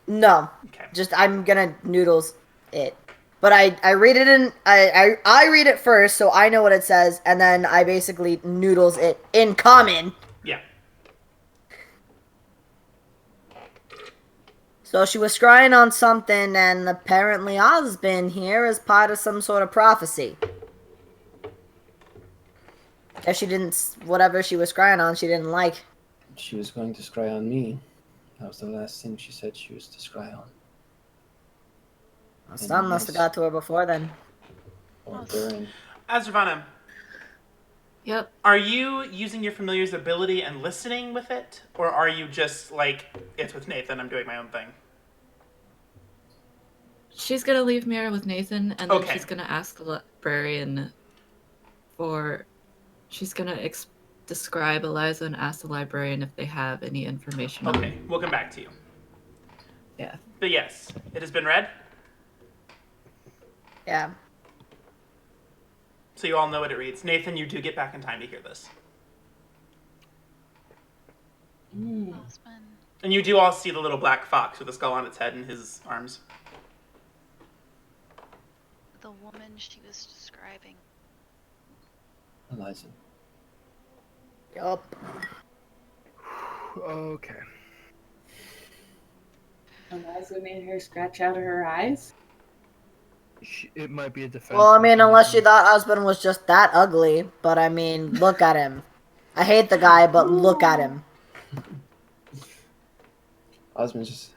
No. Okay. Just I'm gonna noodles it. But I read it I read it first so I know what it says, and then I basically noodles it in common. Yeah. So she was scrying on something, and apparently Osbin here is part of some sort of prophecy. Guess she didn't, whatever she was scrying on, she didn't like. She was going to scry on me. That was the last thing she said she was to scry on. Well, some must have got to her before then. Or during. Azravana, Yep. are you using your familiar's ability and listening with it? Or are you just it's with Nathan, I'm doing my own thing? She's gonna leave Mira with Nathan, and then Okay. she's gonna ask the librarian for. She's gonna describe Eliza and ask the librarian if they have any information. Okay, we'll come back to you. Yeah. But yes, it has been read. Yeah. So you all know what it reads. Nathan, you do get back in time to hear this. Osman. And you do all see the little black fox with a skull on its head and his arms. The woman she was describing. Eliza. Yup. Okay. Eliza made her scratch out of her eyes. It might be a defense. Well, I mean, unless she mechanism. thought husband was just that ugly. But I mean, look at him. I hate the guy, but look at him. Osmond just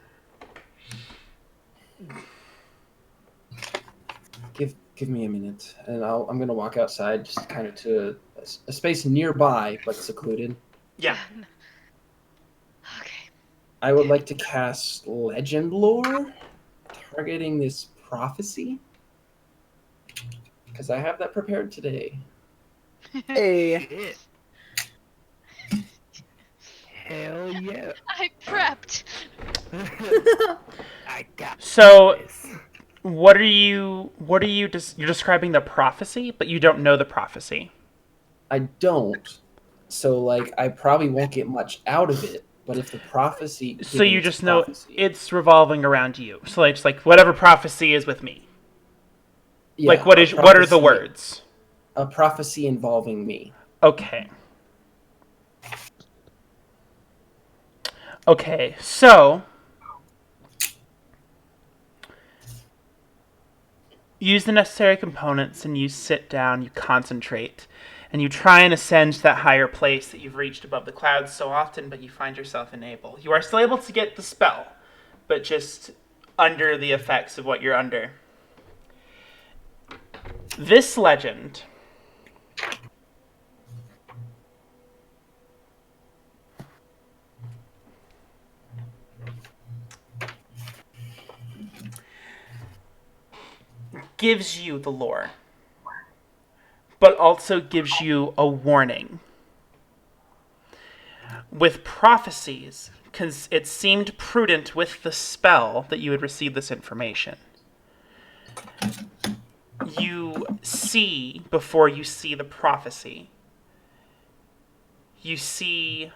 give me a minute, and I'm gonna walk outside, just kind of to a space nearby but secluded. Yeah. Okay. I would like to cast Legend Lore, targeting this prophecy, because I have that prepared today. Hey. Shit. Hell yeah. I prepped. I got So, this. what are you you're describing the prophecy, but you don't know the prophecy. I don't, so like I probably won't get much out of it. But if the prophecy, So you given just its know prophecy- it's revolving around you. So it's like whatever prophecy is with me. Yeah, Like what a are the prophecy- words? A prophecy involving me. Okay. Okay, so use the necessary components and you sit down, you concentrate, and you try and ascend to that higher place that you've reached above the clouds so often, but you find yourself unable. You are still able to get the spell, but just under the effects of what you're under. This legend gives you the lore, but also gives you a warning. With prophecies, because it seemed prudent with the spell that you would receive this information. You see, before you see the prophecy, you see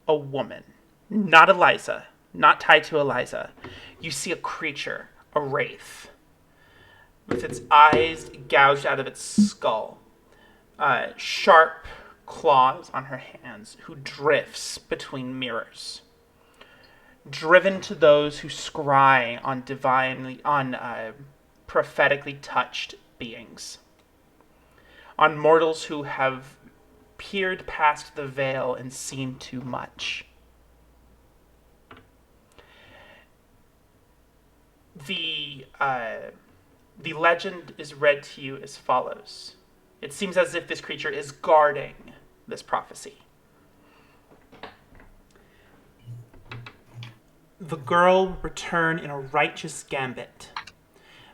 a woman, not Eliza, not tied to Eliza. You see a creature, a wraith, with its eyes gouged out of its skull, sharp claws on her hands, who drifts between mirrors, driven to those who scry on prophetically touched beings, on mortals who have peered past the veil and seen too much. The legend is read to you as follows. It seems as if this creature is guarding this prophecy. The girl will return in a righteous gambit.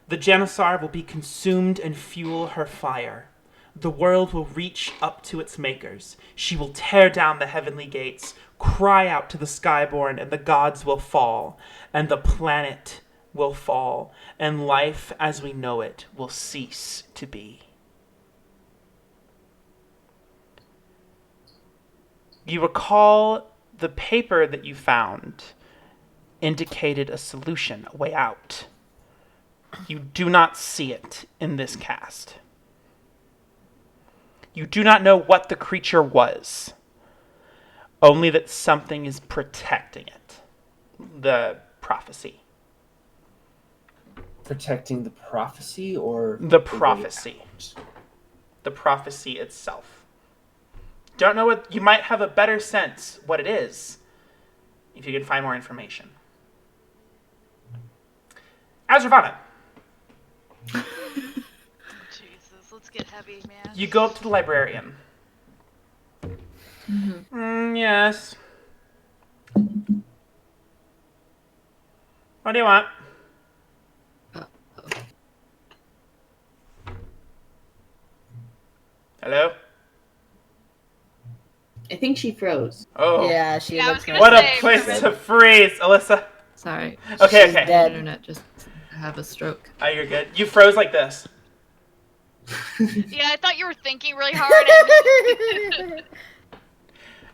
The Janusaar will be consumed and fuel her fire. The world will reach up to its makers. She will tear down the heavenly gates, cry out to the skyborn, and the gods will fall, and the planet will fall, and life as we know it will cease to be. You recall the paper that you found indicated a solution, a way out. You do not see it in this cast. You do not know what the creature was, only that something is protecting it. The prophecy. Protecting the prophecy or The way prophecy. out? The prophecy itself. Don't know what. You might have a better sense what it is if you can find more information. Azravana, Jesus, let's get heavy, man. you go up to the librarian. Yes. What do you want? Hello? I think she froze. Oh. Yeah, she Yeah, I looks was gonna What a say, place Chris. to freeze, Alyssa. Sorry. Okay, She's okay. dead. The internet just have a stroke. Oh, you're good. You froze like this. Yeah, I thought you were thinking really hard.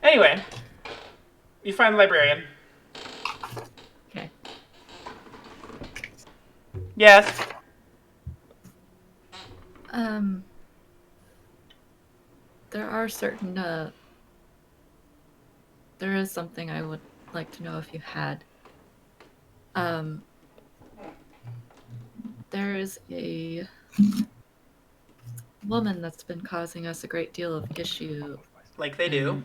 Anyway, you find the librarian. Okay. Yes. There are certain, there is something I would like to know if you had. There is a woman that's been causing us a great deal of issue. Like they do.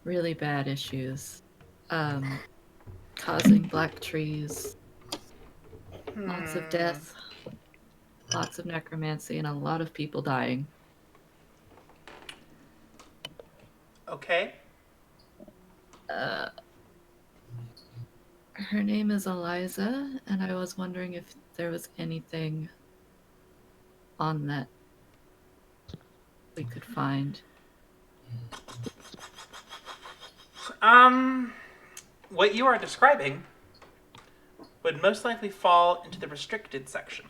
Really bad issues. Causing black trees, lots of death, lots of necromancy, and a lot of people dying. Okay. Her name is Eliza, and I was wondering if there was anything on that we could find. What you are describing would most likely fall into the restricted section.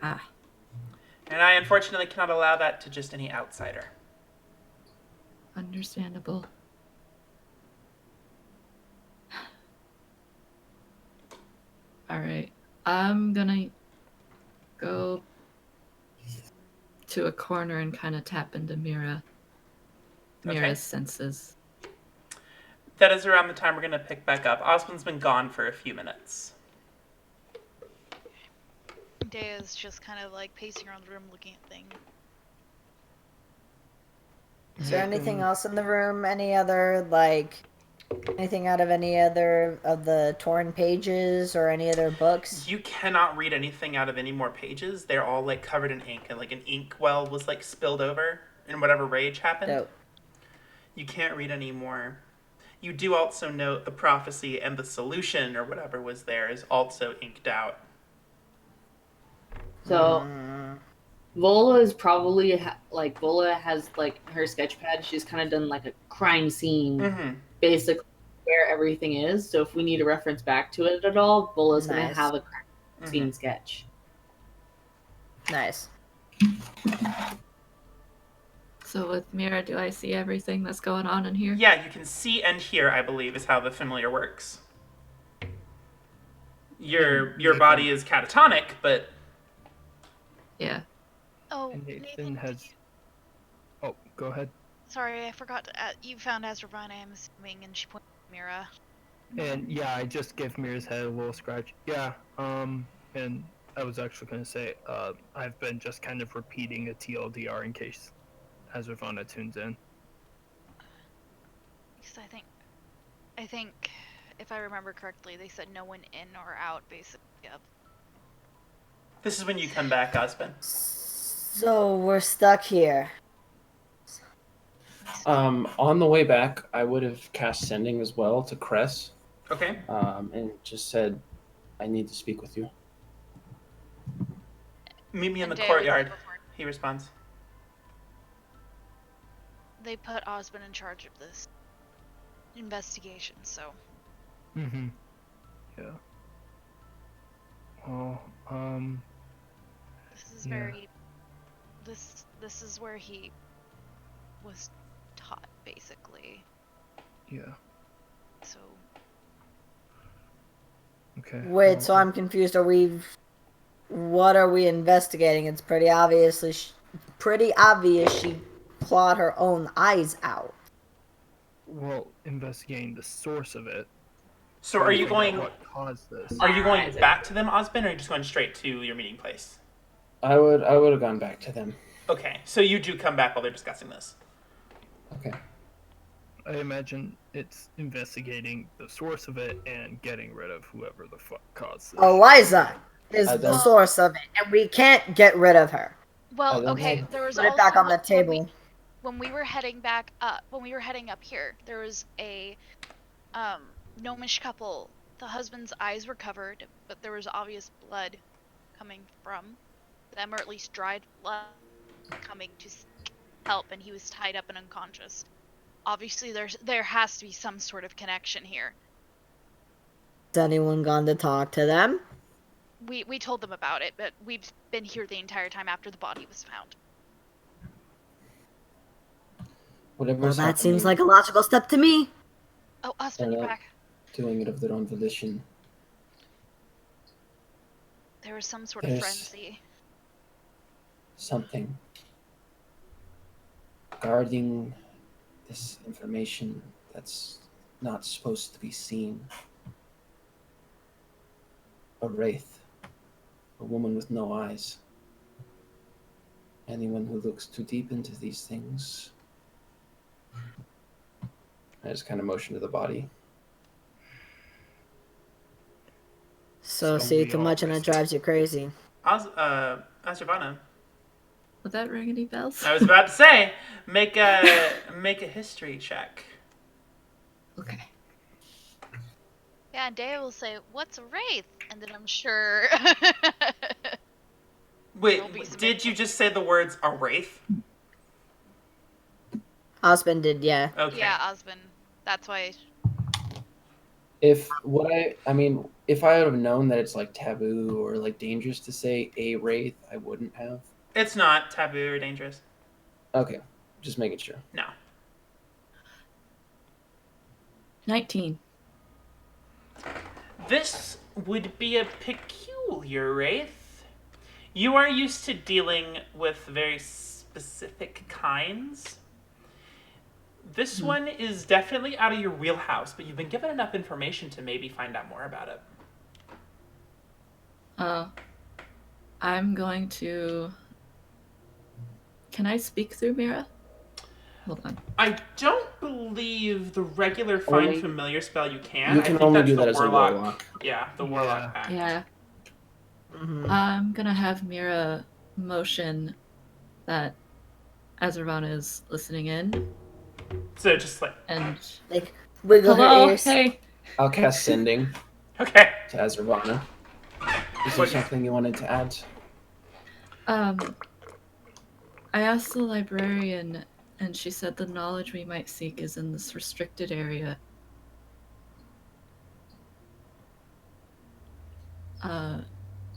Ah, And I unfortunately cannot allow that to just any outsider. understandable. Alright, I'm gonna go to a corner and kind of tap into Mira's senses. That is around the time we're going to pick back up. Osmond's been gone for a few minutes. Dea's just kind of like pacing around the room looking at things. Is there anything else in the room? Any other, like, anything out of any other of the torn pages or any other books? You cannot read anything out of any more pages. They're all like covered in ink, and like an ink well was like spilled over in whatever rage happened. Dope. You can't read any more. You do also note the prophecy and the solution or whatever was there is also inked out. So, Vola is probably Vola has like her sketch pad. She's kind of done like a crime scene, basically where everything is. So if we need a reference back to it at all, Vola's gonna have a crime scene sketch. Nice. So with Mira, do I see everything that's going on in here? Yeah, you can see and hear, I believe, is how the familiar works. Your body is catatonic, but... Yeah. Oh, And Nathan, Nathan has... Oh, go ahead. sorry, I forgot to you found Azravana, I'm assuming, and she pointed at Mira. And yeah, I just gave Mira's head a little scratch. Yeah, and I was actually going to say, I've been just kind of repeating a TLDR in case Azravana tunes in. Because I think, if I remember correctly, they said no one in or out, basically. Yep. This is when you come back, Osmond. So we're stuck here. On the way back, I would have cast Sending as well to Cress. Okay. And just said, I need to speak with you. Meet me in the Dea was courtyard, there before. he responds. They put Osmond in charge of this investigation, so... Mm-hmm. Yeah. Well, This is Yeah. very... This is where he was taught, basically. yeah. So... Okay. Wait, so I'm confused. What are we investigating? It's pretty obvious she clawed her own eyes out. Well, investigating the source of it. So are you Figure out going... what caused this? Are you going back to them, Osmond, or are you just going straight to your meeting place? I would have gone back to them. Okay, so you do come back while they're discussing this. Okay. I imagine it's investigating the source of it and getting rid of whoever the fuck caused this. Eliza is I the don't- source of it, and we can't get rid of her. I Well, don't okay, know. there was Put it also... back on the when table. when we were heading back up, here, there was a gnomish couple. The husband's eyes were covered, but there was obvious blood coming from them, or at least dried blood coming to. help and he was tied up and unconscious. Obviously, there has to be some sort of connection here. Has anyone gone to talk to them? We told them about it, but we've been here the entire time after the body was found. Well, Whatever's that seems happening, like a logical step to me. Oh, Osmond, you're not back. doing it of their own volition. There was some sort of There's frenzy. something guarding this information that's not supposed to be seen. A wraith. A woman with no eyes. Anyone who looks too deep into these things. I just kind of motion to the body. So So see we too all much and it risk- drives you crazy. Asravana. Would that ring any bells? I was about to say, make a history check. Okay. Yeah, and Dea will say, "What's a wraith?" And then I'm sure. Wait, There'll be some did you just say the words a wraith? Osmond did, yeah. Okay. Yeah, Osmond. That's why. If if I would have known that it's like taboo or like dangerous to say a wraith, I wouldn't have. It's not taboo or dangerous. Okay, just making sure. No. 19. This would be a peculiar wraith. You are used to dealing with very specific kinds. This one is definitely out of your wheelhouse, but you've been given enough information to maybe find out more about it. I'm going to... Can I speak through Mira? Hold on. I don't believe the regular Find Only- Familiar spell you can. You I can think only that's do the that as a warlock. warlock. Yeah, the Yeah. warlock pact. Yeah. Mhm. I'm gonna have Mira motion that Azarvana is listening in, So just like, and Like, wiggle hello, her ears. hey. I'll cast Sending okay. to Azarvana. Is there something you wanted to add? I asked the librarian, and she said the knowledge we might seek is in this restricted area.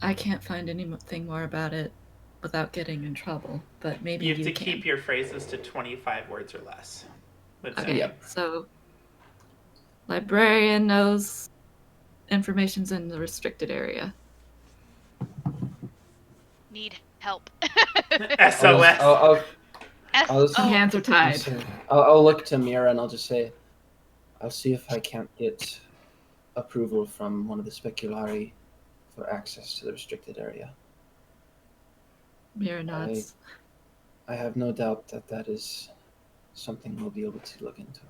I can't find anything more about it without getting in trouble, but maybe You have to can. keep your phrases to 25 words or less. Okay, Yep. so librarian knows information's in the restricted area. Need help. SOS. I'll just- My hands are I'm tied. sorry. I'll look to Mira and I'll just say, I'll see if I can't get approval from one of the speculari for access to the restricted area. Mira nods. I have no doubt that that is something we'll be able to look into.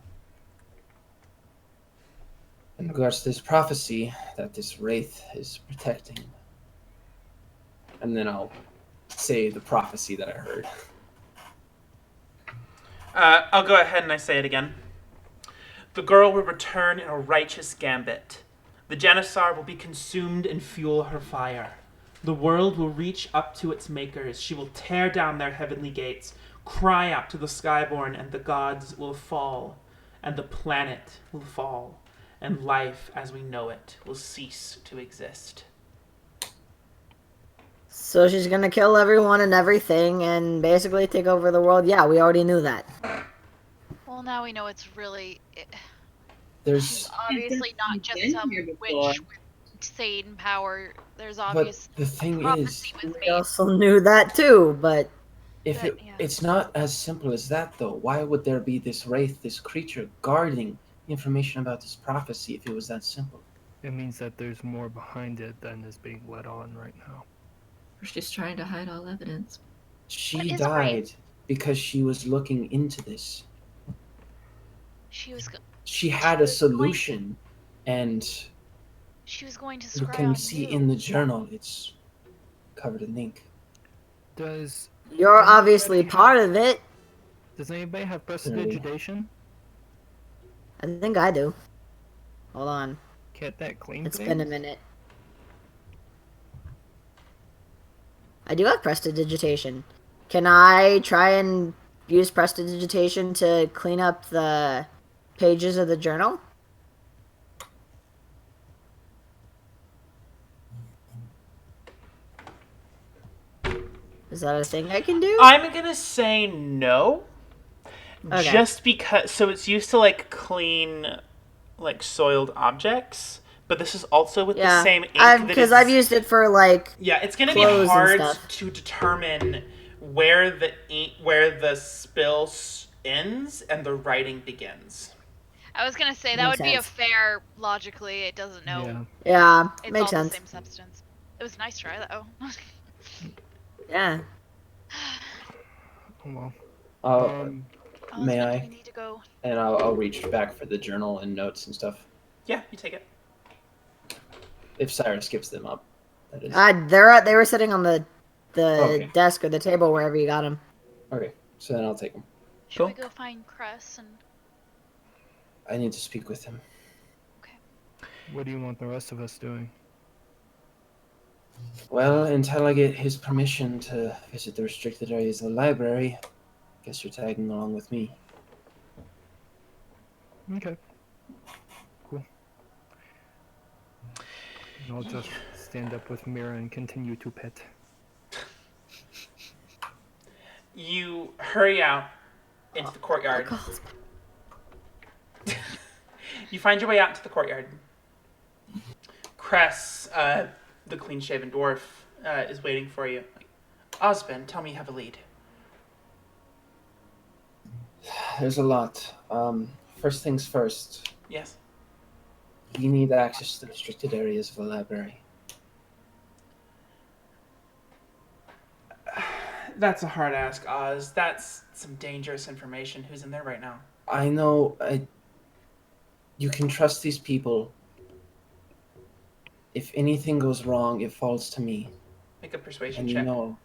In regards to this prophecy that this wraith is protecting, and then I'll say the prophecy that I heard. I'll go ahead and I say it again. The girl will return in a righteous gambit. The Janusaar will be consumed and fuel her fire. The world will reach up to its makers. She will tear down their heavenly gates, cry out to the Skyborn, and the gods will fall, and the planet will fall, and life as we know it will cease to exist. So she's gonna kill everyone and everything and basically take over the world. Yeah, we already knew that. Well, now we know it's really. There's, She's obviously not just been some here witch before. with Satan power. There's but obvious the thing is, prophecy was We made. also knew that too, but if But, yeah. it's not as simple as that, though. Why would there be this wraith, this creature, guarding information about this prophecy if it was that simple? It means that there's more behind it than is being let on right now. Or she's trying to hide all evidence. What She is a wraith? died because she was looking into this. She was She had a was going to- solution, and she was going to you scry can on see you. in the journal it's covered in ink. Does you're obviously part of it. anybody have Really? prestidigitation? I think I do. Hold on. Can't that clean It's things? been a minute. I do have prestidigitation. Can I try and use prestidigitation to clean up the pages of the journal? Is that a thing I can do? I'm gonna say no. Okay. Just because, so it's used to like clean like soiled objects, but this is also with the same ink because I've used it for like it's gonna be clothes and hard stuff. to determine where the spill ends and the writing begins. I was gonna say that Makes would be a sense. fair. Logically, it doesn't know. Yeah, It's makes all sense. the same substance. It was a nice try though. Yeah. Well, May I? We need to go. And I'll reach back for the journal and notes and stuff. Yeah, you take it. If Cyrus gives them up, that is. They were sitting on the Okay. desk or the table wherever you got them. Okay, so then I'll take them. Should we go find Cress and? I need to speak with him. what do you want the rest of us doing? Well, until I get his permission to visit the restricted areas of the library, guess you're tagging along with me. Okay. Cool. And I'll just stand up with Mira and continue to pet. You hurry out into the courtyard. You find your way out into the courtyard. Cress, the clean-shaven dwarf, is waiting for you. Osmond, tell me you have a lead. There's a lot. First things first. Yes. You need access to the restricted areas of the library. That's a hard ask, Oz. That's some dangerous information. Who's in there right now? I know. You can trust these people. If anything goes wrong, it falls to me. Make a persuasion And check. you know.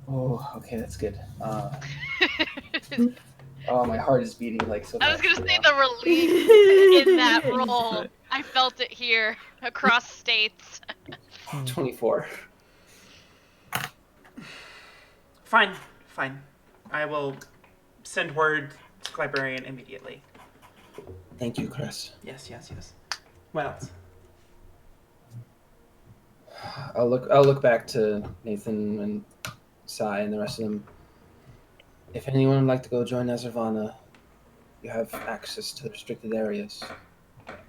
Oh, okay, that's good. Oh, my heart is beating like so. I was fast gonna right say now. the relief in that roll. I felt it here across states. 24. Fine. I will send word to the librarian immediately. Thank you, Chris. Yes. What else? I'll look back to Nathan and Sai and the rest of them. If anyone would like to go join Ezravana, you have access to the restricted areas.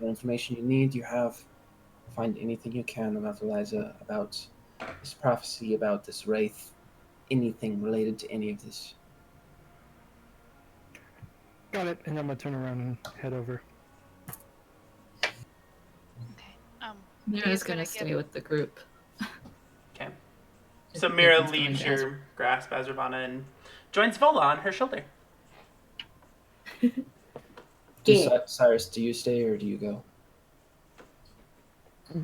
The information you need, you have. Find anything you can about Eliza, about this prophecy, about this wraith, anything related to any of this. Got it. And I'm gonna turn around and head over. Mira's gonna stay with the group. Okay. So Mira Nathan's going leaves to your grasp, Ezravana, and joins Vola on her shoulder. Cyrus, do you stay or do you go?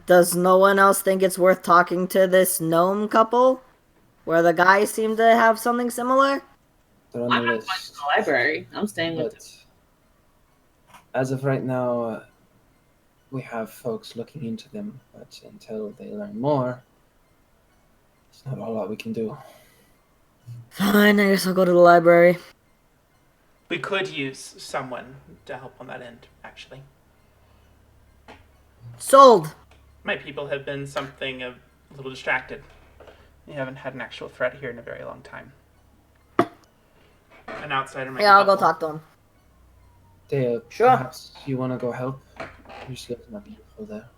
Does no one else think it's worth talking to this gnome couple? Where the guys seem to have something similar? They're on I'm the not going to list. the library. I'm staying with them. But as of right now, we have folks looking into them. But until they learn more, there's not a whole lot we can do. Fine, I guess I'll go to the library. We could use someone to help on that end, actually. Sold! My people have been something a little distracted. We haven't had an actual threat here in a very long time. An outsider might Yeah, I'll be go helpful. talk to him. Dale, Sure. perhaps you want to go help? Your skills might be useful there.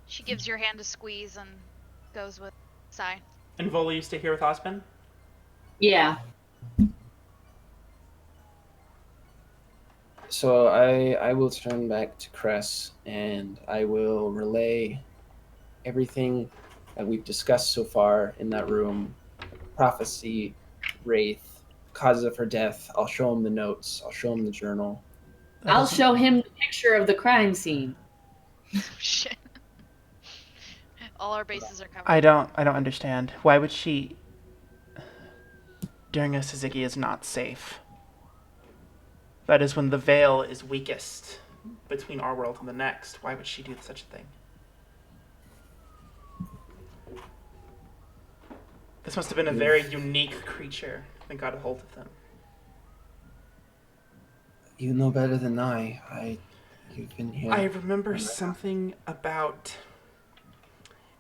She gives your hand a squeeze and goes with Sai. And Vola, you stay here with Osmond? Yeah. So I will turn back to Cress and I will relay everything that we've discussed so far in that room. Prophecy, wraith, causes of her death. I'll show him the notes. I'll show him the journal. I'll show him the picture of the crime scene. Shit. All our bases are covered. I don't understand. Why would she... During a Suzuki is not safe. That is when the veil is weakest between our world and the next. Why would she do such a thing? This must have been a very unique creature that got a hold of them. You know better than I. You've been here. I remember something about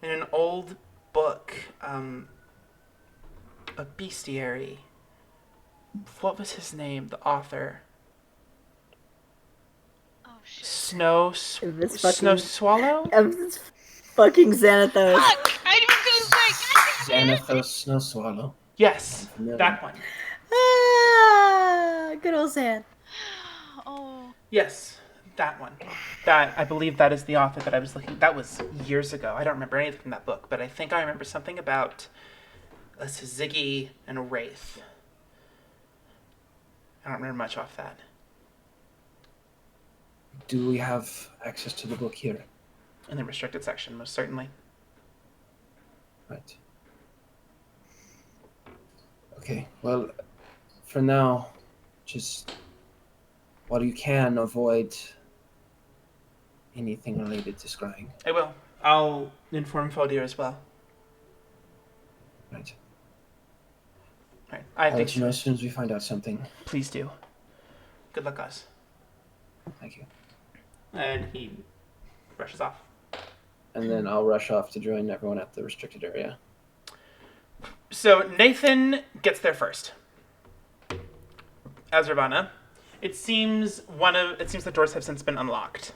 in an old book, a bestiary. What was his name? The author. Oh shit. Snow Swallow? It's fucking Xanathos. Fuck! I was gonna say. Xanathos Snow Swallow. Yes, that one. Ah, good old Xan. Oh. Yes, that one. That I believe that is the author that I was looking. That was years ago. I don't remember anything from that book, but I think I remember something about a Ziggy and a Wraith. I don't remember much off that. Do we have access to the book here? In the restricted section, most certainly. Right. Okay, well, for now, just while you can avoid anything related to scrying. I will. I'll inform Fodir as well. Right. Right. I'll let you know as soon as we find out something. Please do. Good luck, guys. Thank you. And he rushes off. And then I'll rush off to join everyone at the restricted area. So Nathan gets there first. As Ravana, it seems the doors have since been unlocked,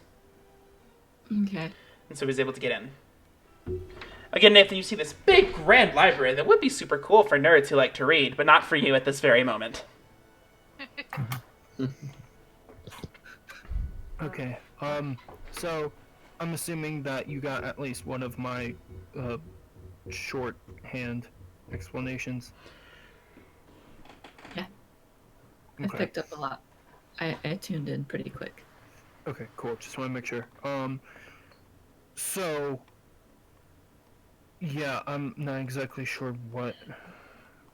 Okay. and so he's able to get in. Again, Nathan, you see this big, grand library that would be super cool for nerds who like to read, but not for you at this very moment. Okay. So I'm assuming that you got at least one of my shorthand explanations. Yeah. I Okay. picked up a lot. I tuned in pretty quick. Okay, cool. Just want to make sure. So yeah, I'm not exactly sure what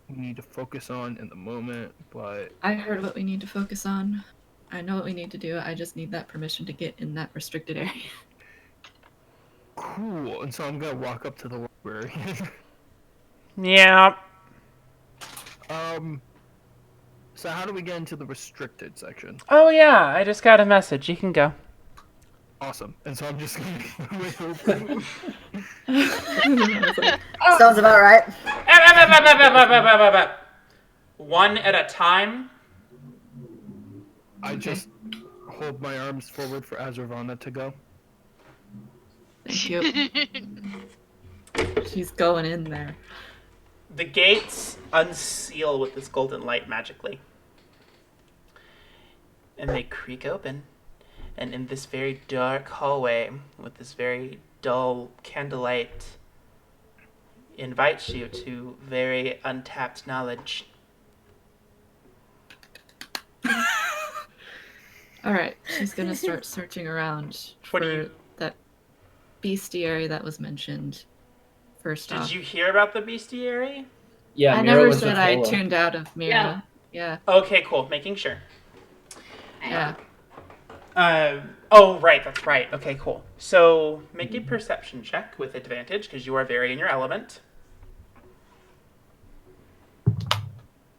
we need to focus on in the moment, but I heard what we need to focus on. I know what we need to do. I just need that permission to get in that restricted area. cool. And so I'm gonna walk up to the library. Yeah. So how do we get into the restricted section? Oh, yeah, I just got a message. You can go. Awesome. And so I'm just gonna wait open. Sounds about right. One at a time. I just hold my arms forward for Azravana to go. Thank you. She's going in there. The gates unseal with this golden light magically. And they creak open. And in this very dark hallway, with this very dull candlelight, invites you to very untapped knowledge. Alright, she's gonna start searching around for that bestiary that was mentioned. First off. Did you hear about the bestiary? Yeah, I Mira never was said with I Lola. tuned out of Mira. Yeah. Okay, cool. Making sure. Yeah. Oh, right, that's right. Okay, cool. So, make a perception check with advantage, because you are very in your element.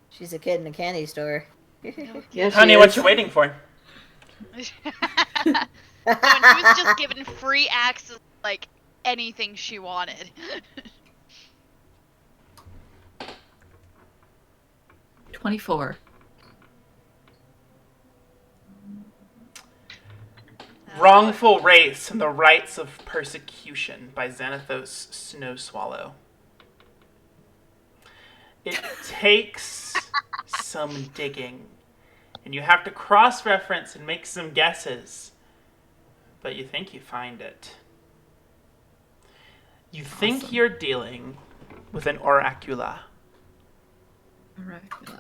She's a kid in a candy store. Yes, Honey, she what is. you waiting for? When she was just given free access, like anything she wanted. 24. Wrongful Race and the Rights of Persecution by Xanathos Snowswallow. It takes some digging, and you have to cross-reference and make some guesses, but you think you find it. You think Awesome. you're dealing with an oracula. Oracula.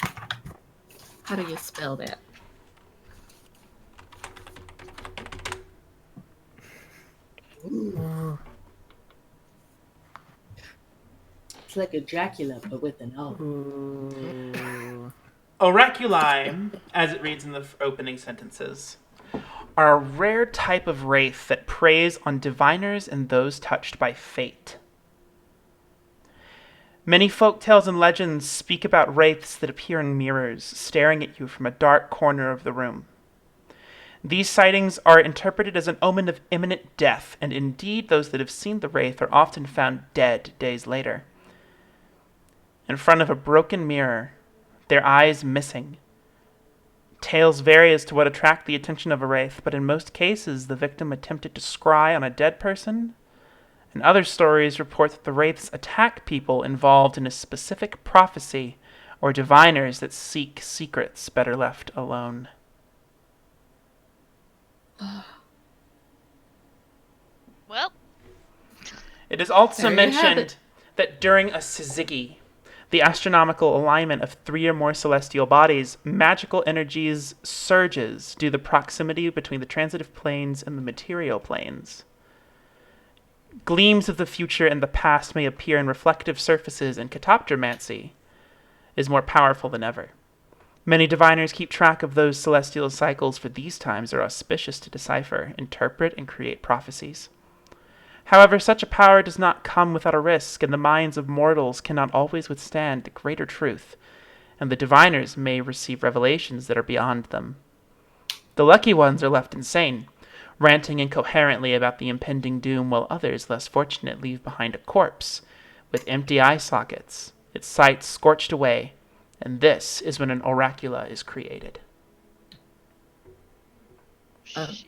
How do you spell that? It's like a Dracula, but with an O. Ooh. Oraculi, as it reads in the opening sentences, are a rare type of wraith that preys on diviners and those touched by fate. Many folk tales and legends speak about wraiths that appear in mirrors, staring at you from a dark corner of the room. These sightings are interpreted as an omen of imminent death, and indeed those that have seen the wraith are often found dead days later. In front of a broken mirror, their eyes missing. Tales vary as to what attract the attention of a wraith, but in most cases the victim attempted to scry on a dead person, and other stories report that the wraiths attack people involved in a specific prophecy or diviners that seek secrets better left alone. Well, It is also There you have mentioned it. that during a syzygy, the astronomical alignment of 3 or more celestial bodies, magical energies surges due to the proximity between the transitive planes and the material planes. Gleams of the future and the past may appear in reflective surfaces, and catoptromancy is more powerful than ever. Many diviners keep track of those celestial cycles, for these times are auspicious to decipher, interpret, and create prophecies. However, such a power does not come without a risk, and the minds of mortals cannot always withstand the greater truth, and the diviners may receive revelations that are beyond them. The lucky ones are left insane, ranting incoherently about the impending doom, while others, less fortunate, leave behind a corpse with empty eye sockets, its sight scorched away, and this is when an oracula is created. shit.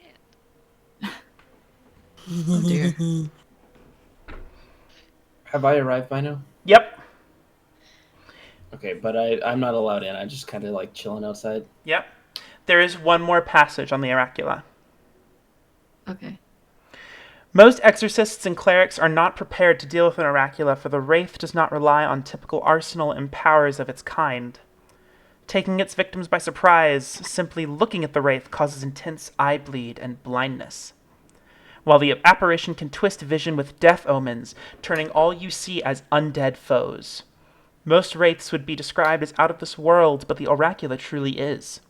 Oh dear. Have I arrived by now? Yep, Okay, but I'm not allowed in. I'm just kind of like chilling outside. yep. There is one more passage on the oracula. Okay. Most exorcists and clerics are not prepared to deal with an oracula, for the wraith does not rely on typical arsenal and powers of its kind. Taking its victims by surprise, simply looking at the wraith causes intense eye bleed and blindness. While the apparition can twist vision with death omens, turning all you see as undead foes. Most wraiths would be described as out of this world, but the oracula truly is.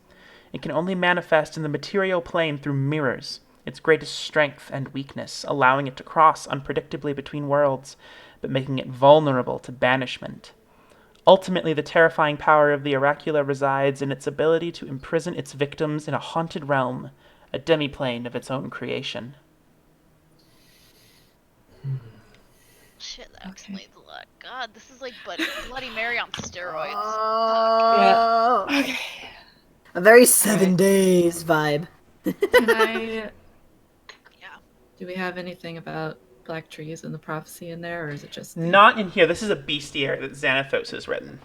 It can only manifest in the material plane through mirrors, its greatest strength and weakness, allowing it to cross unpredictably between worlds, but making it vulnerable to banishment. Ultimately, the terrifying power of the oracula resides in its ability to imprison its victims in a haunted realm, a demiplane of its own creation. Shit, that Okay. explains a lot. God, this is like Bloody Mary on steroids. Oh, Okay. a very 7 Alright. days vibe. Can I? Yeah. Do we have anything about black trees and the prophecy in there, or is it just Not in here. This is a bestiary that Xanathos has written.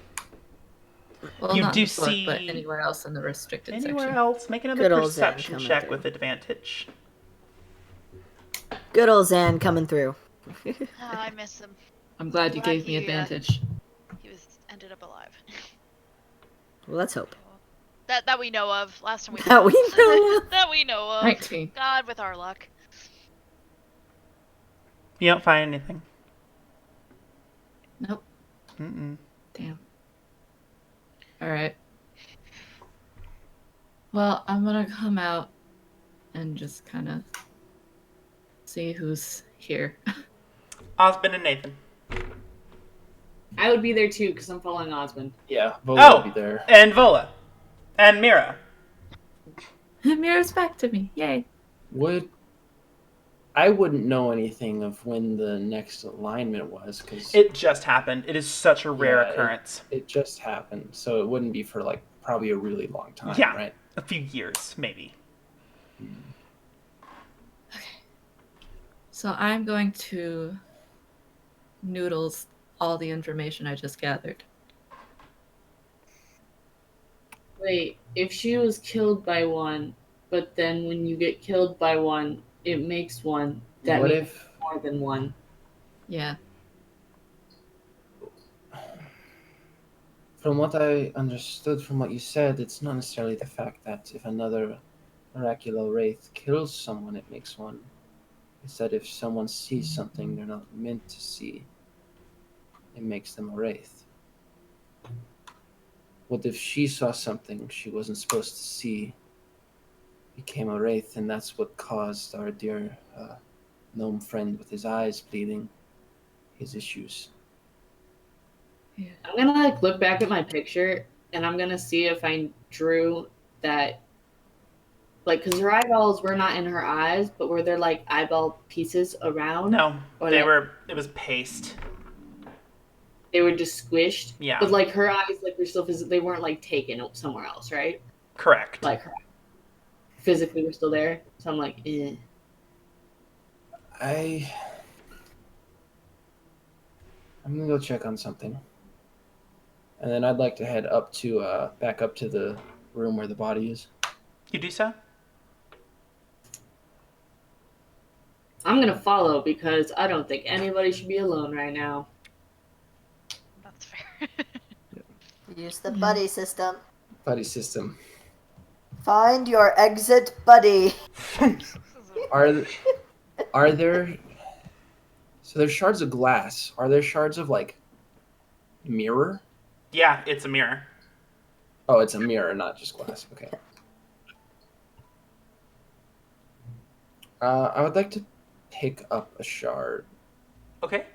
Well, You not do in the book, but see- anywhere else in the restricted Anywhere section. else, make another Good old Zen perception coming check through. with advantage. Good old Zan coming through. Ah, I miss him. I'm glad you Glad gave me he, advantage. He ended up alive. Well, let's hope. That we know of. Last time we That we know of. that we know of. 19. God, with our luck. You don't find anything. Nope. Mm-mm. Damn. All right. Well, I'm gonna come out and just kind of see who's here. Osmond and Nathan. I would be there too because I'm following Osmond. Yeah, Vola will be there. And Vola. And Mira. Mira's back to me. Yay. I wouldn't know anything of when the next alignment was because It just happened. It is such a rare Yeah, occurrence. it just happened, so it wouldn't be for like probably a really long time, Yeah. right? A few years, maybe. So I'm going to noodles all the information I just gathered. Wait, if she was killed by one, but then when you get killed by one, it makes one. That What makes if more than one. Yeah. From what I understood from what you said, it's not necessarily the fact that if another oracular wraith kills someone, it makes one. It's that if someone sees something they're not meant to see, it makes them a wraith. What if she saw something she wasn't supposed to see, became a wraith, and that's what caused our dear gnome friend with his eyes bleeding, his issues? I'm gonna like look back at my picture and I'm gonna see if I drew that, like, because her eyeballs were not in her eyes, but were there like eyeball pieces around? No, Or they like, were. It was paste. they were just squished. Yeah. But like her eyes, like were still they weren't like taken somewhere else, right? Correct. Like her physically were still there. So I'm like, eh. I'm gonna go check on something, and then I'd like to head up to back up to the room where the body is. You do so? I'm gonna follow because I don't think anybody should be alone right now. That's fair. Use the buddy system. Buddy system. Find your exit buddy. Are there? So there's shards of glass. Are there shards of like mirror? Yeah, it's a mirror. Oh, it's a mirror, not just glass. Okay. I would like to pick up a shard. Okay.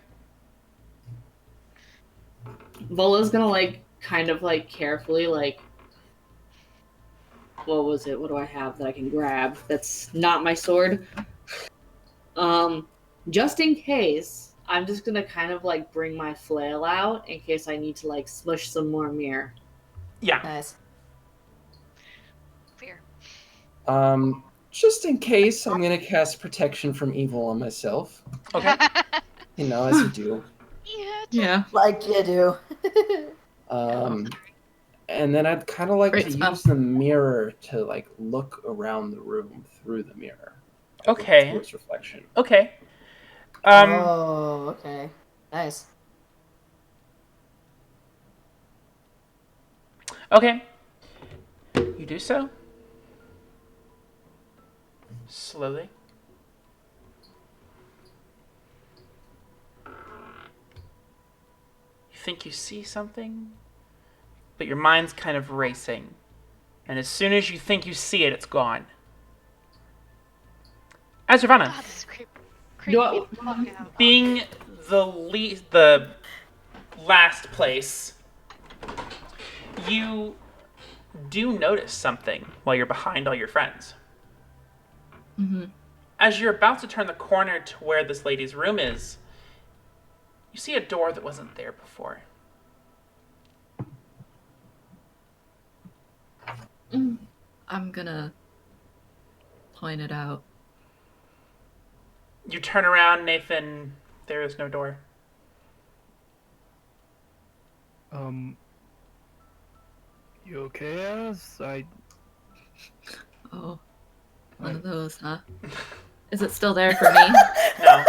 Vola's gonna like kind of like carefully like, what was it? What do I have that I can grab? That's not my sword. Just in case, I'm just gonna kind of like bring my flail out in case I need to like smush some more mirror. Yeah. Nice. Fear. Just in case, I'm gonna cast protection from evil on myself. Okay. You know, as you do. Yeah. Like you do. And then I'd kind of like Great to spell. use the mirror to like look around the room through the mirror. Okay. Through its reflection. Okay. Oh, okay. Nice. Okay. You do so. Slowly. You think you see something, but your mind's kind of racing. And as soon as you think you see it, it's gone. Azravana, God, this is creepy me the fuck out. being the last place, you do notice something while you're behind all your friends. Mm-hmm. As you're about to turn the corner to where this lady's room is, you see a door that wasn't there before. I'm gonna point it out. You turn around, Nathan. There is no door. You okay, Az? Oh, one of those, huh? Is it still there for me? No.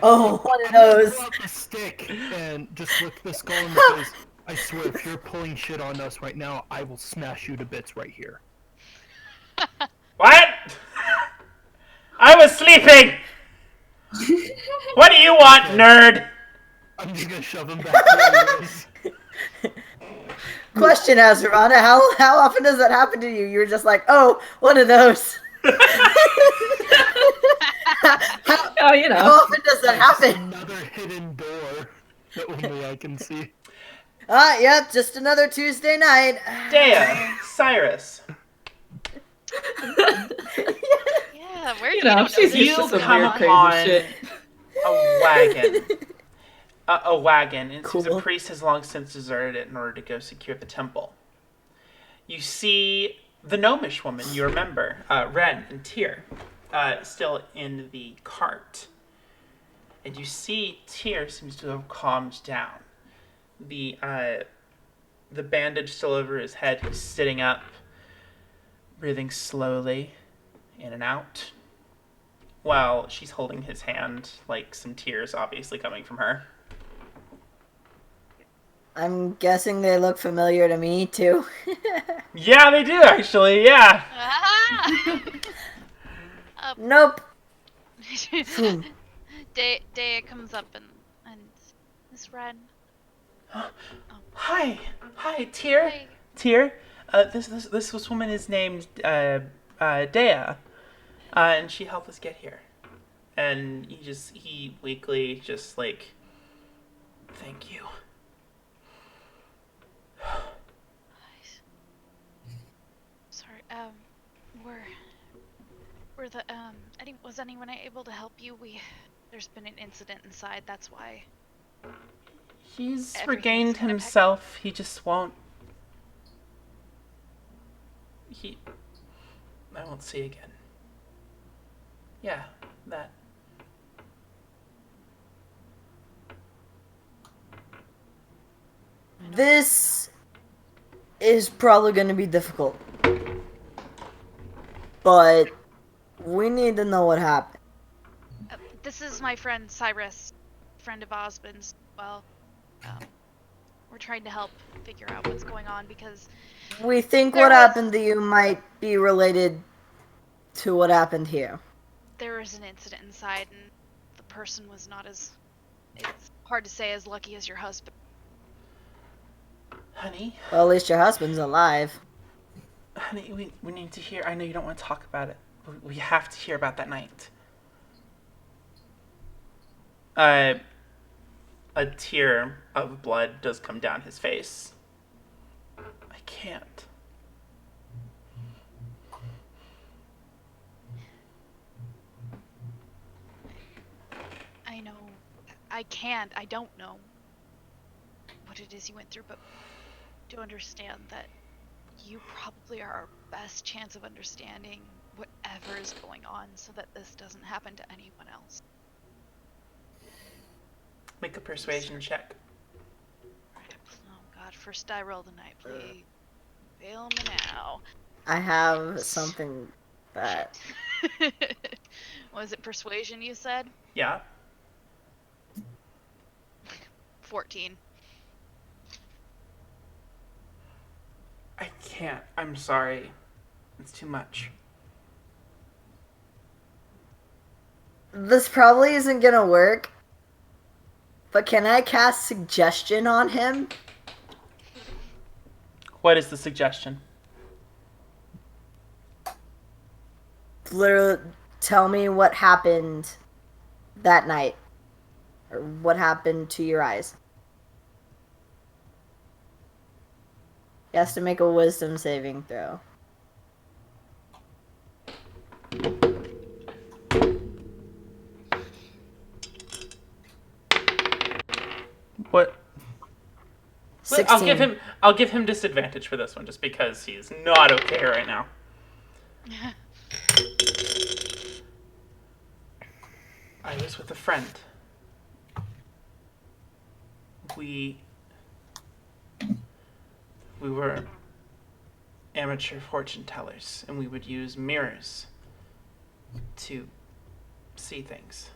Oh, one of those. Pull out the stick and just look the skull in the face. I swear, if you're pulling shit on us right now, I will smash you to bits right here. What? I was sleeping! What do you want, nerd? I'm just gonna shove him back anyways. Question, Azravana, how often does that happen to you? You're just like, oh, one of those. Oh, you How know. often does that happen? Another hidden door that only I can see. Yep, just another Tuesday night. Dea, Cyrus. Yeah, where You do know, know she's this? used to You some come weird, crazy on shit. a wagon. A wagon. It seems Cool. a priest has long since deserted it in order to go secure the temple. You see the gnomish woman you remember, Ren and Tyr, still in the cart. And you see Tyr seems to have calmed down. The bandage still over his head. He's sitting up, breathing slowly in and out, while she's holding his hand, like some tears obviously coming from her. I'm guessing they look familiar to me, too. Yeah, they do actually. Yeah. Ah! Nope. Dea comes up and Miss Ren. Hi, Tyr. Hi. Tyr. This woman is named Dea, and she helped us get here. And he weakly just like Thank you. Sorry, were the, was anyone able to help you? There's been an incident inside, that's why. He's Everything's regained kind of himself. He just won't. I won't see again. Yeah, that. This is probably going to be difficult. But we need to know what happened. This is my friend Cyrus, friend of Osmond's. Well, we're trying to help figure out what's going on because We think what happened to you might be related to what happened here. there was an incident inside, and the person was not as, it's hard to say, as lucky as your husband. Honey? Well, at least your husband's alive. Honey, we need to hear. I know you don't want to talk about it. We have to hear about that night. A tear of blood does come down his face. I can't. I know. I can't. I don't know what it is you went through, but do understand that you probably are our best chance of understanding whatever is going on so that this doesn't happen to anyone else. Make a persuasion check. Oh god, first die roll tonight, please. Fail me now. I have something that... Was it persuasion you said? Yeah. 14. I can't. I'm sorry. It's too much. This probably isn't gonna work. But can I cast suggestion on him? What is the suggestion? Literally, tell me what happened that night. Or what happened to your eyes. He has to make a wisdom saving throw. What? 16. I'll give him disadvantage for this one just because he's not okay right now. I was with a friend. We were amateur fortune tellers, and we would use mirrors to see things.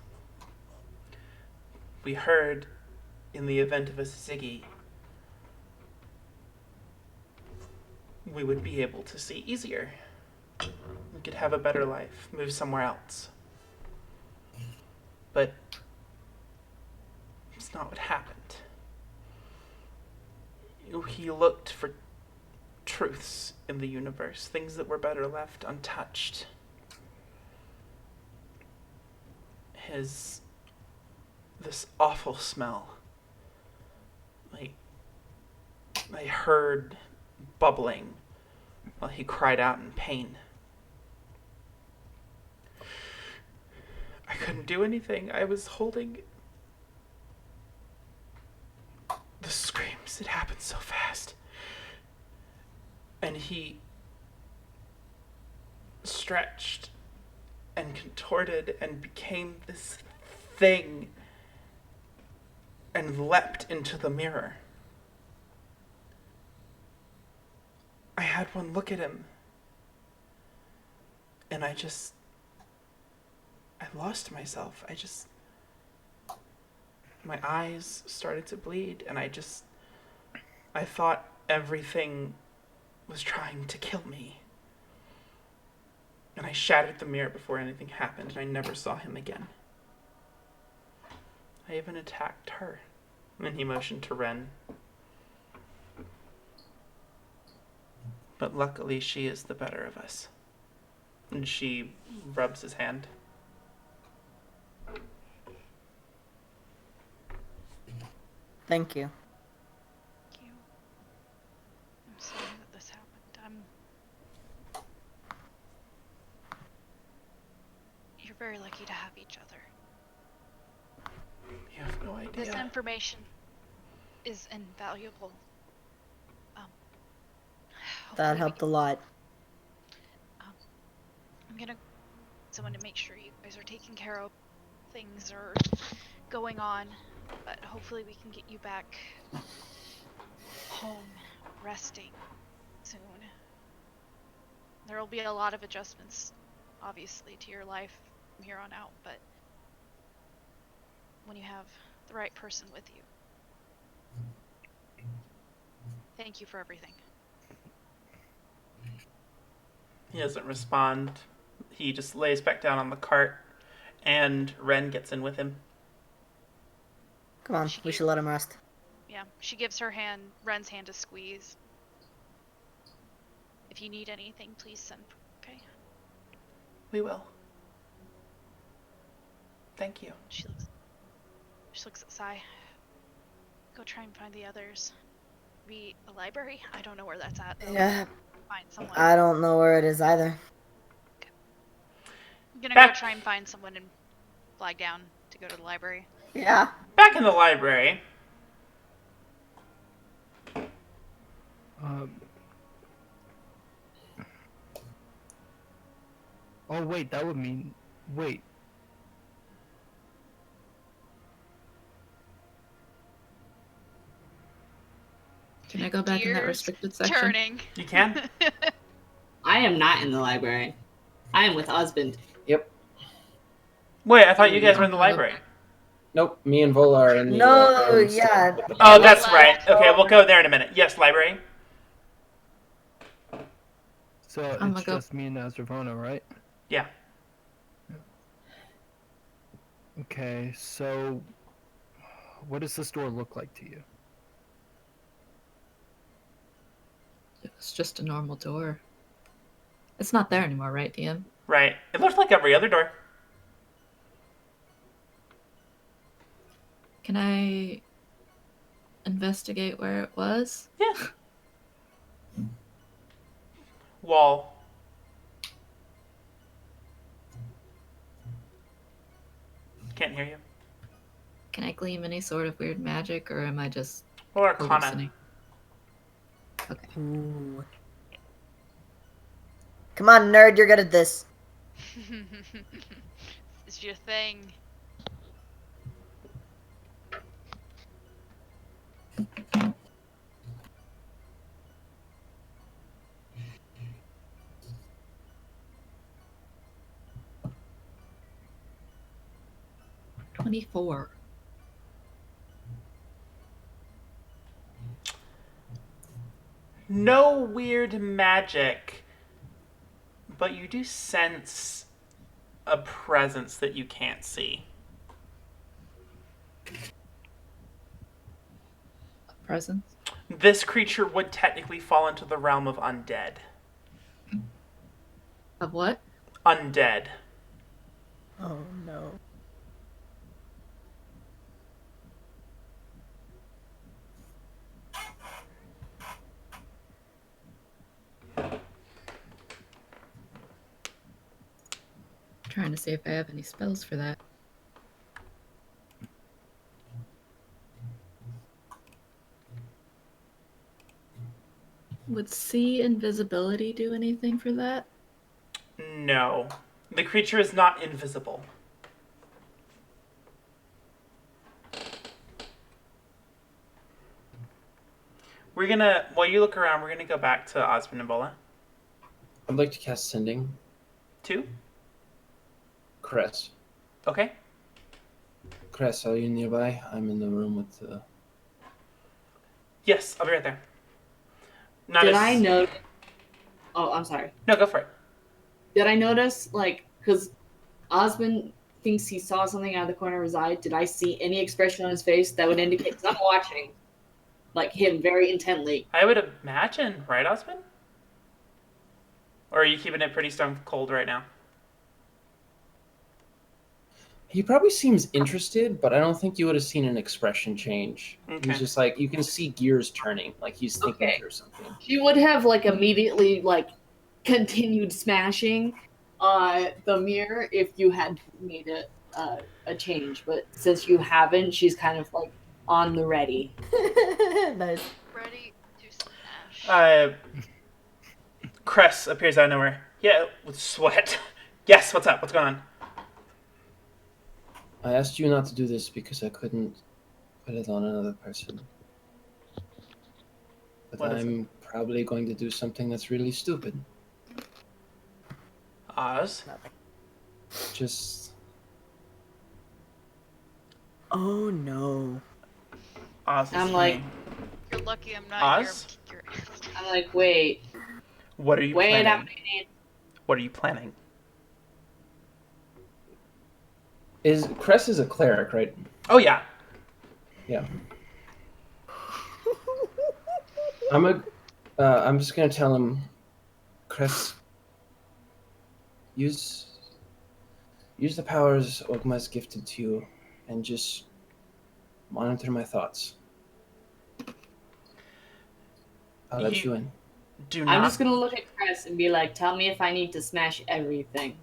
We heard, in the event of a Ziggy, we would be able to see easier. We could have a better life, move somewhere else. But it's not what happened. He looked for truths in the universe, things that were better left untouched. This awful smell. I heard bubbling while he cried out in pain. I couldn't do anything. I was holding the screams. It happened so fast. And he stretched and contorted and became this thing and leapt into the mirror. I had one look at him, and I lost myself. My eyes started to bleed, and I thought everything was trying to kill me. And I shattered the mirror before anything happened, and I never saw him again. I even attacked her. And he motioned to Ren. But luckily, she is the better of us. And she rubs his hand. Thank you. Thank you. I'm sorry that this happened. You're very lucky to have each other. You have no idea. This information is invaluable. That helped a lot. I'm gonna someone to make sure you guys are taken care of. Things are going on, but hopefully we can get you back home, resting soon. There will be a lot of adjustments, obviously, to your life from here on out, but when you have the right person with you. Thank you for everything. He doesn't respond. He just lays back down on the cart, and Ren gets in with him. Come on, we should let him rest. Yeah, she gives her hand, Ren's hand a squeeze. If you need anything, please send, okay? We will. Thank you. She looks at Sai. Go try and find the others. Maybe a library? I don't know where that's at, though. Yeah. Find someone. I don't know where it is either. I'm gonna go try and find someone and fly down to go to the library. Yeah. Back in the library. Oh wait, that would mean wait. Can I go back in that Gears restricted section? turning. You can? I am not in the library. I am with husband. Yep. Wait, I thought you guys were in the library. Nope. Me and Vola are in the. No, yeah. Oh, that's right. Okay, we'll go there in a minute. Yes, library. So I'm it's gonna go. just me and Azravona, right? Yeah. Okay, so what does this door look like to you? It's just a normal door. It's not there anymore, right, DM? Right. It looks like every other door. Can I investigate where it was? Yeah. Wall. Can't hear you. Can I glean any sort of weird magic, or am I just Or Arcana. hallucinating? Okay. Ooh. Come on, nerd, you're good at this. It's your thing. $24. No weird magic, but you do sense a presence that you can't see. A presence? This creature would technically fall into the realm of undead. Of what? Undead. Oh no. Trying to see if I have any spells for that. Would see invisibility do anything for that? No. The creature is not invisible. We're gonna, while you look around, we're gonna go back to Osmond and Bola. I'd like to cast Sending. 2? Cress. Okay. Cress, are you nearby? I'm in the room with the. Yes, I'll be right there. Did I notice? Oh, I'm sorry. No, go for it. Did I notice, like, because Osmond thinks he saw something out of the corner of his eye? Did I see any expression on his face that would indicate? Because I'm watching, like, him very intently. I would imagine, right, Osmond? Or are you keeping it pretty stone cold right now? He probably seems interested, but I don't think you would have seen an expression change. Okay. He's just like, you can see gears turning, like he's thinking Okay. through something. She would have like immediately like continued smashing the mirror if you had made a change, but since you haven't, she's kind of like on the ready. Nice. Ready to smash. Cress appears out of nowhere. Yeah, with sweat. Yes, what's up? What's going on? I asked you not to do this because I couldn't put it on another person. But What is I'm probably going to do something that's really stupid. Oz? Just Oh no. Oz is I'm like- saying, You're lucky I'm not Oz? here. Kick your ass. I'm like, wait what are you a planning? minute. What are you planning? Cress is a cleric, right? Oh, yeah. Yeah. I'm just gonna tell him, Cress, use the powers Ogma's gifted to you, and just monitor my thoughts. I'll let you in. Do not. I'm just gonna look at Chris and be like, tell me if I need to smash everything.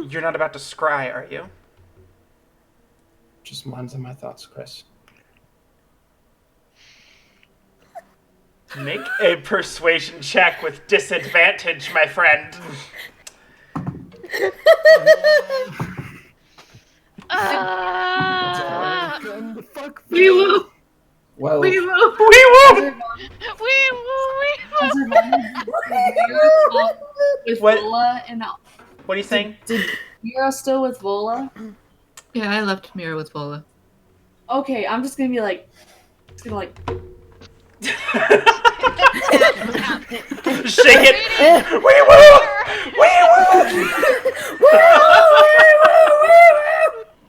You're not about to scry, are you? Just monitor my thoughts, Chris. Make a persuasion check with disadvantage, my friend. We will. Well, We will. We will. With What? Vola and What are you saying? did Mira still with Vola? Yeah, I left Mira with Vola. Okay, I'm just gonna be like, Shake it. We will.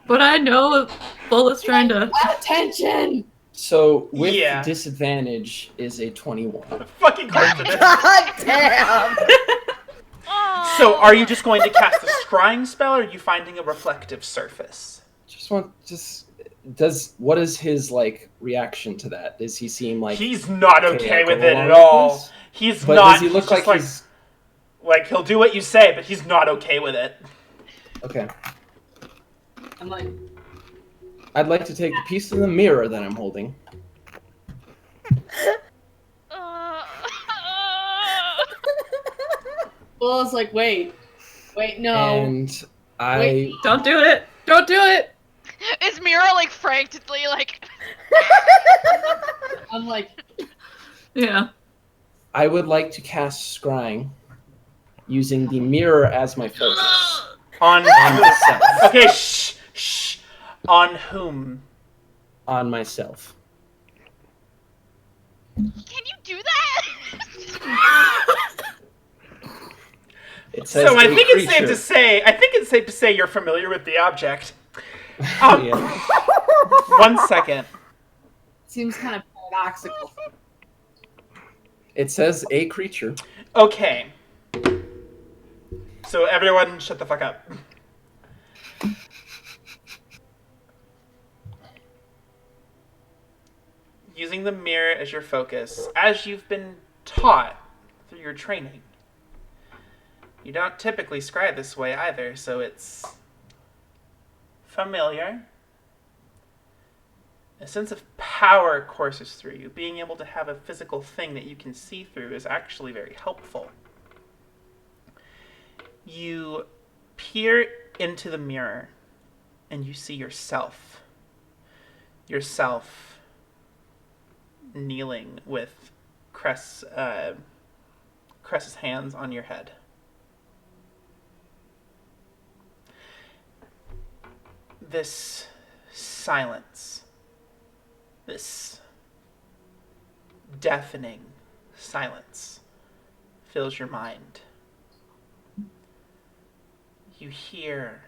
But I know Vola's trying to. attention. so with Yeah. disadvantage is a 21. Fucking coincidence. God damn! So, are you just going to cast a scrying spell, or are you finding a reflective surface? What is his like reaction to that? Does he seem like He's not okay I'll with go it along at with all. this? He's But not. does he look he's just like he's like he'll do what you say, but he's not okay with it. okay? I'm like, I'd like to take the piece of the mirror that I'm holding. Vola's like, wait, no. And I Wait. Don't do it! Don't do it! Is Mira like frantically like? I'm like, Yeah. I would like to cast scrying using the mirror as my focus On on myself. okay, shh. On whom? On myself. Can you do that? It says So I a think it's safe creature. to say. I think it's safe to say you're familiar with the object. Um, Yeah. 1 second. seems kind of paradoxical. It says a creature. Okay. So everyone, shut the fuck up. Using the mirror as your focus, as you've been taught through your training. You don't typically scry this way either, so it's familiar. A sense of power courses through you. Being able to have a physical thing that you can see through is actually very helpful. You peer into the mirror and you see yourself. Yourself kneeling with Cress's hands on your head. This silence, this deafening silence fills your mind. You hear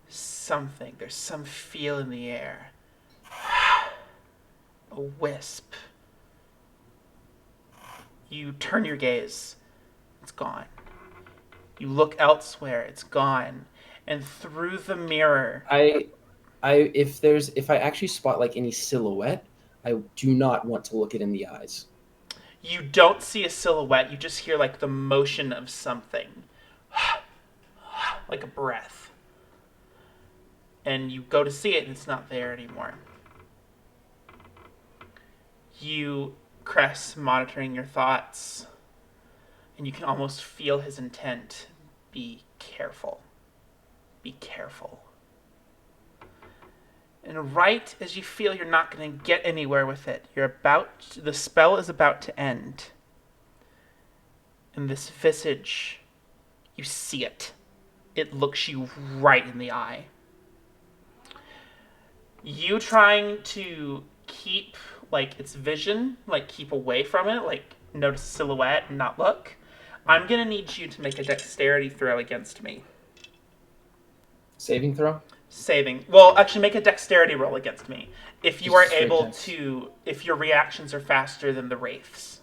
something, there's some feel in the air. A wisp. You turn your gaze, it's gone. You look elsewhere, it's gone. And through the mirror, If I actually spot like any silhouette, I do not want to look it in the eyes. you don't see a silhouette. You just hear like the motion of something, like a breath. And you go to see it, and it's not there anymore. You, Cress, monitoring your thoughts, and you can almost feel his intent. Be careful. Be careful. And right as you feel you're not going to get anywhere with it, the spell is about to end. And this visage, you see it. It looks you right in the eye. You trying to keep, like, its vision, like, keep away from it, like, notice a silhouette and not look. I'm going to need you to make a dexterity throw against me. Saving throw? Saving. Well, actually, make a dexterity roll against me. If you Just are able dex. to, if your reactions are faster than the wraiths.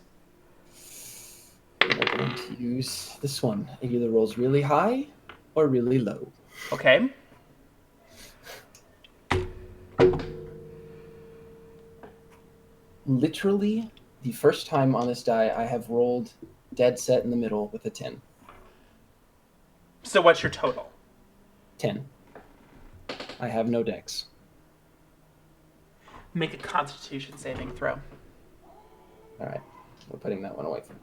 I'm going to use this one. It either rolls really high or really low. Okay. Literally, the first time on this die, I have rolled dead set in the middle with a 10. So what's your total? 10. I have no dex. Make a Constitution saving throw. All right, we're putting that one away for now.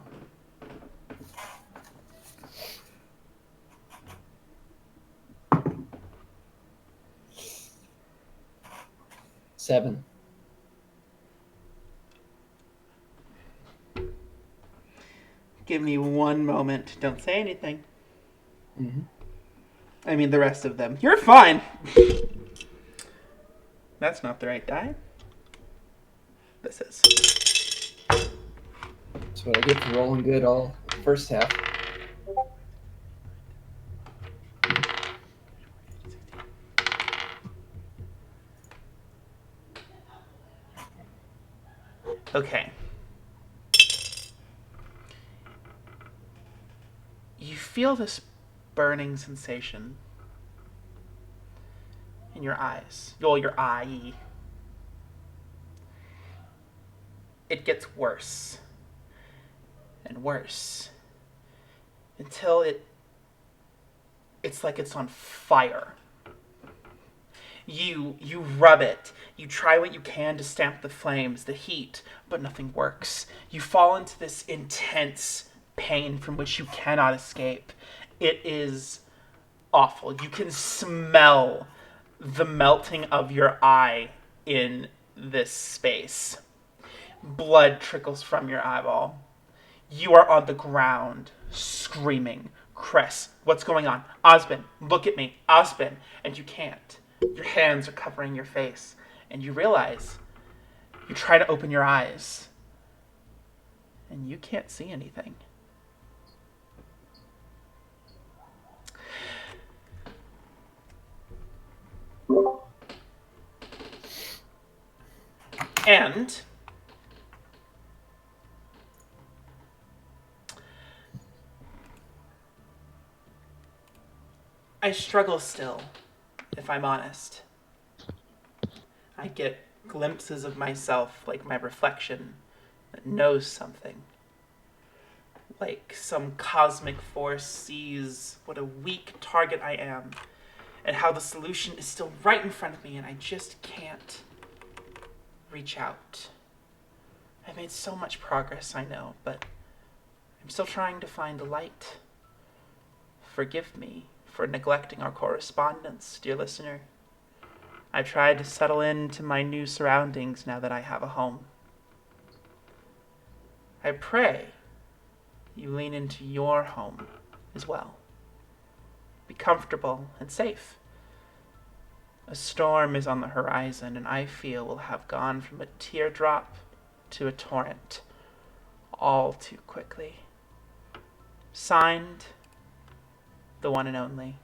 Seven. Give me one moment. Don't say anything. Mm-hmm. I mean, the rest of them. You're fine. That's not the right die. This is. That's what I get for rolling good all first half. Okay. You feel this burning sensation in your eyes. Well, your eye. It gets worse and worse until it's like it's on fire. You rub it. You try what you can to stamp the flames, the heat, but nothing works. You fall into this intense pain from which you cannot escape. It is awful. You can smell the melting of your eye in this space. Blood trickles from your eyeball. You are on the ground, screaming. Cress, what's going on? Osmond, look at me. Osmond. And you can't. Your hands are covering your face. And you realize, you try to open your eyes, and you can't see anything. And I struggle still, if I'm honest. I get glimpses of myself, like my reflection, that knows something. Like some cosmic force sees what a weak target I am, and how the solution is still right in front of me, and I just can't reach out. I've made so much progress, I know, but I'm still trying to find the light. Forgive me for neglecting our correspondence, dear listener. I tried to settle into my new surroundings now that I have a home. I pray you lean into your home as well. Be comfortable and safe. A storm is on the horizon, and I feel we'll have gone from a teardrop to a torrent all too quickly. Signed, the one and only